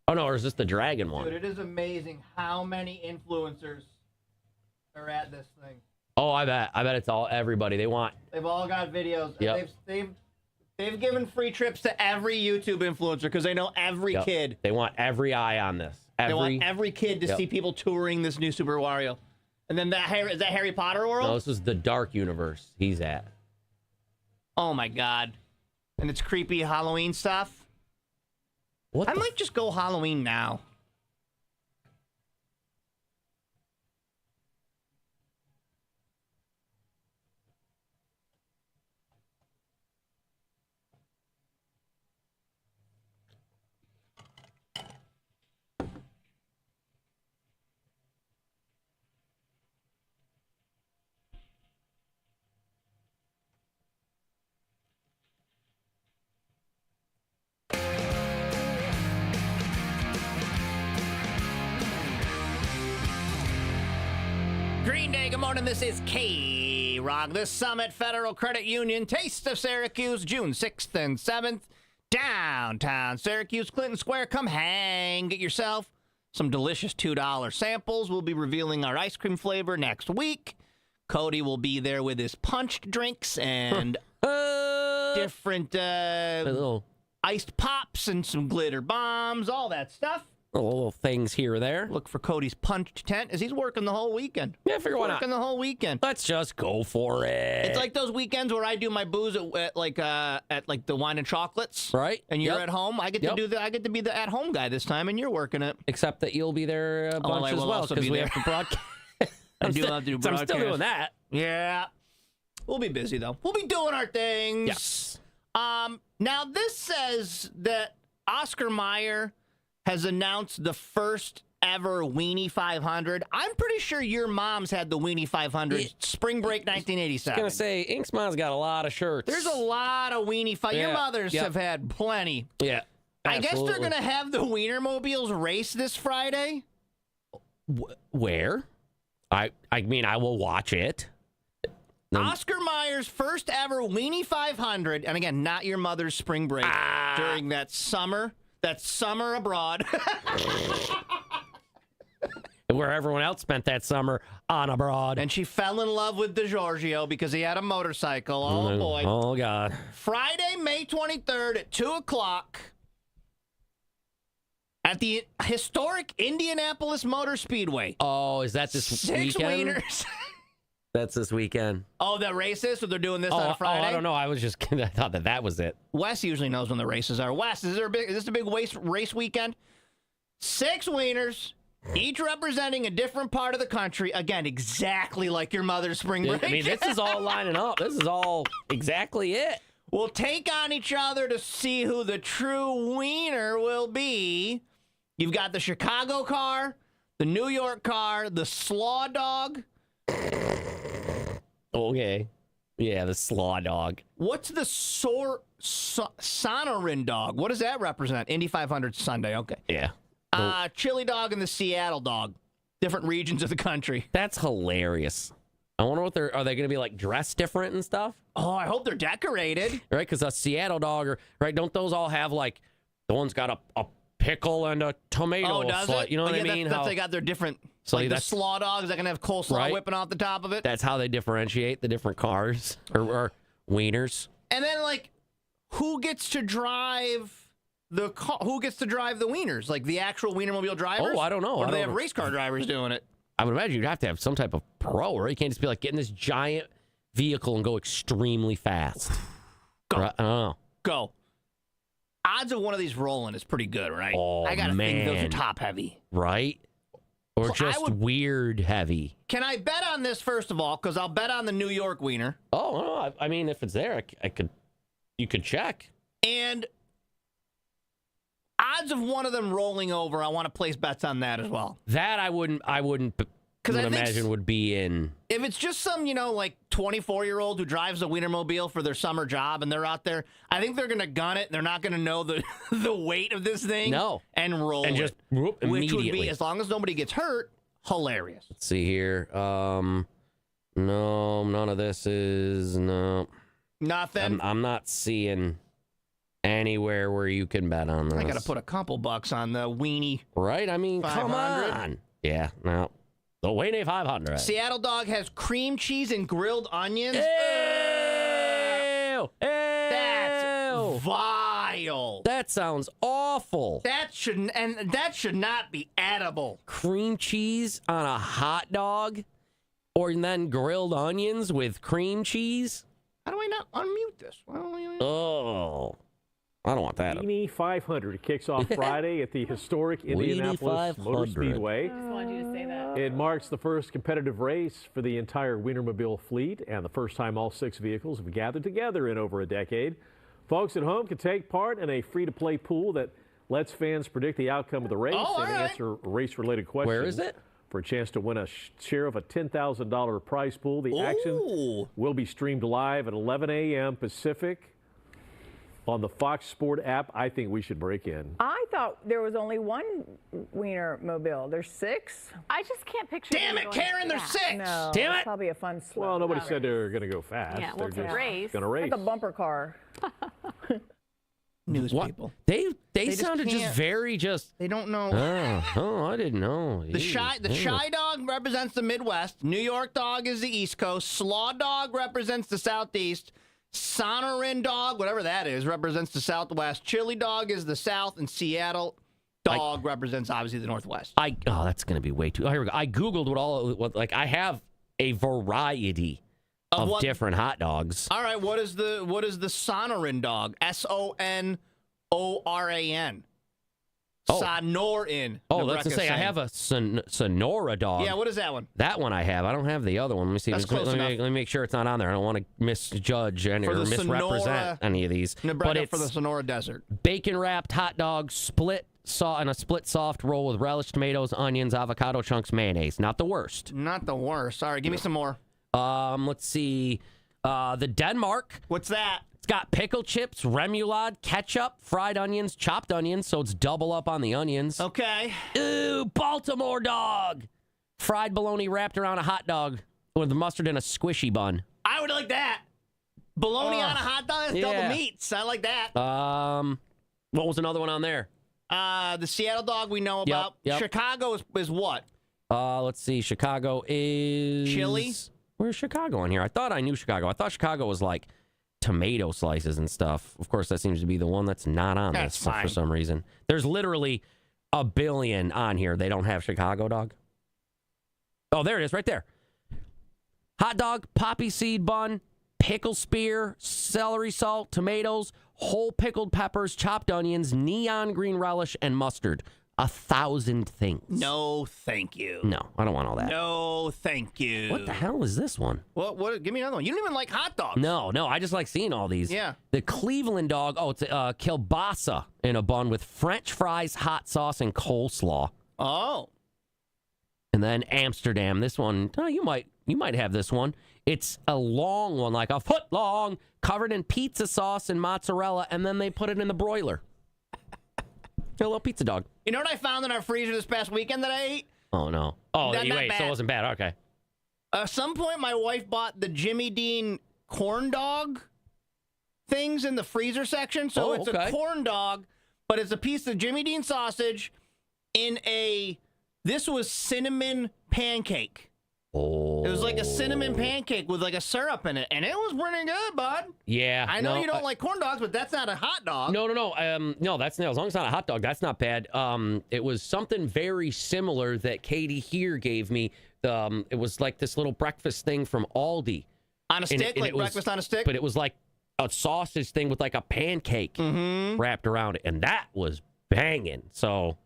Oh no, or is this the dragon one? Dude, it is amazing how many influencers are at this thing. Oh, I bet it's all everybody. They've all got videos. Yep. They've given free trips to every YouTube influencer because they know every kid. They want every eye on this. They want every kid to see people touring this new Super Wario. And then is that Harry Potter World? No, this is the Dark Universe he's at. Oh my God. And it's creepy Halloween stuff. I might just go Halloween now. Green Day, good morning. This is K-Rock. The Summit Federal Credit Union Taste of Syracuse, June 6th and 7th. Downtown Syracuse, Clinton Square. Come hang. Get yourself some delicious $2 samples. We'll be revealing our ice cream flavor next week. Cody will be there with his punched drinks and different iced pops and some glitter bombs, all that stuff. Little things here or there. Look for Cody's punched tent as he's working the whole weekend. Yeah, figure why not. Working the whole weekend. Let's just go for it. It's like those weekends where I do my booze at the wine and chocolates, right? And you're at home. I get to do that. I get to be the at home guy this time, and you're working it. Except that you'll be there a bunch as well because we have to broadcast. I do have to do broadcast. I'm still doing that. Yeah, we'll be busy though. We'll be doing our things. Yes. Now, this says that Oscar Mayer has announced the first ever Weenie 500. I'm pretty sure your mom's had the Weenie 500 spring break 1987. I was going to say, Ink's mom's got a lot of shirts. There's a lot of Weenie 500. Your mothers have had plenty. Yeah. I guess they're going to have the Wienermobiles race this Friday. Where? I mean, I will watch it. Oscar Mayer's first ever Weenie 500, and again, not your mother's spring break during that summer abroad. Where everyone else spent that summer on abroad. And she fell in love with DiGiorgio because he had a motorcycle. Oh, boy. Oh, God. Friday, May 23rd at 2 o'clock at the historic Indianapolis Motor Speedway. Oh, is that this 6 weekend? wieners. That's this weekend. Oh, the race is? So they're doing this on a Friday? Oh, I don't know. I was just I thought that was it. Wes usually knows when the races are. Wes, is this a big race weekend? 6 wieners, each representing a different part of the country. Again, exactly like your mother's spring break. I mean, this is all lining up. This is all exactly it. We'll take on each other to see who the true wiener will be. You've got the Chicago car, the New York car, the Slaw Dog. Okay. Yeah, the Slaw Dog. What's the Sonoran Dog? What does that represent? Indy 500 Sunday. Okay. Yeah. Chili Dog and the Seattle Dog. Different regions of the country. That's hilarious. I wonder what are they going to be like dressed different and stuff? Oh, I hope they're decorated. Right, because a Seattle Dog, right? Don't those all have like the one's got a pickle and a tomato? Oh, does it? You know what I mean? That's they got their different. So like the Slaw Dog, is that going to have coleslaw whipping off the top of it? That's how they differentiate the different cars or wieners. And then, like, who gets to drive the car? Who gets to drive the wieners? Like the actual Wienermobile drivers? Oh, I don't know. Or do they have race car drivers doing it? I would imagine you'd have to have some type of pro, right? You can't just be like getting this giant vehicle and go extremely fast. Go. Right? I don't know. Go. Odds of one of these rolling is pretty good, right? Oh, I gotta think those are top heavy. Right? Or just weird heavy. Can I bet on this first of all? Because I'll bet on the New York wiener. Oh, no, I mean, if it's there, you could check. And odds of one of them rolling over, I want to place bets on that as well. That I wouldn't imagine would be in. If it's just some, like 24-year-old who drives a Wienermobile for their summer job and they're out there, I think they're going to gun it. They're not going to know the weight of this thing. No. And roll and just which immediately. Would be, as long as nobody gets hurt, hilarious. Let's see here. No, none of this is, no. Nothing? I'm not seeing anywhere where you can bet on this. I got to put a couple bucks on the weenie. Right? I mean, 500. come on. Yeah, no. The Weenie 500. Seattle Dog has cream cheese and grilled onions. Ew! That's vile. That sounds awful. That should not be edible. Cream cheese on a hot dog, or then grilled onions with cream cheese. How do I not unmute this? Oh, I don't want that. Weenie 500 kicks off Friday at the historic Indianapolis Motor Speedway. I just wanted you to say that. It marks the first competitive race for the entire Wienermobile fleet and the first time all 6 vehicles have gathered together in over a decade. Folks at home can take part in a free-to-play pool that lets fans predict the outcome of the race and answer race-related questions. Where is it? For a chance to win a share of a $10,000 prize pool. The action will be streamed live at 11 a.m. Pacific on the Fox Sport app. I think we should break in. I thought there was only one Wienermobile. There's 6. I just can't picture. Damn it, Karen, there's 6. No, damn it. It's probably a fun slow. Well, nobody said they were going to go fast. Yeah, well, They're it's a race. going to race. Like a bumper car. News people. They sounded just very They don't know. Oh, I didn't know. The Shy Dog represents the Midwest. New York Dog is the East Coast. Slaw Dog represents the Southeast. Sonoran Dog, whatever that is, represents the Southwest. Chili Dog is the South, and Seattle Dog represents obviously the Northwest. That's going to be way too. Oh, here we go. I googled I have a variety of different hot dogs. All right, what is the Sonoran Dog? Sonoran. Sonoran. Oh, let's just say I have a Sonora dog. Yeah, what is that one? That one I have. I don't have the other one. Let me see. That's close enough. Let me make sure it's not on there. I don't want to misjudge any or misrepresent Sonora, any of these. Nebraska but it's for the Sonora Desert. Bacon wrapped hot dog, split soft roll with relish, tomatoes, onions, avocado chunks, mayonnaise. Not the worst. Not the worst. All right, give me some more. Let's see. The Denmark. What's that? It's got pickle chips, remoulade, ketchup, fried onions, chopped onions, so it's double up on the onions. Okay. Ooh, Baltimore dog. Fried bologna wrapped around a hot dog with mustard in a squishy bun. I would like that. Bologna on a hot dog? That's double meats. I like that. What was another one on there? The Seattle dog we know about. Yep. Chicago is what? Let's see. Chicago is... Chili? Where's Chicago on here? I thought I knew Chicago. I thought Chicago was like tomato slices and stuff. Of course, that seems to be the one that's not on this for some reason. There's literally a billion on here. They don't have Chicago dog. Oh, there it is right there. Hot dog, poppy seed bun, pickle spear, celery salt, tomatoes, whole pickled peppers, chopped onions, neon green relish, and mustard. 1,000 things. No, thank you. No, I don't want all that. No, thank you. What the hell is this one? What? Give me another one. You don't even like hot dogs. No, I just like seeing all these. Yeah. The Cleveland dog, it's kielbasa in a bun with French fries, hot sauce, and coleslaw. Oh. And then Amsterdam. This one, you might have this one. It's a long one, like a foot long, covered in pizza sauce and mozzarella, and then they put it in the broiler. A little pizza dog. You know what I found in our freezer this past weekend that I ate? Oh, no. Oh, Not you ate, bad. so it wasn't bad. Okay. At some point, my wife bought the Jimmy Dean corn dog things in the freezer section. So it's a corn dog, but it's a piece of Jimmy Dean sausage in this was cinnamon pancake. Oh. It was like a cinnamon pancake with like a syrup in it, and it was pretty good, bud. Yeah. I know you don't like corn dogs, but that's not a hot dog. No. No, that's as long as it's not a hot dog, that's not bad. It was something very similar that Katie here gave me. It was like this little breakfast thing from Aldi. On a stick, like breakfast on a stick? But it was like a sausage thing with like a pancake wrapped around it, and that was banging. So,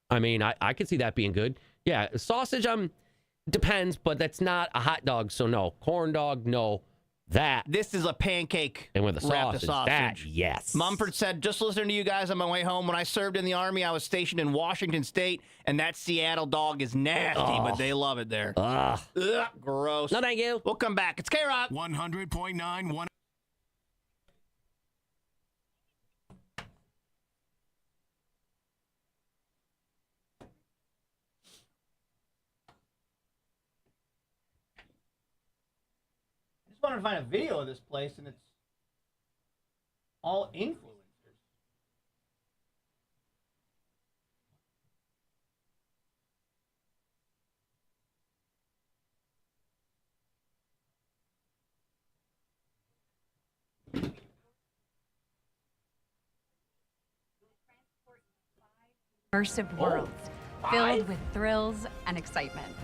I mean, I could see that being good. Yeah, sausage, depends, but that's not a hot dog, so no. Corn dog, no. That. This is a pancake. And with a wrapped sausage. That, yes. Mumford said, just listening to you guys on my way home. When I served in the Army, I was stationed in Washington State, and that Seattle dog is nasty, but they love it there. Ugh. Gross. No, thank you. We'll come back. It's K-Rock. 100.9. I wanted to find a video of this place, and it's all influencers. Immersive worlds filled with thrills and excitement.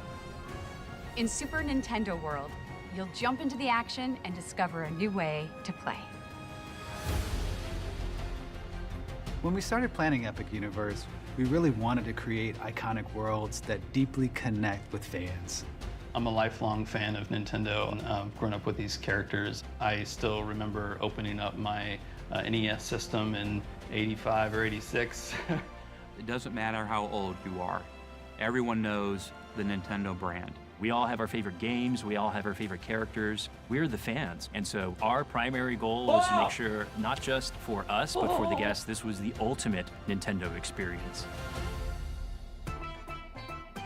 In Super Nintendo World, you'll jump into the action and discover a new way to play. When we started planning Epic Universe, we really wanted to create iconic worlds that deeply connect with fans. I'm a lifelong fan of Nintendo, and I've grown up with these characters. I still remember opening up my NES system in '85 or '86. It doesn't matter how old you are. Everyone knows the Nintendo brand. We all have our favorite games, we all have our favorite characters. We're the fans. And so our primary goal was to make sure, not just for us, but for the guests, this was the ultimate Nintendo experience.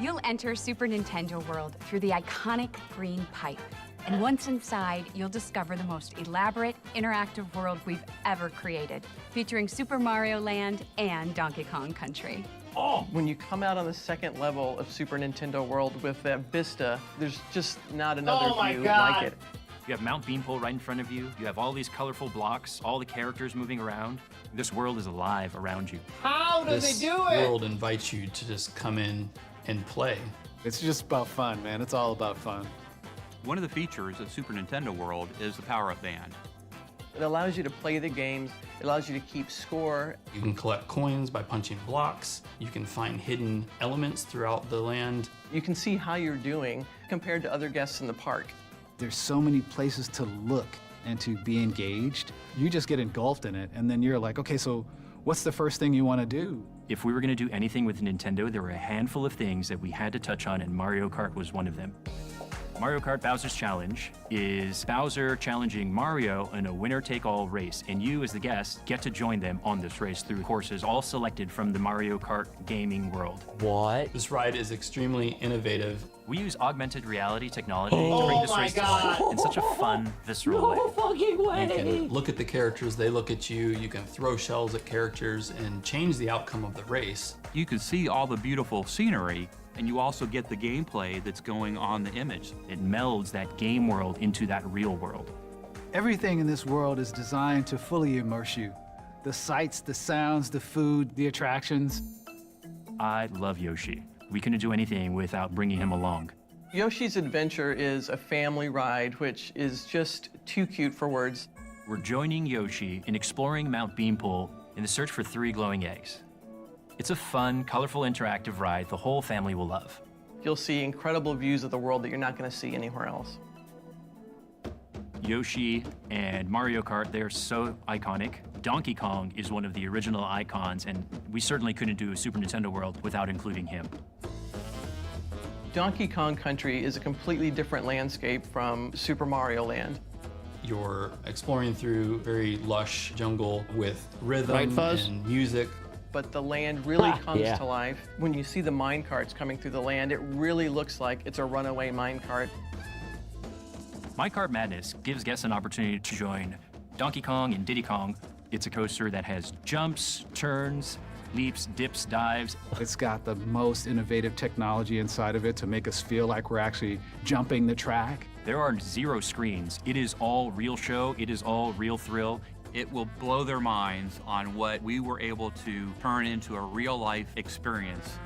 You'll enter Super Nintendo World through the iconic green pipe. And once inside, you'll discover the most elaborate, interactive world we've ever created, featuring Super Mario Land and Donkey Kong Country. When you come out on the second level of Super Nintendo World with that vista, there's just not another view like it. You have Mount Beanpole right in front of you. You have all these colorful blocks, all the characters moving around. This world is alive around you. How do they do it? This world invites you to just come in and play. It's just about fun, man. It's all about fun. One of the features of Super Nintendo World is the power-up band. It allows you to play the games. It allows you to keep score. You can collect coins by punching blocks. You can find hidden elements throughout the land. You can see how you're doing compared to other guests in the park. There's so many places to look and to be engaged. You just get engulfed in it, and then you're like, okay, so what's the first thing you want to do? If we were going to do anything with Nintendo, there were a handful of things that we had to touch on, and Mario Kart was one of them. Mario Kart Bowser's Challenge is Bowser challenging Mario in a winner-take-all race, and you, as the guest, get to join them on this race through courses all selected from the Mario Kart gaming world. What? This ride is extremely innovative. We use augmented reality technology to bring this race to life in such a fun, visceral way. Fucking way! You can look at the characters, they look at you, you can throw shells at characters and change the outcome of the race. You can see all the beautiful scenery, and you also get the gameplay that's going on the image. It melds that game world into that real world. Everything in this world is designed to fully immerse you. The sights, the sounds, the food, the attractions. I love Yoshi. We couldn't do anything without bringing him along. Yoshi's Adventure is a family ride, which is just too cute for words. We're joining Yoshi in exploring Mount Beanpole in the search for 3 glowing eggs. It's a fun, colorful, interactive ride the whole family will love. You'll see incredible views of the world that you're not going to see anywhere else. Yoshi and Mario Kart, they're so iconic. Donkey Kong is one of the original icons, and we certainly couldn't do a Super Nintendo World without including him. Donkey Kong Country is a completely different landscape from Super Mario Land. You're exploring through very lush jungle with rhythm Right, Fuzz? and music. But the land really comes yeah. to life. When you see the mine carts coming through the land, it really looks like it's a runaway mine cart. Minecart Madness gives guests an opportunity to join Donkey Kong and Diddy Kong. It's a coaster that has jumps, turns, leaps, dips, dives. It's got the most innovative technology inside of it to make us feel like we're actually jumping the track. There are 0 screens. It is all real show. It is all real thrill. It will blow their minds on what we were able to turn into a real-life experience.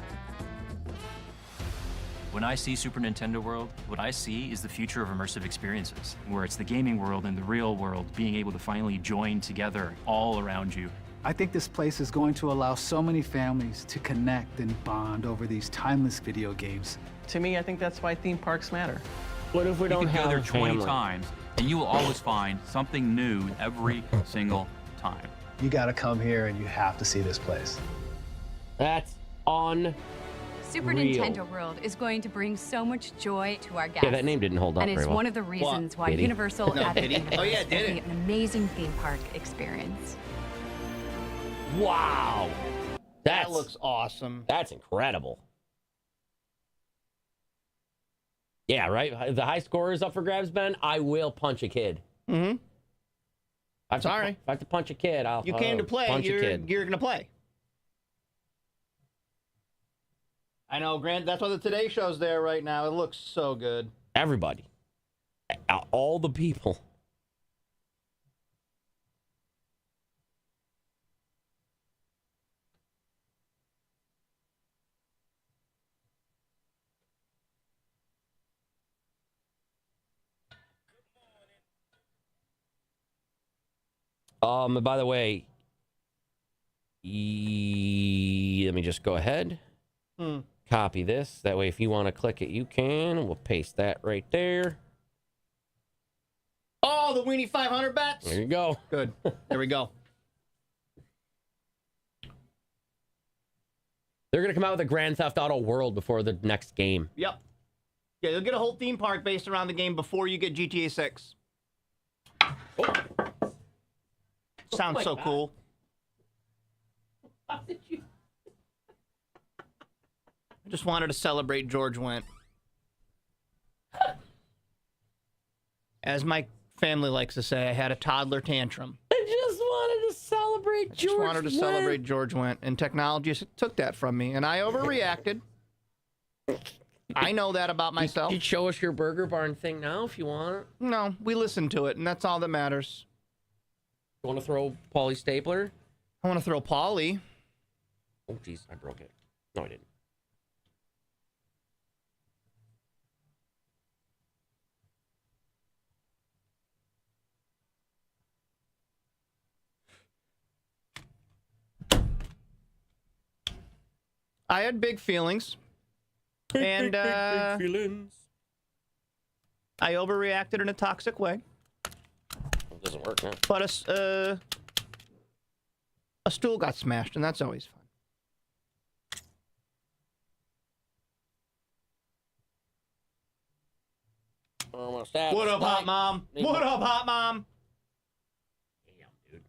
When I see Super Nintendo World, what I see is the future of immersive experiences, where it's the gaming world and the real world being able to finally join together all around you. I think this place is going to allow so many families to connect and bond over these timeless video games. To me, I think that's why theme parks matter. What if we You don't can have go there a 20 family? times, and you will always find something new every single time. You got to come here and you have to see this place. That's on. Super Real. Nintendo World is going to bring so much joy to our guests. Yeah, that name didn't hold up And it's very well. one of the reasons why Did he? Universal No, Epic did he? Universe Oh, yeah, did will it? be an amazing theme park experience. Wow. That looks awesome. That's incredible. Yeah, right? The high score is up for grabs, Ben. I will punch a kid. Mm-hmm. Sorry. If I have to punch a kid, I'll You came to play. punch a You're kid. going to play. I know, Grant. That's why the Today Show's there right now. It looks so good. Everybody. All the people. By the way, let me just go ahead. Copy this. That way, if you want to click it, you can. We'll paste that right there. Oh, the Weenie 500 bets. There you go. Good. There we go. They're going to come out with a Grand Theft Auto World before the next game. Yep. Yeah, you'll get a whole theme park based around the game before you get GTA 6. Oh. Sounds so God. cool. How did you... I just wanted to celebrate George Wendt. As my family likes to say, I had a toddler tantrum. I just wanted to celebrate George Just wanted to Wendt. celebrate George Wendt, and technology took that from me, and I overreacted. I know that about myself. You show us your Burger Barn thing now if you want. No, we listened to it, and that's all that matters. You want to throw Paulie Stapler? I want to throw Paulie. Oh, jeez, I broke it. No, I didn't. I had big feelings. And big feelings. I overreacted in a toxic way. It doesn't work now. But a stool got smashed, and that's always fun. What up, hot mom? What up, hot mom? Damn, dude.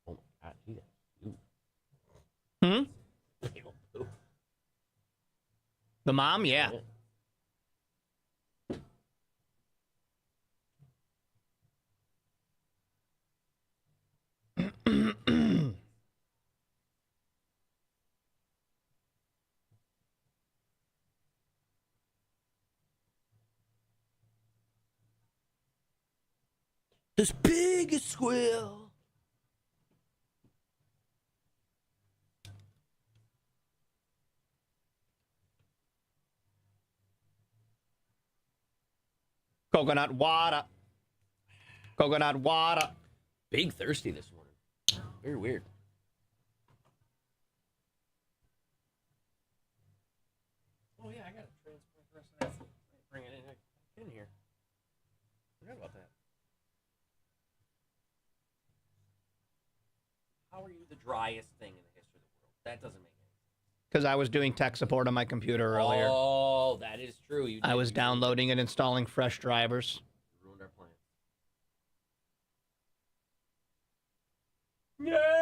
Oh my God, he The mom, yeah. This big squeal. Coconut water. Coconut water. Big thirsty this morning. Very weird. Oh yeah, I got to transplant the rest of that. Bring it in here. Forgot about that. How are you the driest thing in the history of the world? That doesn't make any sense. Because I was doing tech support on my computer earlier. Oh, that is true. I was downloading and installing fresh drivers. Ruined our plan. Yeah.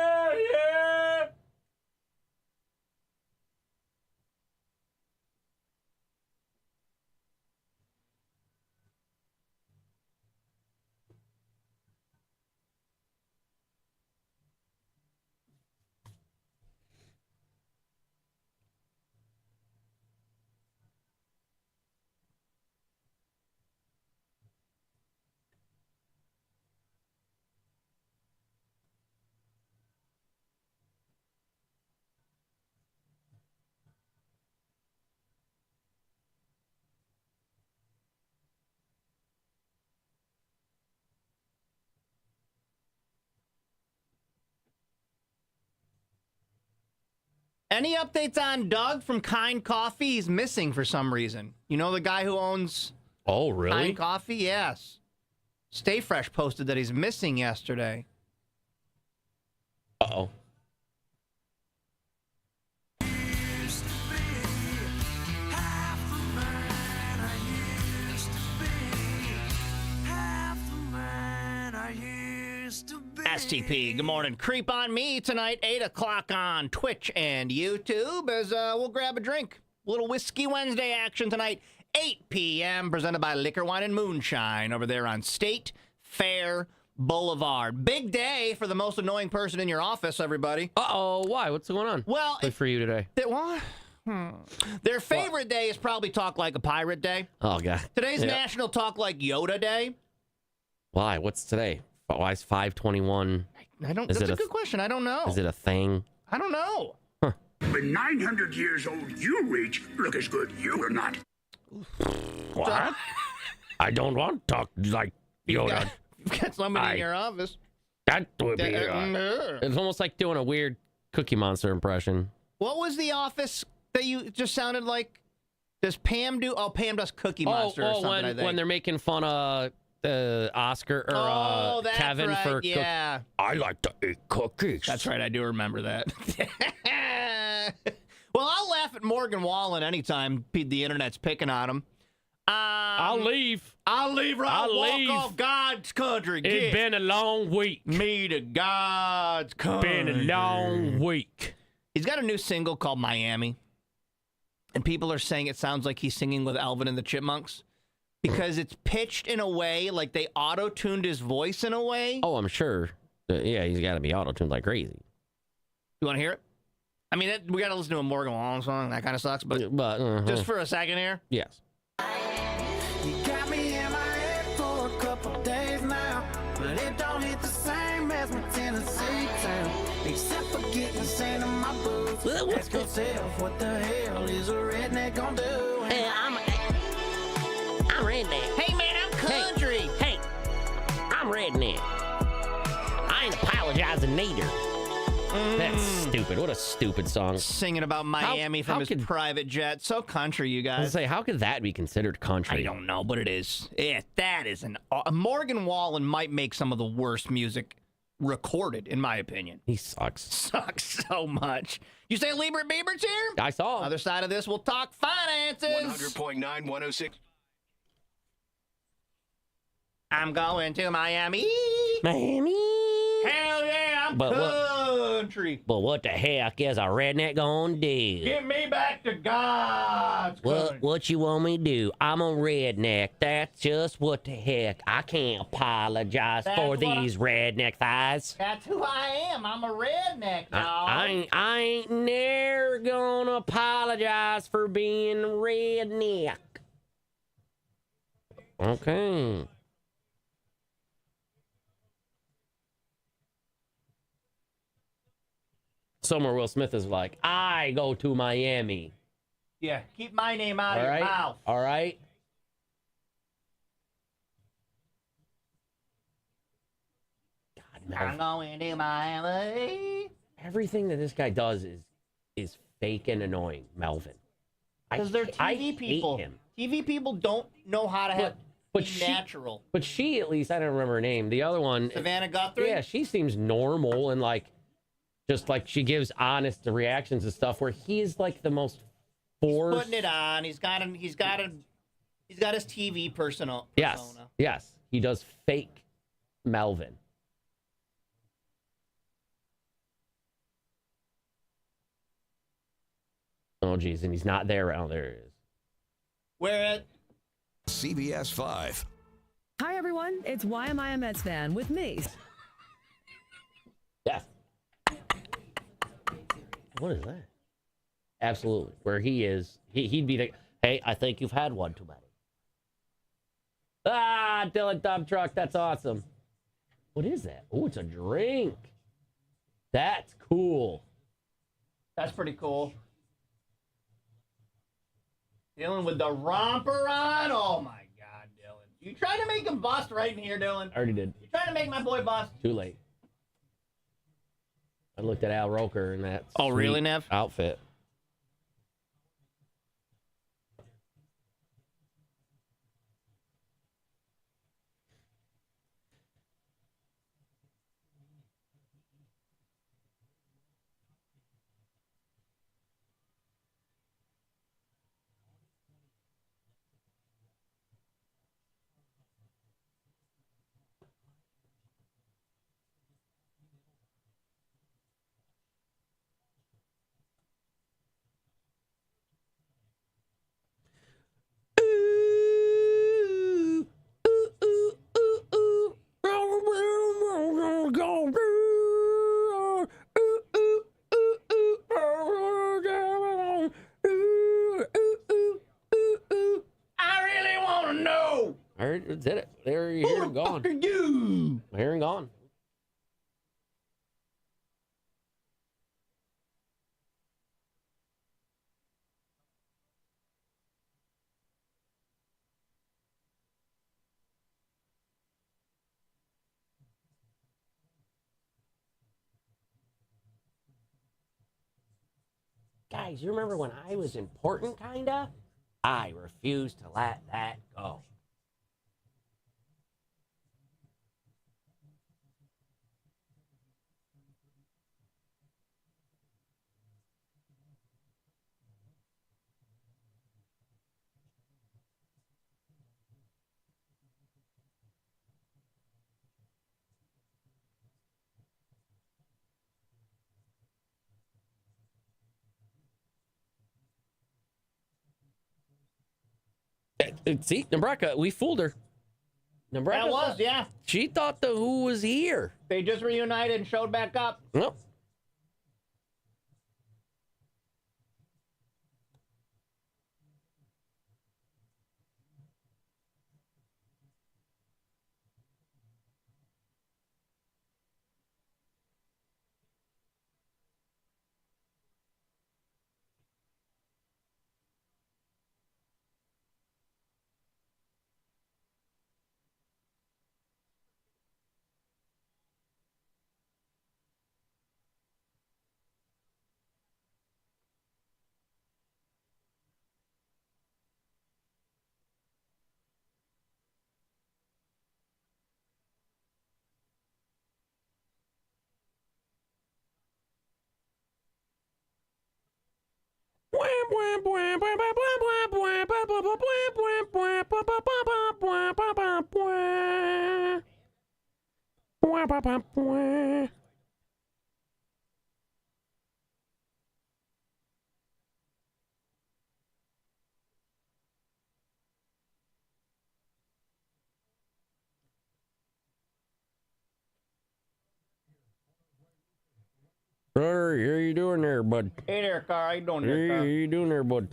Any updates on Doug from Kind Coffee? He's missing for some reason. You know the guy who owns Oh, really? Kind Coffee? Yes. Stay Fresh posted that he's missing yesterday. Uh-oh. STP, good morning. Creep on me tonight, 8 o'clock on Twitch and YouTube as we'll grab a drink. A little Whiskey Wednesday action tonight, 8 p.m., presented by Liquor, Wine, and Moonshine over there on State Fair Boulevard. Big day for the most annoying person in your office, everybody. Uh-oh, why? What's going on? Well, Good for you today. Their favorite day is probably Talk Like a Pirate Day. Oh, God. Today's National Talk Like Yoda Day. Why? What's today? Why is 5/21? I don't. That's a good question. I don't know. Is it a thing? I don't know. When 900 years old you reach, look as good you will not. What? I don't want to talk like Yoda. You've got somebody in your office. That would be... it's almost like doing a weird Cookie Monster impression. What was the office that you just sounded like? Does Pam do? Oh, Pam does Cookie Monster or something, I think. When they're making fun of Oscar or that's Kevin right, for yeah. I like to eat cookies. That's right, I do remember that. Well, I'll laugh at Morgan Wallen anytime the internet's picking on him. I'll leave. I'll leave right I'll walk leave. off God's country. It's been a long week. Me to God's country. Been a long week. He's got a new single called Miami. And people are saying it sounds like he's singing with Alvin and the Chipmunks. because it's pitched in a way like they auto-tuned his voice in a way. Oh, I'm sure. Yeah, he's got to be auto-tuned like crazy. You want to hear it? I mean, we got to listen to a Morgan Wallen song. That kind of sucks, but just for a second here. Yes. You got me in my head for a couple days now, but it don't hit the same as my Tennessee town. Except for getting sand in my boots. Ask yourself, what the hell is a redneck gonna do? Hey, I'm redneck. Hey, man, I'm country. Hey, I'm redneck. I ain't apologizing neither. That's stupid. What a stupid song. Singing about Miami from his private jet. So country, you guys. I was say, how could that be considered country? I don't know, but it is. Yeah, that is Morgan Wallen might make some of the worst music recorded, in my opinion. He sucks. Sucks so much. You say Liebert Bieber's here? I saw him. Other side of this, we'll talk finances. 100.9, 106. I'm going to Miami. Miami. Hell yeah, I'm country. But what the heck is a redneck gonna do? Get me back to God's country. What you want me to do? I'm a redneck. That's just what the heck. I can't apologize for these redneck thighs. That's who I am. I'm a redneck, dog. I ain't never gonna apologize for being redneck. Okay. Somewhere Will Smith is like, I go to Miami. Yeah, keep my name out of your mouth. All right. God, I'm going to Miami. Everything that this guy does is fake and annoying, Melvin. Because they're TV people. Hate him. TV people don't know how to be natural. But she, at least, I don't remember her name. The other one, Savannah Guthrie? Yeah, she seems normal and just like she gives honest reactions and stuff. Where he's like the most forced. He's putting it on. He's got his TV persona. Yes, he does fake Melvin. Oh, geez, and he's not there. Oh, there he is. Where at? CBS 5. Hi, everyone. It's Why Am I a Mets Fan with me. Yes. What is that? Absolutely. Where he is, he'd be like, hey, I think you've had one too many. Ah, Dylan Dump Truck. That's awesome. What is that? Oh, it's a drink. That's cool. That's pretty cool. Dylan with the romper on. Oh, my God, Dylan. You trying to make him bust right in here, Dylan? I already did. You trying to make my boy bust? Too late. I looked at Al Roker in that really, Nev? outfit. Did it. There you hear him gone. You. I hear him gone. Guys, you remember when I was important, kinda? I refused to let that go. See, Nebraska, we fooled her. Nebraska, That was, yeah. She thought the Who was here. They just reunited and showed back up. Well. Brother, how you doing there, bud? Hey there, Carl. How you doing there, Hey, Carl? how you doing there, bud?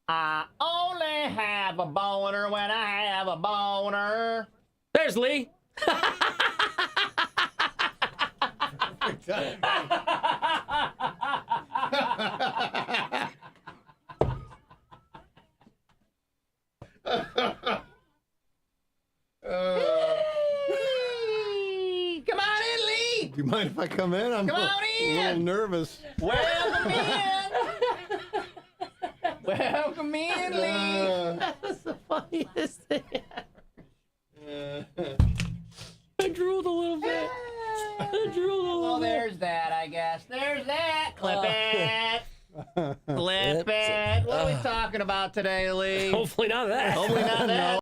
I only have a boner when I have a boner. There's Lee. Come on in, Lee. Do you mind if I come in? I'm Come on a in. little nervous. Welcome in. Welcome in, Lee. That's the funniest thing I drooled a little bit. I drooled a little Well, bit. there's that, I guess. There's that. Clip it. Clip it. What are we talking about today, Lee? Hopefully not that. Hopefully not that.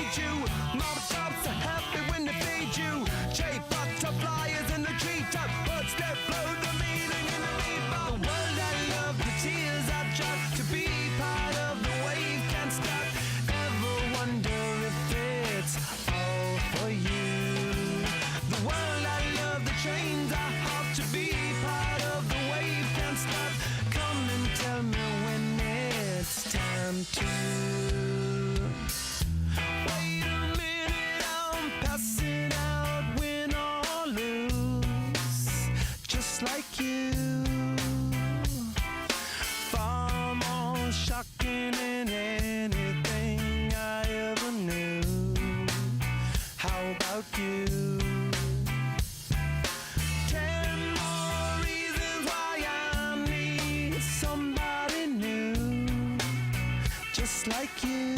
need you. Mama shops are happy when they feed you. J butterflies in the treetop, birds that blow the meaning in the leaf. The world I love, the tears I drop to be part of the wave can't stop. Ever wonder if it's all for you? The world I love, the trains I hop to be part of the wave can't stop. Come and tell me when it's time to. Wait a minute, I'm passing out, win or lose, just like you. Far more shocking than anything I ever knew. How about you? 10 more reasons why I need somebody new, just like you.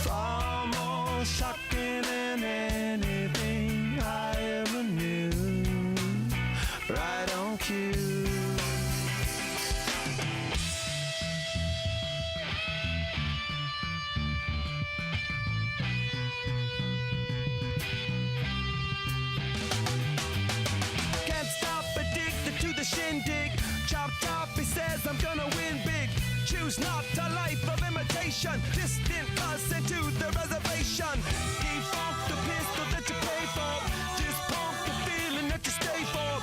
Far more shocking than anything I ever knew. Right on cue. Can't stop, addicted to the shindig. Chop top, he says I'm gonna win big. Choose not a life of imitation. Distant us into the reservation. Default the pistol that you pay for. Just pump the feeling that you stay for.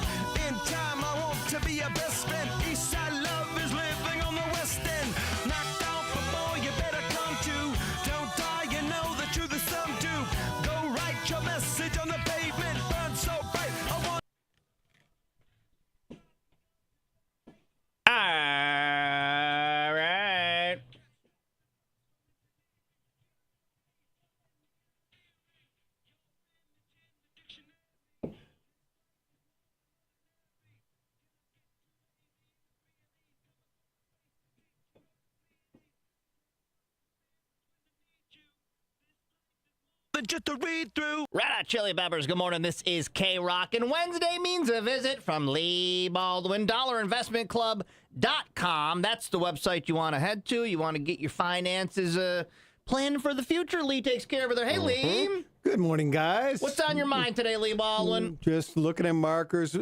In time, I want to be a best friend. Eastside love is living on the west end. Knocked out before you better come to. Don't die, you know the truth is some do. Go write your message on the pavement. Burn so bright, I want. All right. Just a read through. Red Hot Chili Peppers, good morning. This is K-Rock, and Wednesday means a visit from Lee Baldwin, dollarinvestmentclub.com. That's the website you want to head to. You want to get your finances planned for the future. Lee takes care of it there. Hey, Lee. Good morning, guys. What's on your mind today, Lee Baldwin? Just looking at markets.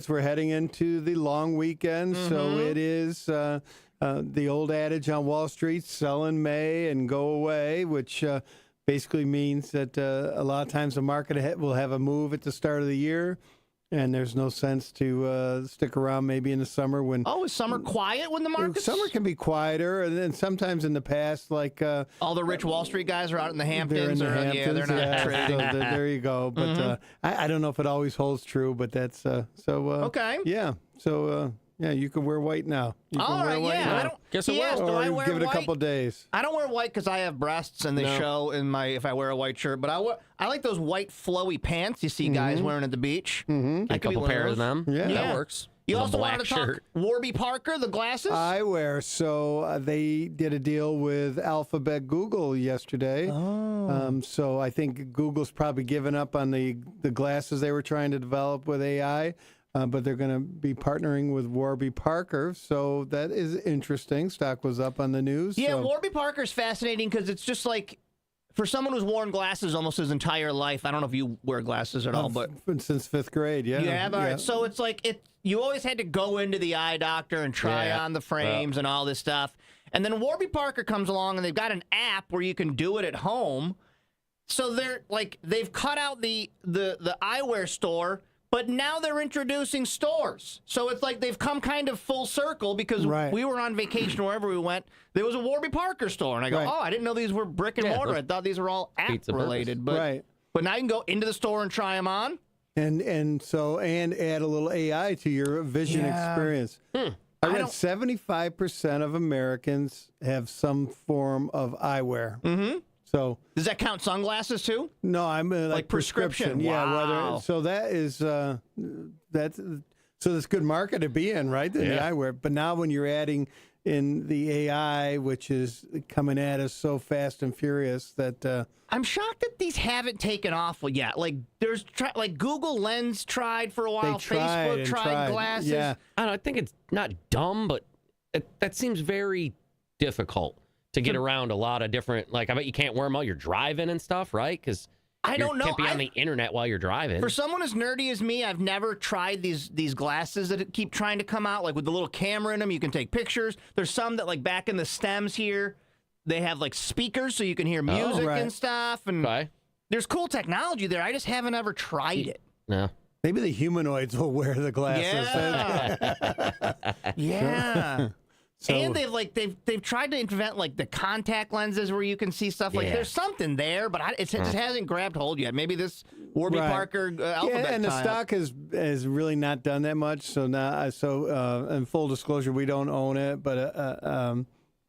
We're heading into the long weekend, so it is the old adage on Wall Street: sell in May and go away, which basically means that a lot of times the market will have a move at the start of the year, and there's no sense to stick around maybe in the summer when... Oh, is summer quiet when the market's... Summer can be quieter, and then sometimes in the past, like... all the rich Wall Street guys are out in the Hamptons. They're in the Hamptons, yeah, they're not trading. So there you go. But I don't know if it always holds true, but that's... okay. Yeah, so... yeah, you can wear white now. You can All wear right, white yeah. now. I don't, guess I will. Do I wear give it white? a couple days. I don't wear white because I have breasts and they show in my if I wear a white shirt. But I like those white flowy pants you see guys wearing at the beach. A couple pairs of them. Yeah. That works. You With a also black wanted to talk shirt. Warby Parker, the glasses? Eyewear. So they did a deal with Alphabet Google yesterday. So I think Google's probably given up on the glasses they were trying to develop with AI. But they're going to be partnering with Warby Parker, so that is interesting. Stock was up on the news. Yeah, so. Warby Parker's fascinating because it's just like, for someone who's worn glasses almost his entire life, I don't know if you wear glasses at all, but... Since fifth grade, yeah. Yeah, all right. So it's like, you always had to go into the eye doctor and try on the frames and all this stuff. And then Warby Parker comes along and they've got an app where you can do it at home. So they've cut out the eyewear store, but now they're introducing stores. So it's like they've come kind of full circle because we were on vacation wherever we went. There was a Warby Parker store. And I go, I didn't know these were brick and mortar. I thought these were all app-related. But now you can go into the store and try them on. And add a little AI to your vision experience. I read 75% of Americans have some form of eyewear. Mm-hmm. So does that count sunglasses too? No, I'm like prescription. Yeah, wow. So that is that's good market to be in, right? The eyewear. But now when you're adding in the AI, which is coming at us so fast and furious that I'm shocked that these haven't taken off yet. Like there's Google Lens tried for a while, Facebook tried glasses. Yeah. I don't know, I think it's not dumb, but that seems very difficult to get around a lot of different. Like, I bet you can't wear them while you're driving and stuff, right? Because I don't know. Can't be on the internet while you're driving. For someone as nerdy as me, I've never tried these glasses that keep trying to come out, like with the little camera in them. You can take pictures. There's some that, like, back in the stems here, they have like speakers so you can hear music and stuff. And there's cool technology there. I just haven't ever tried it. No. Maybe the humanoids will wear the glasses. Yeah. So, and they've tried to invent like the contact lenses where you can see stuff. Like there's something there, but it just hasn't grabbed hold yet. Maybe this Warby Parker alphabet. And the stock has really not done that much. So now, in full disclosure, we don't own it, but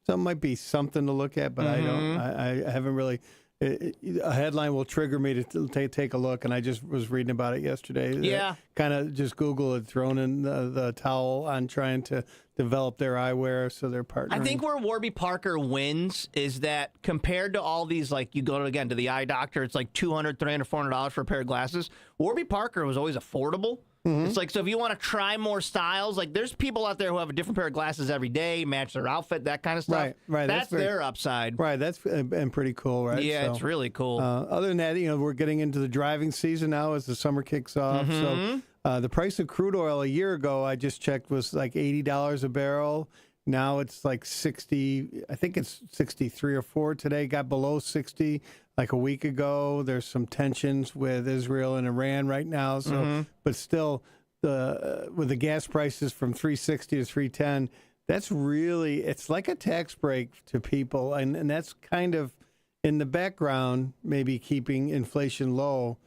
so it might be something to look at. But I don't. I haven't really. A headline will trigger me to take a look, and I just was reading about it yesterday. Yeah. Kind of just Google it, thrown in the towel on trying to develop their eyewear, so they're partnering. I think where Warby Parker wins is that compared to all these, like you go to the eye doctor, it's like $200, $300, $400 for a pair of glasses. Warby Parker was always affordable. It's like, so if you want to try more styles, like there's people out there who have a different pair of glasses every day, match their outfit, that kind of stuff. Right. That's their upside. Right. That's been pretty cool, right? Yeah, it's really cool. Other than that, we're getting into the driving season now as the summer kicks off. So the price of crude oil a year ago, I just checked, was like $80 a barrel. Now it's like 60. I think it's 63 or 4 today. Got below 60 like a week ago. There's some tensions with Israel and Iran right now. So, but still, with the gas prices from 360 to 310, that's really, it's like a tax break to people, and that's kind of in the background, maybe keeping inflation low,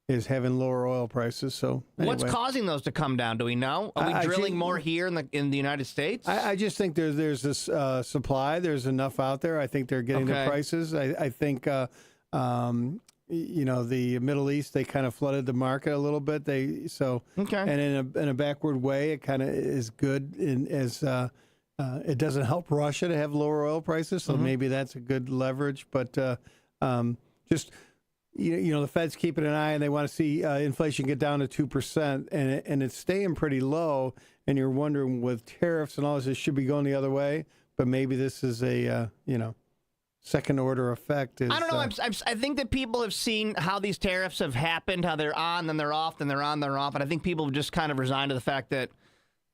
is having lower oil prices. So anyway. What's causing those to come down? Do we know? Are we drilling more here in the United States? I just think there's this supply. There's enough out there. I think they're getting the prices. I think the Middle East, they kind of flooded the market a little bit. And in a backward way, it kind of is good as it doesn't help Russia to have lower oil prices. So maybe that's a good leverage. But just. The Fed's keeping an eye, and they want to see inflation get down to 2%, and it's staying pretty low. And you're wondering, with tariffs and all this, it should be going the other way. But maybe this is a second order effect. I don't know. I think that people have seen how these tariffs have happened, how they're on, then they're off, then they're on, then they're off, and I think people have just kind of resigned to the fact that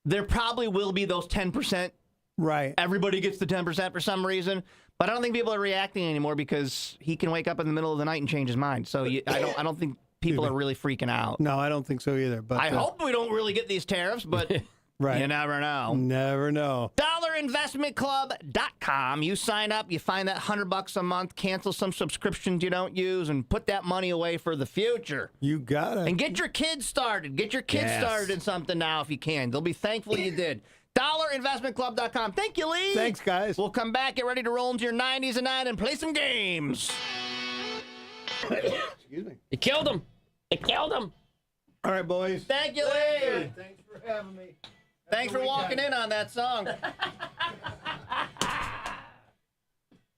there probably will be those 10%. Right. Everybody gets the 10% for some reason. But I don't think people are reacting anymore because he can wake up in the middle of the night and change his mind. So I don't think people are really freaking out. No, I don't think so either. But I hope we don't really get these tariffs, but you never know. Never know. DollarInvestmentClub.com. You sign up, you find that $100 a month, cancel some subscriptions you don't use, and put that money away for the future. You got it. And get your kids started. Get your kids started in something now if you can. They'll be thankful you did. DollarInvestmentClub.com. Thank you, Lee. Thanks, guys. We'll come back, get ready to roll into your 90s and play some games. Excuse me. You killed him. You killed him. All right, boys. Thank you, Lee. Thanks for having me. Thanks for walking in on that song.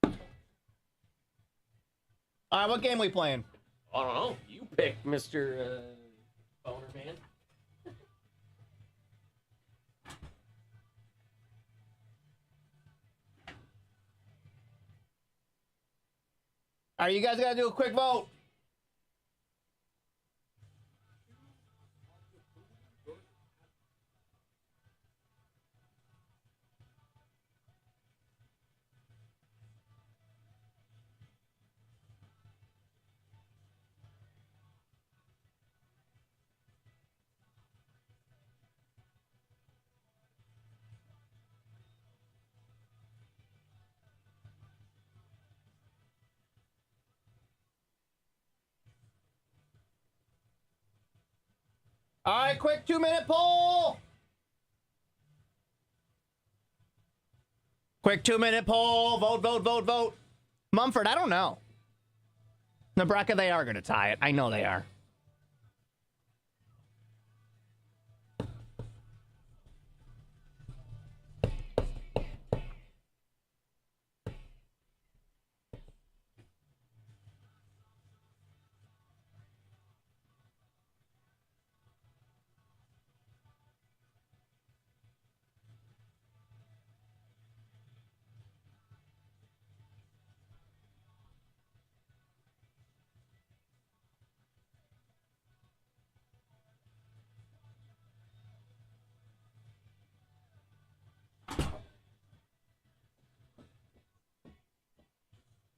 All right, what game we playing? I don't know. You pick, Mr. Boner Man. All right, you guys got to do a quick vote. All right, quick 2-minute poll. Quick 2-minute poll. Vote, vote, vote, vote. Mumford, I don't know. Nebraska, they are going to tie it. I know they are.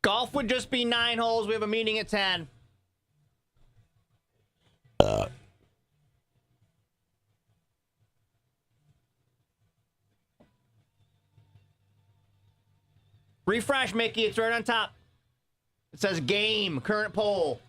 Golf would just be 9 holes. We have a meeting at 10. Refresh, Mickey. It's right on top. It says game, current poll.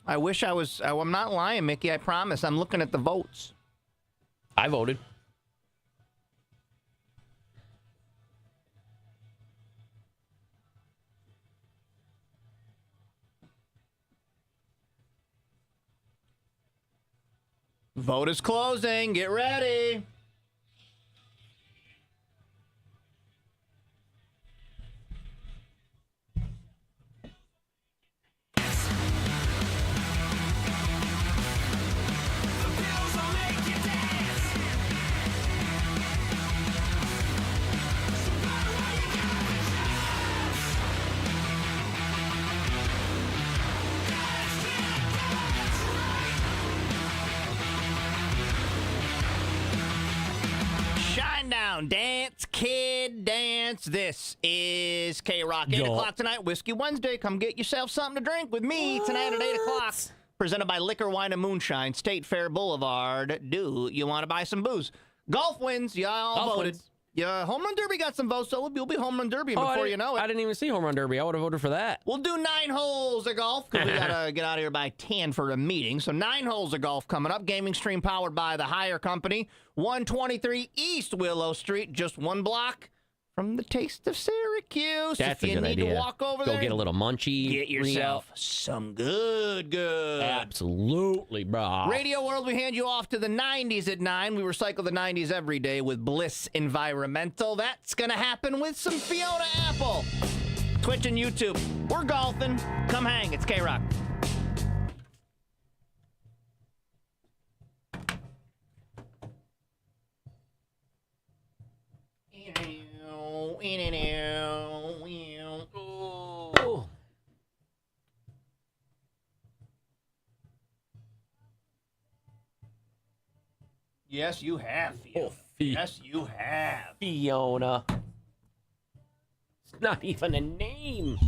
I wish I was. I'm not lying, Mickey. I promise. I'm looking at the votes. I voted. Vote is closing. Get ready. Shinedown, dance, kid, dance. This is K-Rock. 8 o'clock tonight, Whiskey Wednesday. Come get yourself something to drink with me tonight at 8 o'clock. Presented by Liquor, Wine, and Moonshine, State Fair Boulevard. Do you want to buy some booze? Golf wins. Y'all voted. Yeah, Home Run Derby got some votes, so you'll be Home Run Derby before you know it. I didn't even see Home Run Derby. I would have voted for that. We'll do 9 holes of golf because we got to get out of here by 10 for a meeting. So 9 holes of golf coming up. Gaming stream powered by the Hire Company. 123 East Willow Street, just 1 block from the Taste of Syracuse. That's if a you good need idea. to walk over Go there, get a little munchie. get yourself some good. Absolutely, bro. Radio World, we hand you off to the 90s at 9. We recycle the 90s every day with Bliss Environmental. That's going to happen with some Fiona Apple. Twitch and YouTube. We're golfing. Come hang. It's K-Rock. Yes, you have, Fiona. Yes, you have. Fiona. It's not even a name.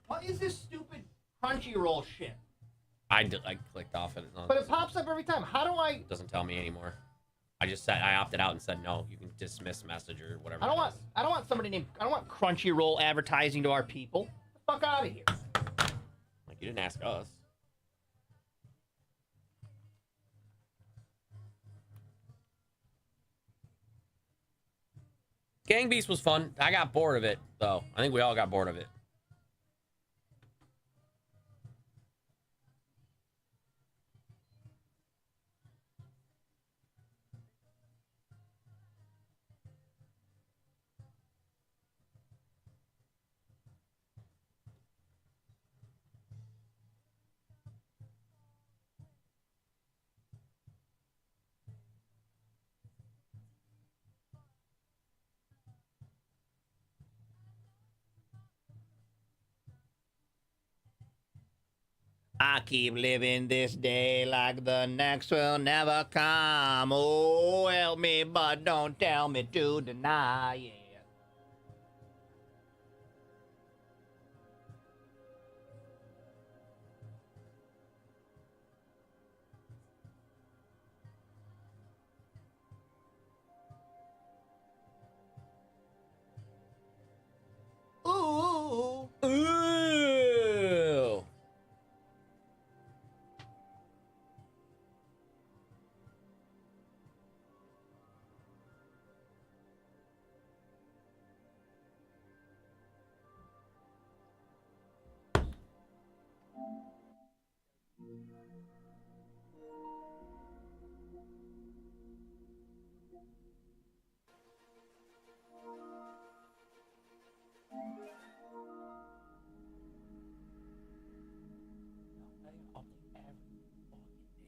What is this stupid Crunchyroll shit? I clicked off it. But it pops up every time. How do I... It doesn't tell me anymore. I opted out and said no. You can dismiss message or whatever. I don't want somebody named... I don't want Crunchyroll advertising to our people. Get the fuck out of here. Like, you didn't ask us. Gang Beast was fun. I got bored of it, though. I think we all got bored of it. I keep living this day like the next will never come. Oh, help me, but don't tell me to deny it. Ooh. Ooh.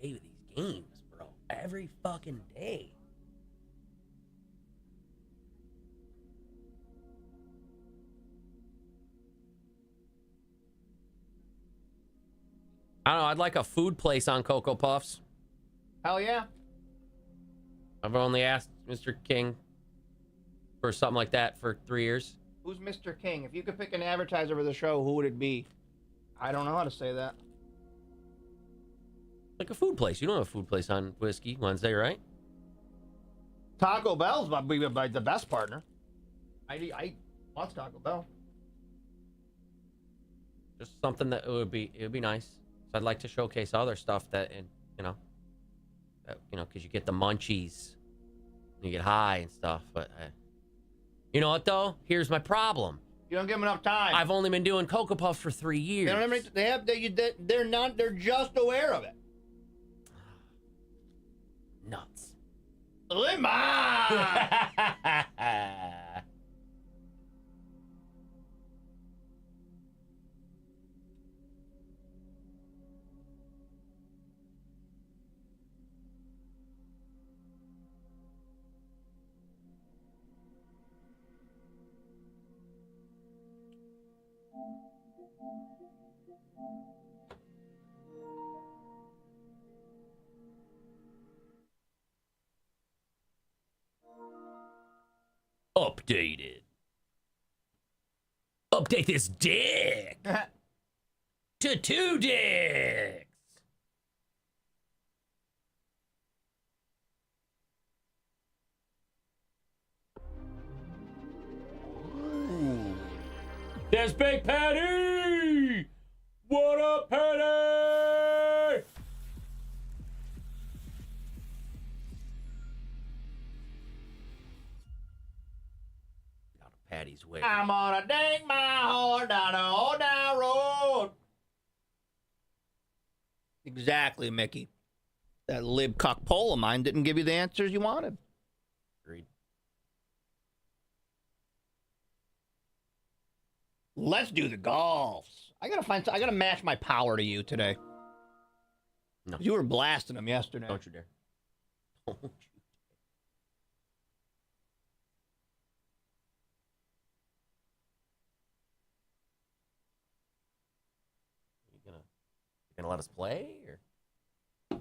day with these games, bro. Every fucking day. I don't know. I'd like a food place on Cocoa Puffs. Hell yeah. I've only asked Mr. King for something like that for 3 years. Who's Mr. King? If you could pick an advertiser for the show, who would it be? I don't know how to say that. Like a food place. You don't have a food place on Whiskey Wednesday, right? Taco Bell's the best partner. I want Taco Bell. Just something that it would be nice. So I'd like to showcase other stuff that, because you get the munchies, you get high and stuff. But you know what though? Here's my problem. You don't give them enough time. I've only been doing Cocoa Puffs for 3 years. They don't have they're not. They're just aware of it. Nuts. Lima. Updated. Update this dick to 2 dicks. Ooh. There's Big Patty. What up, Patty? Patty's way. I'm gonna dig my horse down the old down road. Exactly, Mickey. That lib cock poll of mine didn't give you the answers you wanted. Agreed. Let's do the golfs. I gotta match my power to you today. No. You were blasting them yesterday. Don't you dare. Don't you. Gonna let us play, or gonna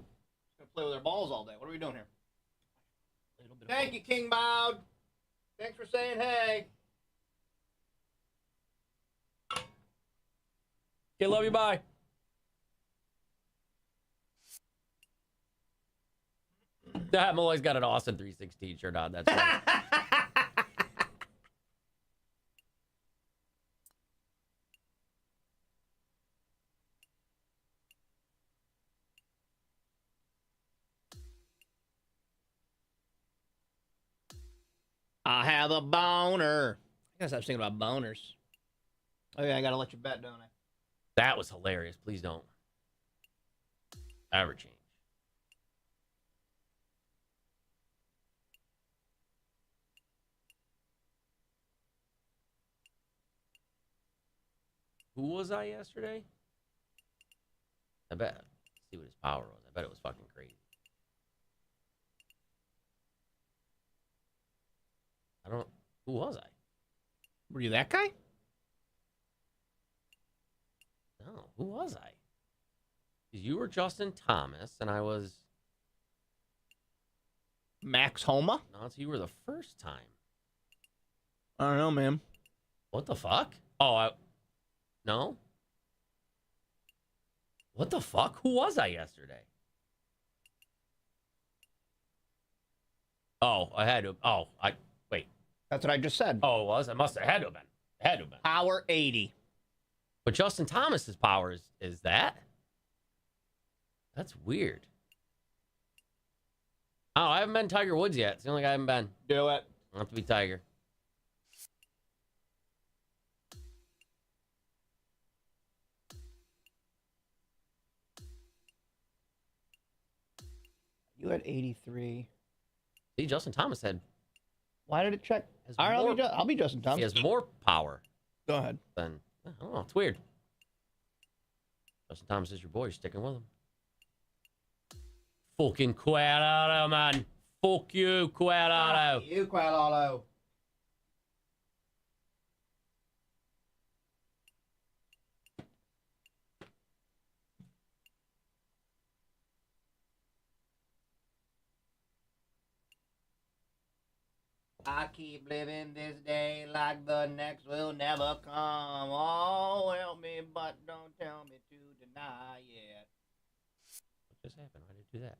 play with our balls all day? What are we doing here? Thank you, King Bowd. Thanks for saying hey. Okay, love you. Bye. That Molloy's got an Austin 316 shirt on. That's right. I have a boner. I guess I was thinking about boners. Oh yeah, I gotta let you bet, don't I? That was hilarious. Please don't ever change. Who was I yesterday? I bet. Let's see what his power was. I bet it was fucking crazy. I don't. Who was I? Were you that guy? No. Who was I? You were Justin Thomas, and I was Max Homa. No, you were the first time. I don't know, man. What the fuck? Oh, no. What the fuck? Who was I yesterday? Oh, I had to. Oh, wait. That's what I just said. Oh, it was. I must have had to have been. Had to have been. Power 80. But Justin Thomas's power is that? That's weird. Oh, I haven't been Tiger Woods yet. It's the only guy I haven't been. Do it. I'll have to be Tiger. You had 83. See, Justin Thomas had. Why did it check? All right, I'll be Justin Thomas. He has more power. Go ahead. Than, I don't know. It's weird. Justin Thomas is your boy. You're sticking with him. Fucking Colorado, man. Fuck you, Colorado. You, Colorado. I keep living this day like the next will never come. Oh, help me, but don't tell me to deny it. What just happened? Why did it do that?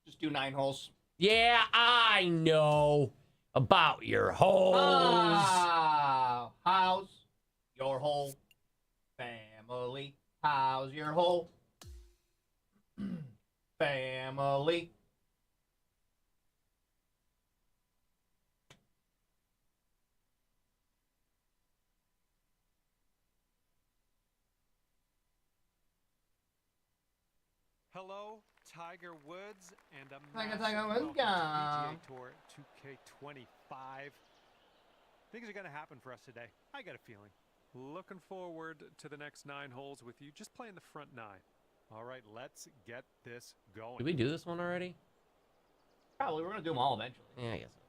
Just do 9 holes. Yeah, I know about your holes. How's your whole family? How's your whole family? Hello, Tiger Woods, and a Tiger massive Woods, welcome to yeah. PGA Tour 2K25. Things are going to happen for us today. I got a feeling. Looking forward to the next 9 holes with you. Just playing the front 9. All right, let's get this going. Did we do this one already? Probably. We're going to do them all eventually. Yeah, I guess so.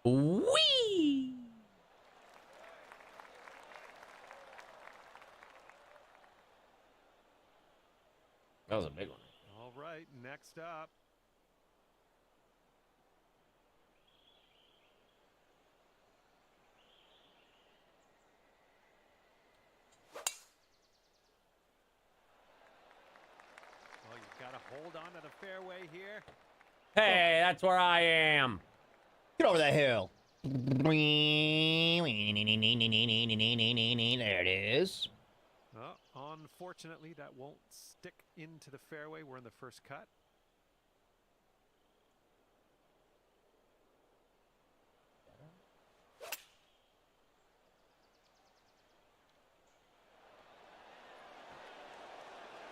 Whee! That was a big one. All right, next up. Well, you've got to hold on to the fairway here. Hey, that's where I am. Get over that hill. There it is. Unfortunately, that won't stick into the fairway. We're in the first cut.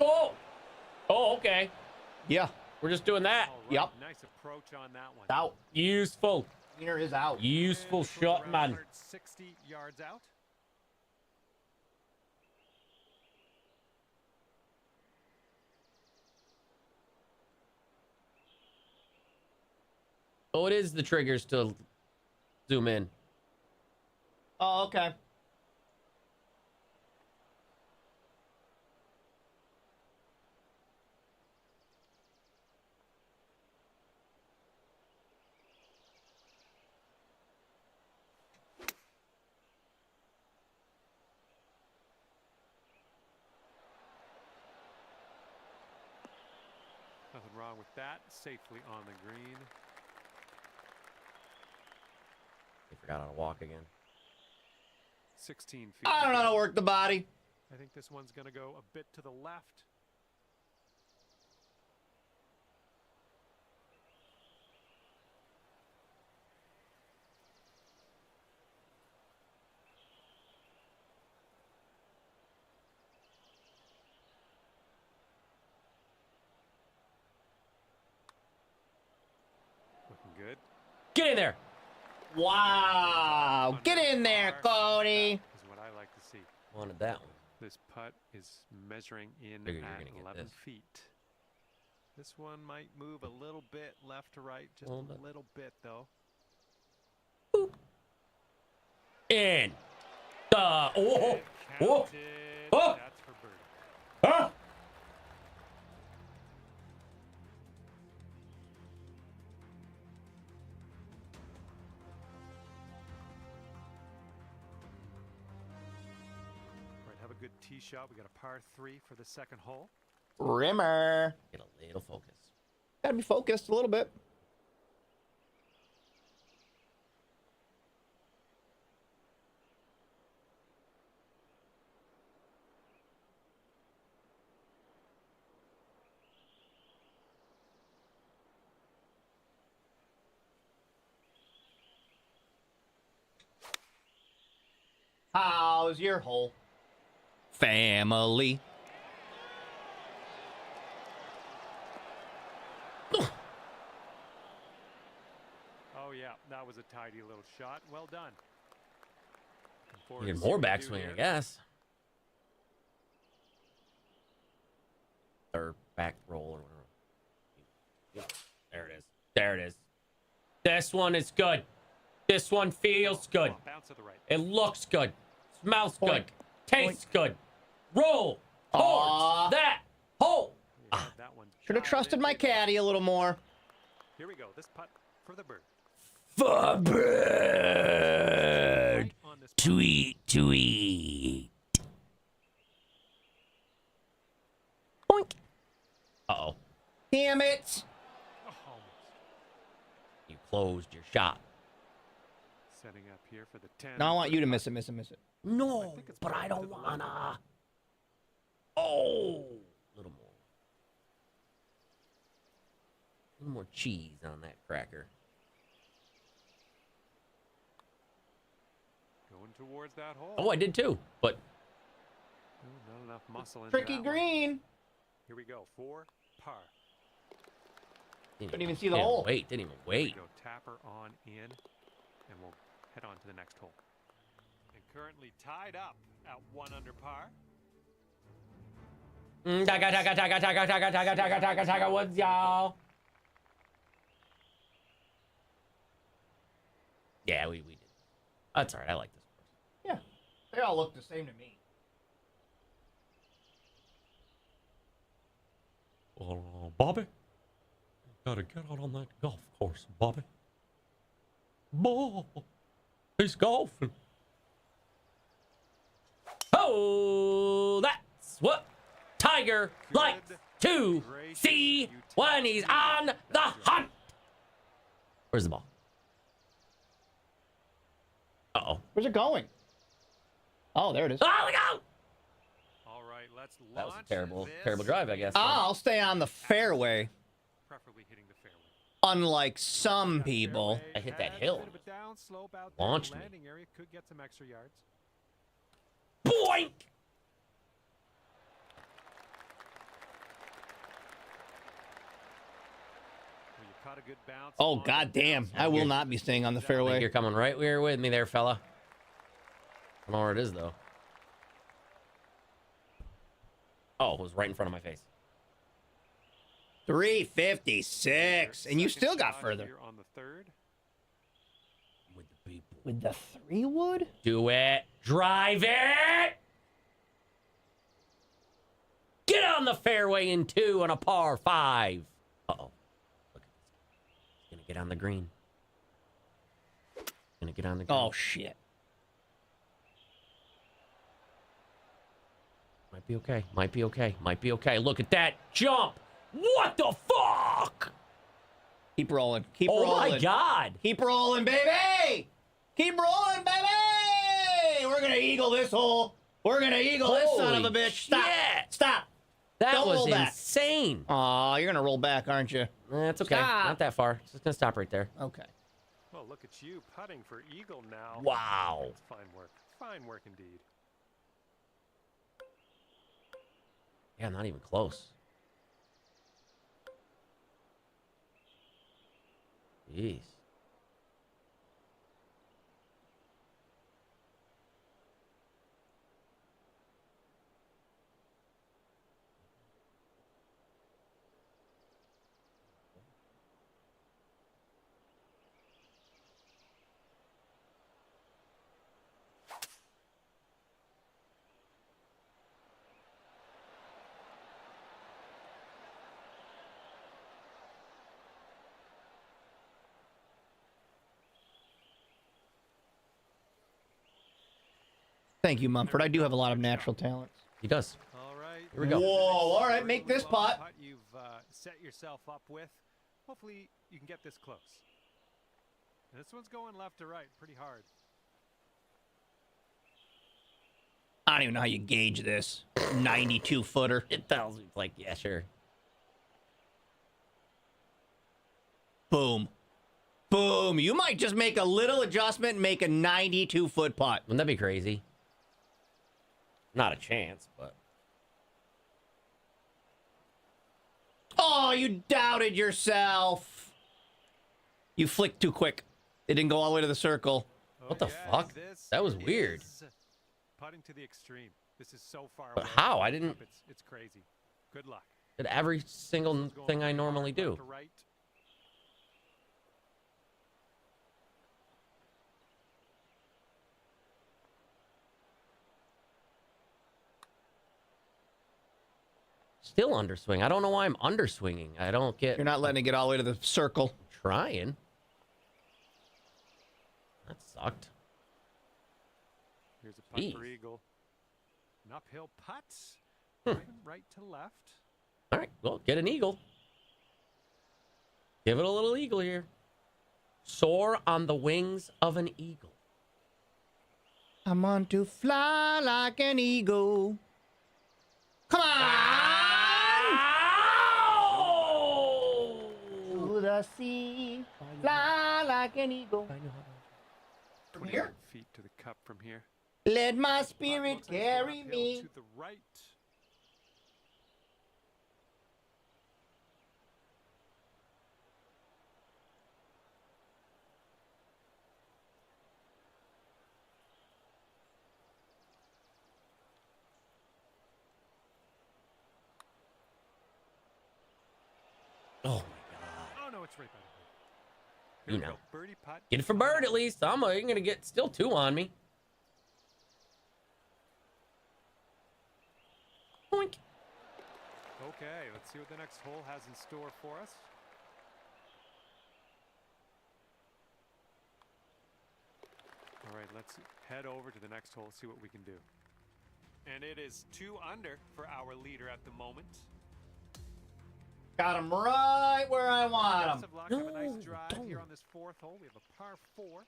Oh! Oh, okay. Yeah. We're just doing that. Right, Yep. Nice approach on that one. Out. Useful. Wiener is out. Useful shot, man. 160 yards out. Oh, it is the triggers to zoom in. Oh, okay. Nothing wrong with that. Safely on the green. I forgot how to walk again. 16 feet. I don't know how to work the body. I think this one's going to go a bit to the left. Looking good. Get in there. Wow. Get in there, Cody. Is what I like to see. Wanted that one. This putt is measuring in Figured you were at gonna get 11 this. feet. This one might move a little bit left to right, just a little bit though. In. Oh. Oh. Counted. Oh. That's for birdie. Huh? Right, have a good tee shot. We got a par 3 for the second hole. Rimmer. Get a little focus. Gotta be focused a little bit. How's your hole? Family. Oh, yeah, that was a tidy little shot. Well done. You get more backswing, I guess. Or back roll or whatever. Yeah, there it is. There it is. This one is good. This one feels good. Bounce to the right. It looks good. Smells good. Tastes good. Roll towards that hole. That one. Should have trusted my caddy a little more. Here we go. This putt for the bird. For bird. Tweet, tweet. Boink. Uh-oh. Damn it. You closed your shot. Setting up here for the 10. No, I want you to miss it, miss it, miss it. No, but I don't wanna. Oh, a little more. A little more cheese on that cracker. Going towards that hole. Oh, I did too, but Not enough muscle in Tricky that green. One. Here we go. 4 par. Couldn't even see the hole. Wait, didn't even wait. Go tapper on in, and we'll head on to the next hole. And currently tied up at 1 under par. Tiger Woods, y'all. Yeah, we did. That's all right. I like this course. Yeah, they all look the same to me. Bobby, gotta get out on that golf course, Bobby. Ball, he's golfing. Oh, that's what Tiger likes to see when he's on the hunt. Where's the ball? Uh-oh. Where's it going? Oh, there it is. Oh, we go! All right, let's That was launch a terrible, this. terrible drive, I guess. I'll stay on the fairway. Preferably hitting the fairway. Unlike some people. I hit that hill. Bit of a down slope out there. Launched me. Landing area could get some extra yards. Boink! Well, you caught a good bounce. Oh, on goddamn. the I will not be staying on the I think fairway. you're coming right here with me there, fella. I don't know where it is, though. Oh, it was right in front of my face. 356. And you still got shot further. here on the third. With the people. With the 3-wood? Do it. Drive it. Get on the fairway in 2 on a par 5. Uh-oh. Look at this. He's going to get on the green. Going to get on the green. Oh, shit. Might be okay. Might be okay. Might be okay. Look at that jump. What the fuck? Keep rolling. Keep rolling. Oh, my God. Keep rolling, baby. Keep rolling, baby. We're going to eagle this hole. We're going to eagle this son of a Holy bitch. Stop. shit. Stop. That Don't was roll back. insane. Aw, you're going to roll back, aren't you? That's okay. Stop. Not that far. Just going to stop right there. Okay. Well, look at you putting for eagle now. Wow. That's fine work. Fine work indeed. Yeah, not even close. Jeez. Thank you, Mumford. I do have a lot of natural talents. He does. All right. Here we go. Whoa! All right, make this Long putt. You've set yourself up with. Hopefully, you can get this close. And this one's going left to right, pretty hard. I don't even know how you gauge this. 92-footer. It tells me, like, yeah, sure. Boom. Boom. You might just make a little adjustment and make a 92-foot putt. Wouldn't that be crazy? Not a chance, but. Oh, you doubted yourself. You flicked too quick. It didn't go all the way to the circle. What the fuck? That was weird. Putting to the extreme. This is so far But away. how? I didn't. It's crazy. Good luck. Did every single thing I normally do. To right. Still underswing. I don't know why I'm underswinging. I don't get. You're not letting it get all the way to the circle. Trying. That sucked. Here's a putt Jeez. for eagle. An uphill putt. Right to left. All right, well, get an eagle. Give it a little eagle here. Soar on the wings of an eagle. I'm on to fly like an eagle. Come on! To the sea, fly like an eagle. From here? Feet to the cup from here. Let my spirit carry Uphill me. to the right. Oh my God. Oh no, it's right by the You Here we know. go. Birdie putt. Get it for bird at least. I'm gonna get still 2 on me. Boink. Okay, let's see what the next hole has in store for us. All right, let's head over to the next hole, see what we can do. And it is 2 under for our leader at the moment. Got him right where I want Best him. of luck. Have a nice drive here on this 4th hole. We have a par 4.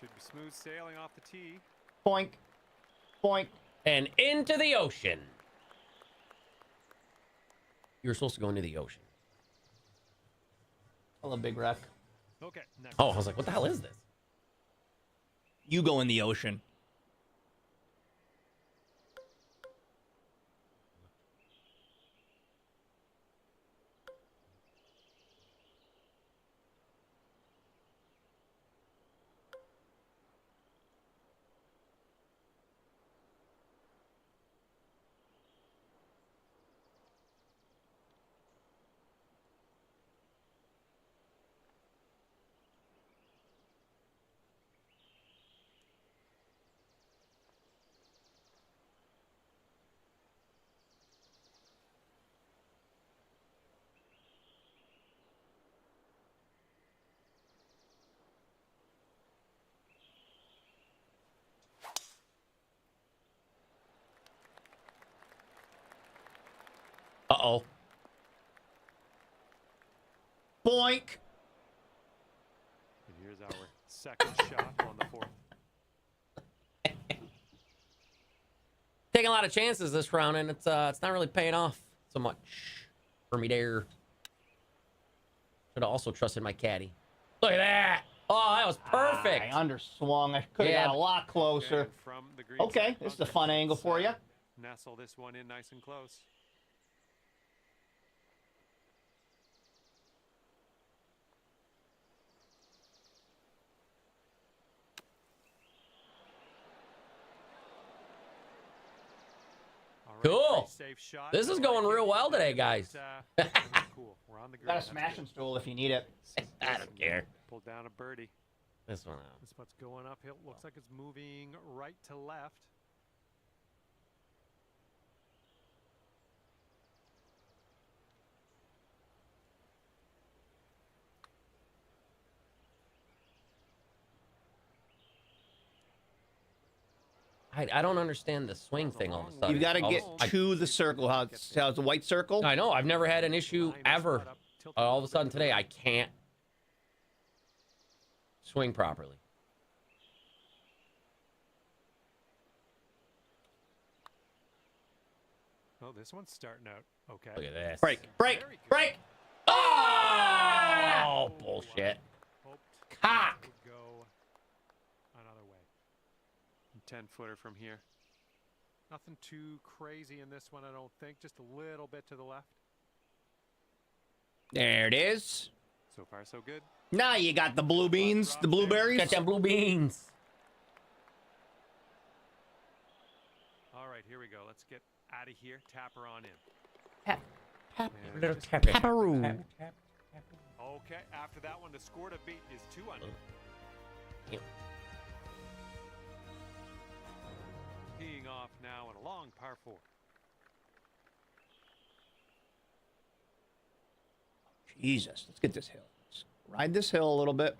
Should be smooth sailing off the tee. Boink. Boink. And into the ocean. You were supposed to go into the ocean. Hello, big wreck. Okay. Next. Oh, I was like, what the hell is this? You go in the ocean. Uh-oh. Boink. And here's our second shot on the 4th. Taking a lot of chances this round, and it's not really paying off so much for me there. Should have also trusted my caddy. Look at that. Oh, that was perfect. I underswung. I could have Yeah. got a lot closer. And from the green Okay, side, this is a fun angle for you. Nestle this one in nice and close. All right, Cool. pretty safe shot. This is I going like it. real well today, guys. Really cool. We're on the green. Got a That's smashing good. stool if you need it. I don't care. Pull down a birdie. This one out. This putt's going uphill. Looks like it's moving right to left. I don't understand the swing thing all of a sudden. You've got to get to the circle. How it's a white circle? I know. I've never had an issue ever. All of a sudden today, I can't swing properly. Oh, this one's starting out okay. Look at this. Break. Oh, bullshit. Cock. Go another way. 10-footer from here. Nothing too crazy in this one, I don't think. Just a little bit to the left. There it is. So far, so good. Now you got the blue beans, the blueberries. Got them blue beans. All right, here we go. Let's get out of here. Tap her on in. Little Pepperoo. Okay, after that one, the score to beat is 2 under. Yep. Teeing off now in a long par 4. Jesus, let's get this hill. Let's ride this hill a little bit.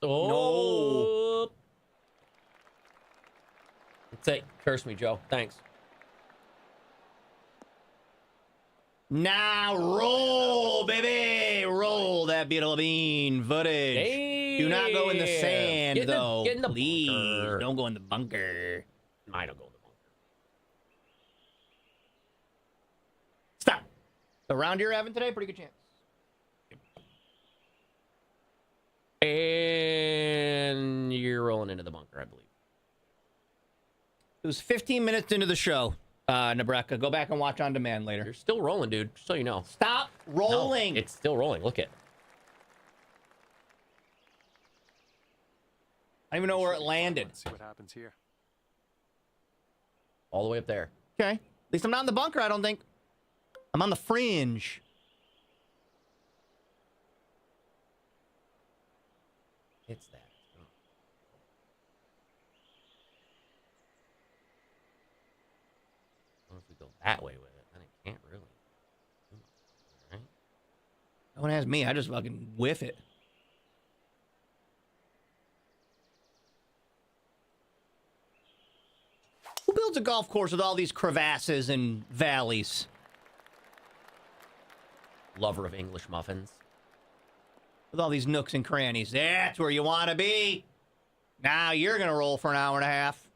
Oh. No. That's it. Curse me, Joe. Thanks. Now roll, baby. Roll that beautiful bean footage. Hey. Do not go in the sand, Get in the- though. get in the Please, bunker. don't go in the bunker. I don't go in the bunker. Stop. The round you're having today, pretty good chance. And you're rolling into the bunker, I believe. It was 15 minutes into the show, Nebraska. Go back and watch on demand later. You're still rolling, dude, just so you know. Stop rolling. No, it's still rolling. Look at. I don't even know where it landed. Let's see what happens here. All the way up there. Okay. At least I'm not in the bunker, I don't think. I'm on the fringe. It's that. Well, if we go that way with it, then it can't really. All right. No one has me. I just fucking whiff it. Who builds a golf course with all these crevasses and valleys? Lover of English muffins. With all these nooks and crannies. That's where you want to be. Now you're going to roll for an hour and a half.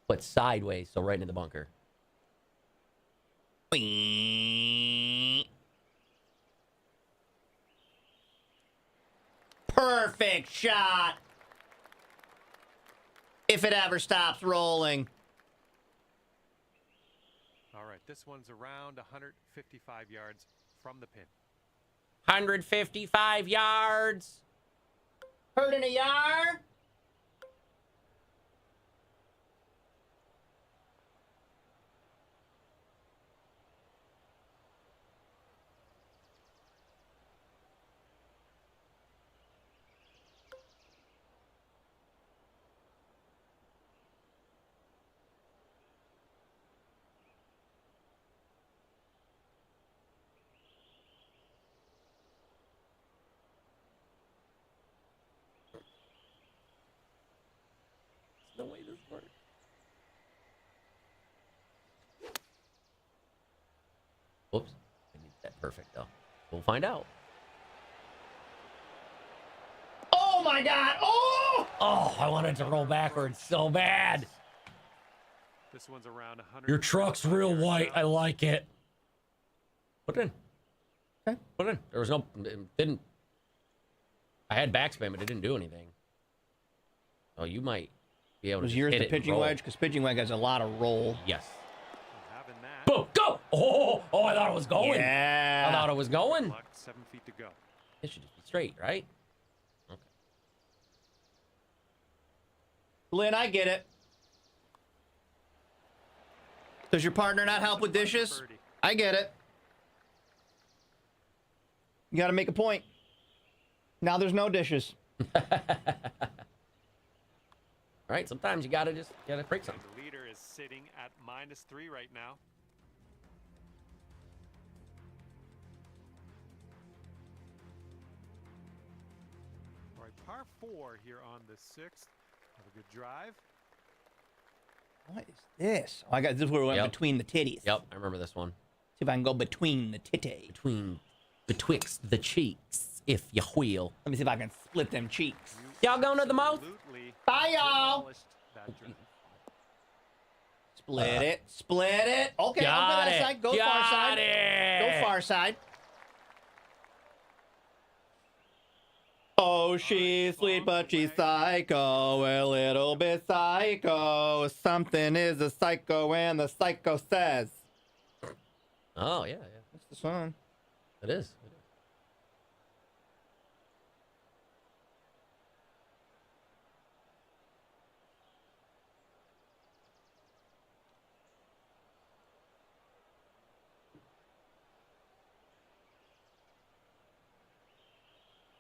But sideways, so right into the bunker. Perfect shot. If it ever stops rolling. All right, this one's around 155 yards from the pin. 155 yards. Hurt in a yard. The way this works. Whoops. I need that perfect, though. We'll find out. Oh, my God. Oh! Oh, I wanted to roll backwards so bad. This one's around 100. Your truck's real white. I like it. Put it in. Okay. Put it in. There was no... It didn't... I had backspin, but it didn't do anything. Oh, you might be able to Was just yours hit the it and pitching roll. wedge? Because pitching wedge has a lot of roll. Yes. Having that. Boom! Go! Oh, I thought it was going. Yeah. I thought it was going. Clock, 7 feet to go. It should just be straight, right? Okay. Lynn, I get it. Does your partner not help with dishes? I get it. You got to make a point. Now there's no dishes. All right, sometimes you gotta break something. The leader is sitting at -3 right now. All right, par 4 here on the 6th. Have a good drive. What is this? Oh, this is where we went between the titties. Yep, I remember this one. See if I can go between the titties. Betwixt the cheeks, if you will. Let me see if I can split them cheeks. Y'all going to the mouth? Bye, y'all. Split it. Split it. Okay, I'll go that side. Go far side. Go far side. Oh, she's sweet, but she's psycho. A little bit psycho. Something is a psycho, and the psycho says. Oh, yeah. That's the song. It is.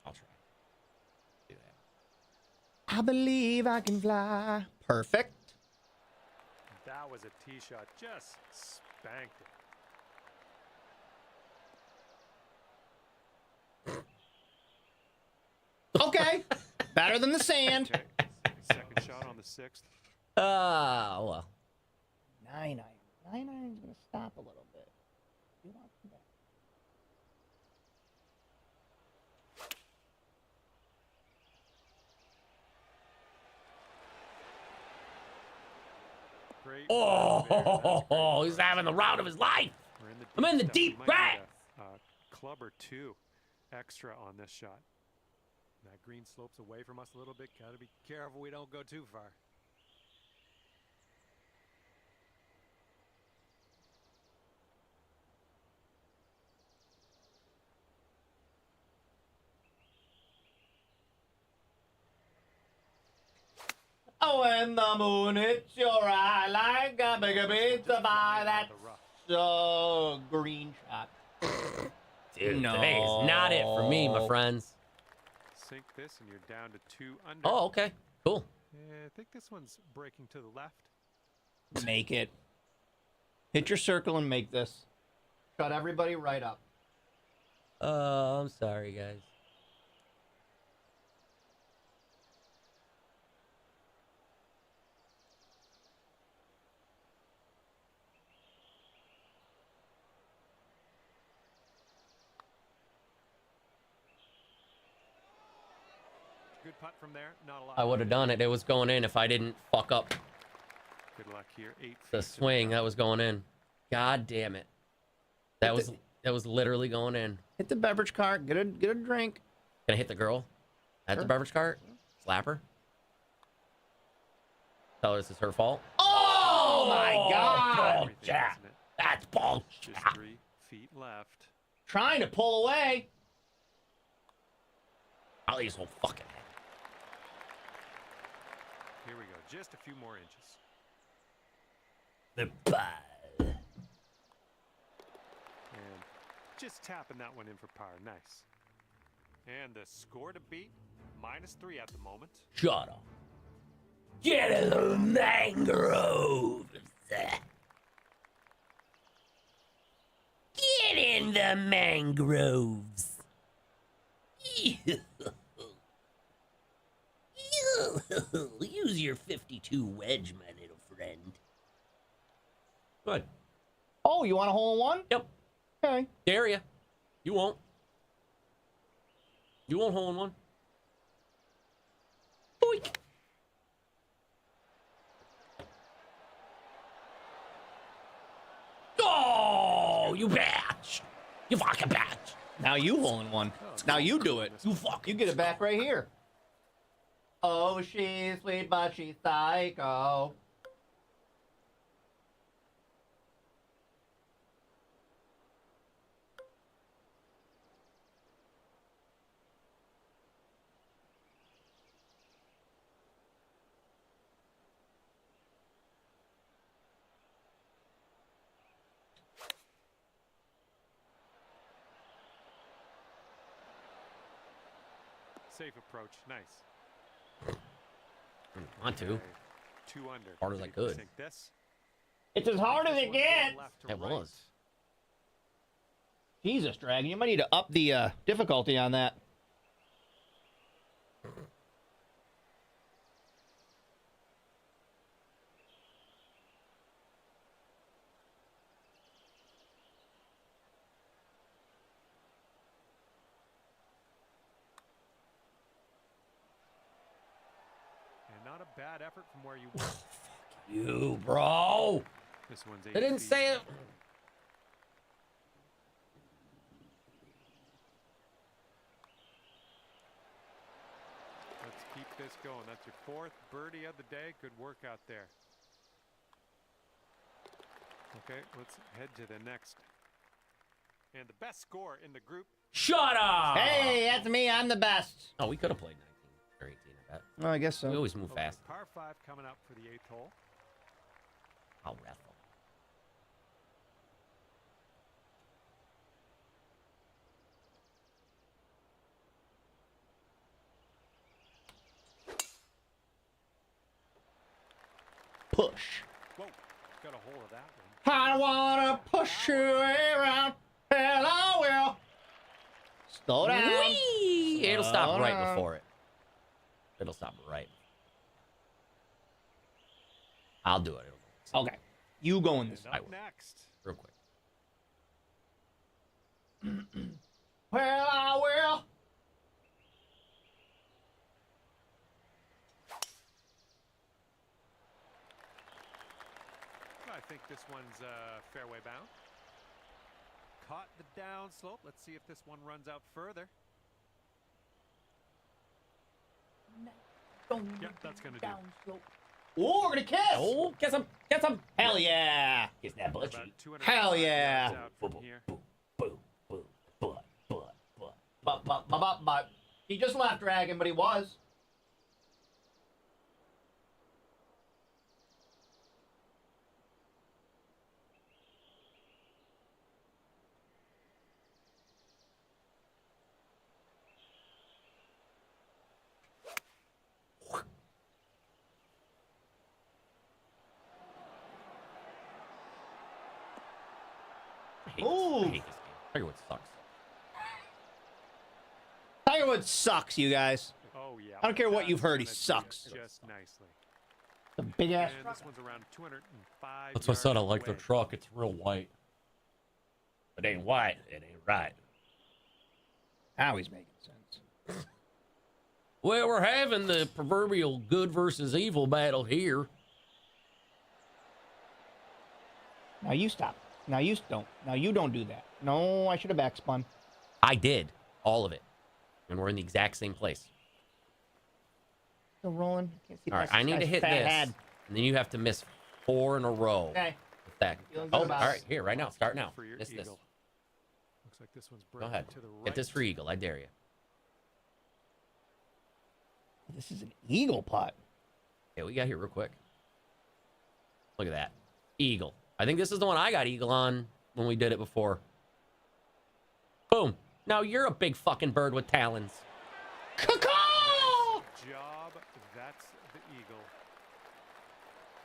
I'll try. Do that. I believe I can fly. Perfect. That was a tee shot. Just spanked it. Okay. Better than the sand. Okay. Second shot on the 6th. Well. 9-9. 9-9's going to stop a little bit. You want that. Great. Oh, he's having the round of his life. I'm in the deep back. Club or 2 extra on this shot. That green slopes away from us a little bit. Got to be careful we don't go too far. Oh, when the moon hits your eye like a big pizza pie, that's so green shot. Dude, today is not it for me, my friends. Sink this and you're down to 2 under. Oh, okay. Cool. Yeah, I think this one's breaking to the left. Make it. Hit your circle and make this. Shut everybody right up. Oh, I'm sorry, guys. Good putt from there. Not a lot. I would have done it. It was going in if I didn't fuck up Good luck here. 8 feet. the swing. That was going in. God damn it. That was literally going in. Hit the beverage cart. Get a drink. Can I hit the girl at the beverage cart? Slap her? Tell her this is her fault? Oh my God! Bullshit. That's bullshit. Just 3 feet left. Trying to pull away. I'll use whole fucking head. Here we go. Just a few more inches. The bud. And just tapping that one in for par. Nice. And the score to beat, -3 at the moment. Shut up. Get in the mangroves. Get in the mangroves. Use your 52 wedge, my little friend. Good. Oh, you want a hole in one? Yep. Okay. Dare ya. You won't. You won't hole in one. Boink. Oh, you bitch. You fucking bitch. Now you hole in one. Now you do it. You fuck. You get it back right here. Oh, she's sweet, but she's psycho. Safe approach. Nice. I want to. Okay, 2 under. Hard as I You can could. sink this. It's as hard as it gets. Left to It right. was. Jesus, Dragon, you might need to up the difficulty on that. bad effort from where you were. You, bro. This one's 8 They didn't feet. say it. Let's keep this going. That's your 4th birdie of the day. Good work out there. Okay, let's head to the next. And the best score in the group. Shut up. Hey, that's me. I'm the best. Oh, we could have played 19 or 18, I bet. Well, I guess so. We always move fast. Par 5 coming up for the 8th hole. I'll wrestle. Push. Whoa, got a hold of that one. I wanna push you around. Hell, I will. Slow down. Whee! It'll stop Slow right down. before it. It'll stop right. I'll do it. Okay. You going this I Up will. next. Real quick. Well, I will. I think this one's fairway bound. Caught the down slope. Let's see if this one runs out further. Yep, that's going to do. Ooh, we're gonna kiss. Oh, get some. Get some. Hell yeah. Kiss that butt About cheek. 200 Hell yeah. yards out from here. But he just left Dragon, but he was. I hate this game. Tiger Woods sucks. Tiger Woods sucks, you guys. Oh, yeah. I don't care what you've heard, he That's sucks. just nicely. The big ass. And this one's around 205 That's what I said. I yards like the away. truck. It's real white. It ain't white. It ain't right. Now he's making sense. Well, we're having the proverbial good versus evil battle here. Now you stop. Now you don't. Now you don't do that. No, I should have backspun. I did. All of it. And we're in the exact same place. Still rolling. Can't see All right, past I need to guy's hit fat this. head. And then you have to miss 4 in a row. Okay. With that. Feeling good Oh, all about it. right. Here, right now. Start now. For your Miss this. eagle. Looks like this one's Go breaking ahead. to the right. Get this for Eagle. I dare you. This is an eagle putt. Yeah, we got here real quick. Look at that. Eagle. I think this is the one I got Eagle on when we did it before. Boom. Now you're a big fucking bird with talons. Caw! Job. That's the eagle.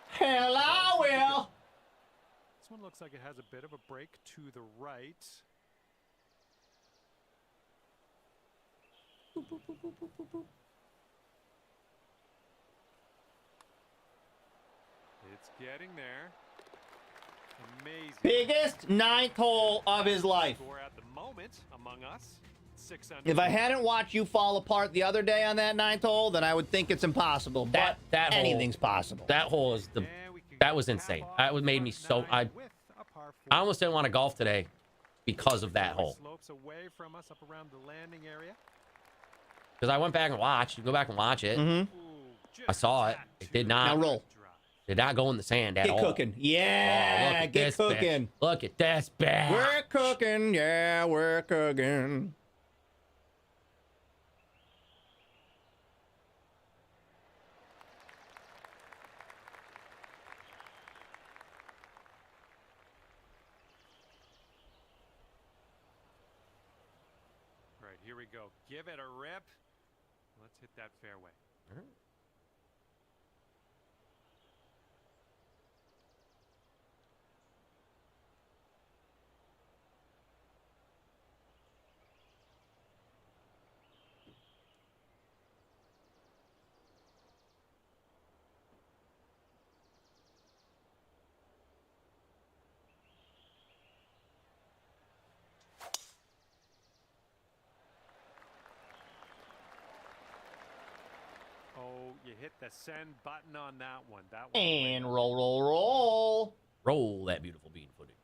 Hell, I will. This one looks like it has a bit of a break to the right. It's getting there. Amazing. Biggest ninth hole of his life. Score at the moment among us. 6 under. If I hadn't watched you fall apart the other day on that ninth hole, then I would think it's impossible. But That hole- anything's possible. That hole is the. That was insane. That would made me so. I almost didn't want to golf today because of that hole. Slopes away from us up around the landing area. Because I went back and watched. You go back and watch it. Mhm. I saw it. It did not. Now roll. Did not go in the sand at Get all. cooking. Oh, Yeah, look at get this bitch. cooking. Look at this bitch. We're cooking. Yeah, we're cooking. All right, here we go. Give it a rip. Let's hit that fairway. hit the send button on that one. That one And roll. Roll that beautiful bean footage.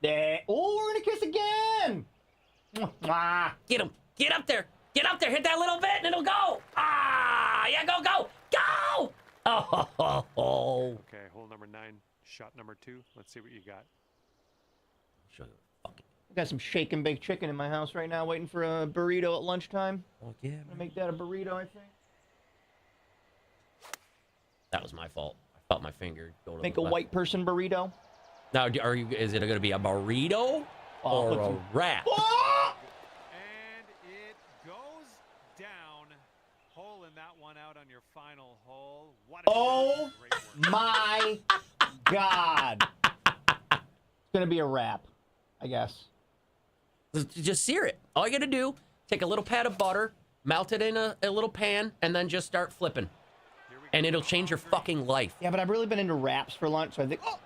There. Oh, we're gonna kiss again. Mwah. Get him. Get up there. Get up there. Hit that little bit and it'll go. Ah, yeah, go, go, go. Oh. Okay, hole number 9, shot number 2. Let's see what you got. Show you. I've got some shake and bake chicken in my house right now, waiting for a burrito at lunchtime. Oh, yeah. I'm gonna make that a burrito, I think. That was my fault. I felt my finger go to Make the a left. white person burrito. Now, is it going to be a burrito or a wrap? And it goes down. Holing that one out on your final hole. What a Oh my God. It's gonna be a wrap, I guess. Just sear it. All you got to do, take a little pat of butter, melt it in a little pan, and then just start flipping. And it'll change your fucking life. Yeah, but I've really been into wraps for lunch, so I think. Oh!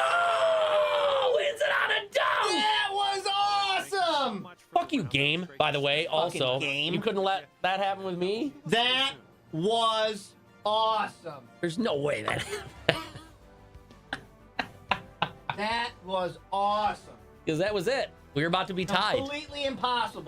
Oh, wins it on a dunk! That was awesome! Fuck you, game, by the way. Also, game. you couldn't let that happen with me? That was awesome. There's no way that That was awesome. Because that was it. We were about to be tied. Completely impossible.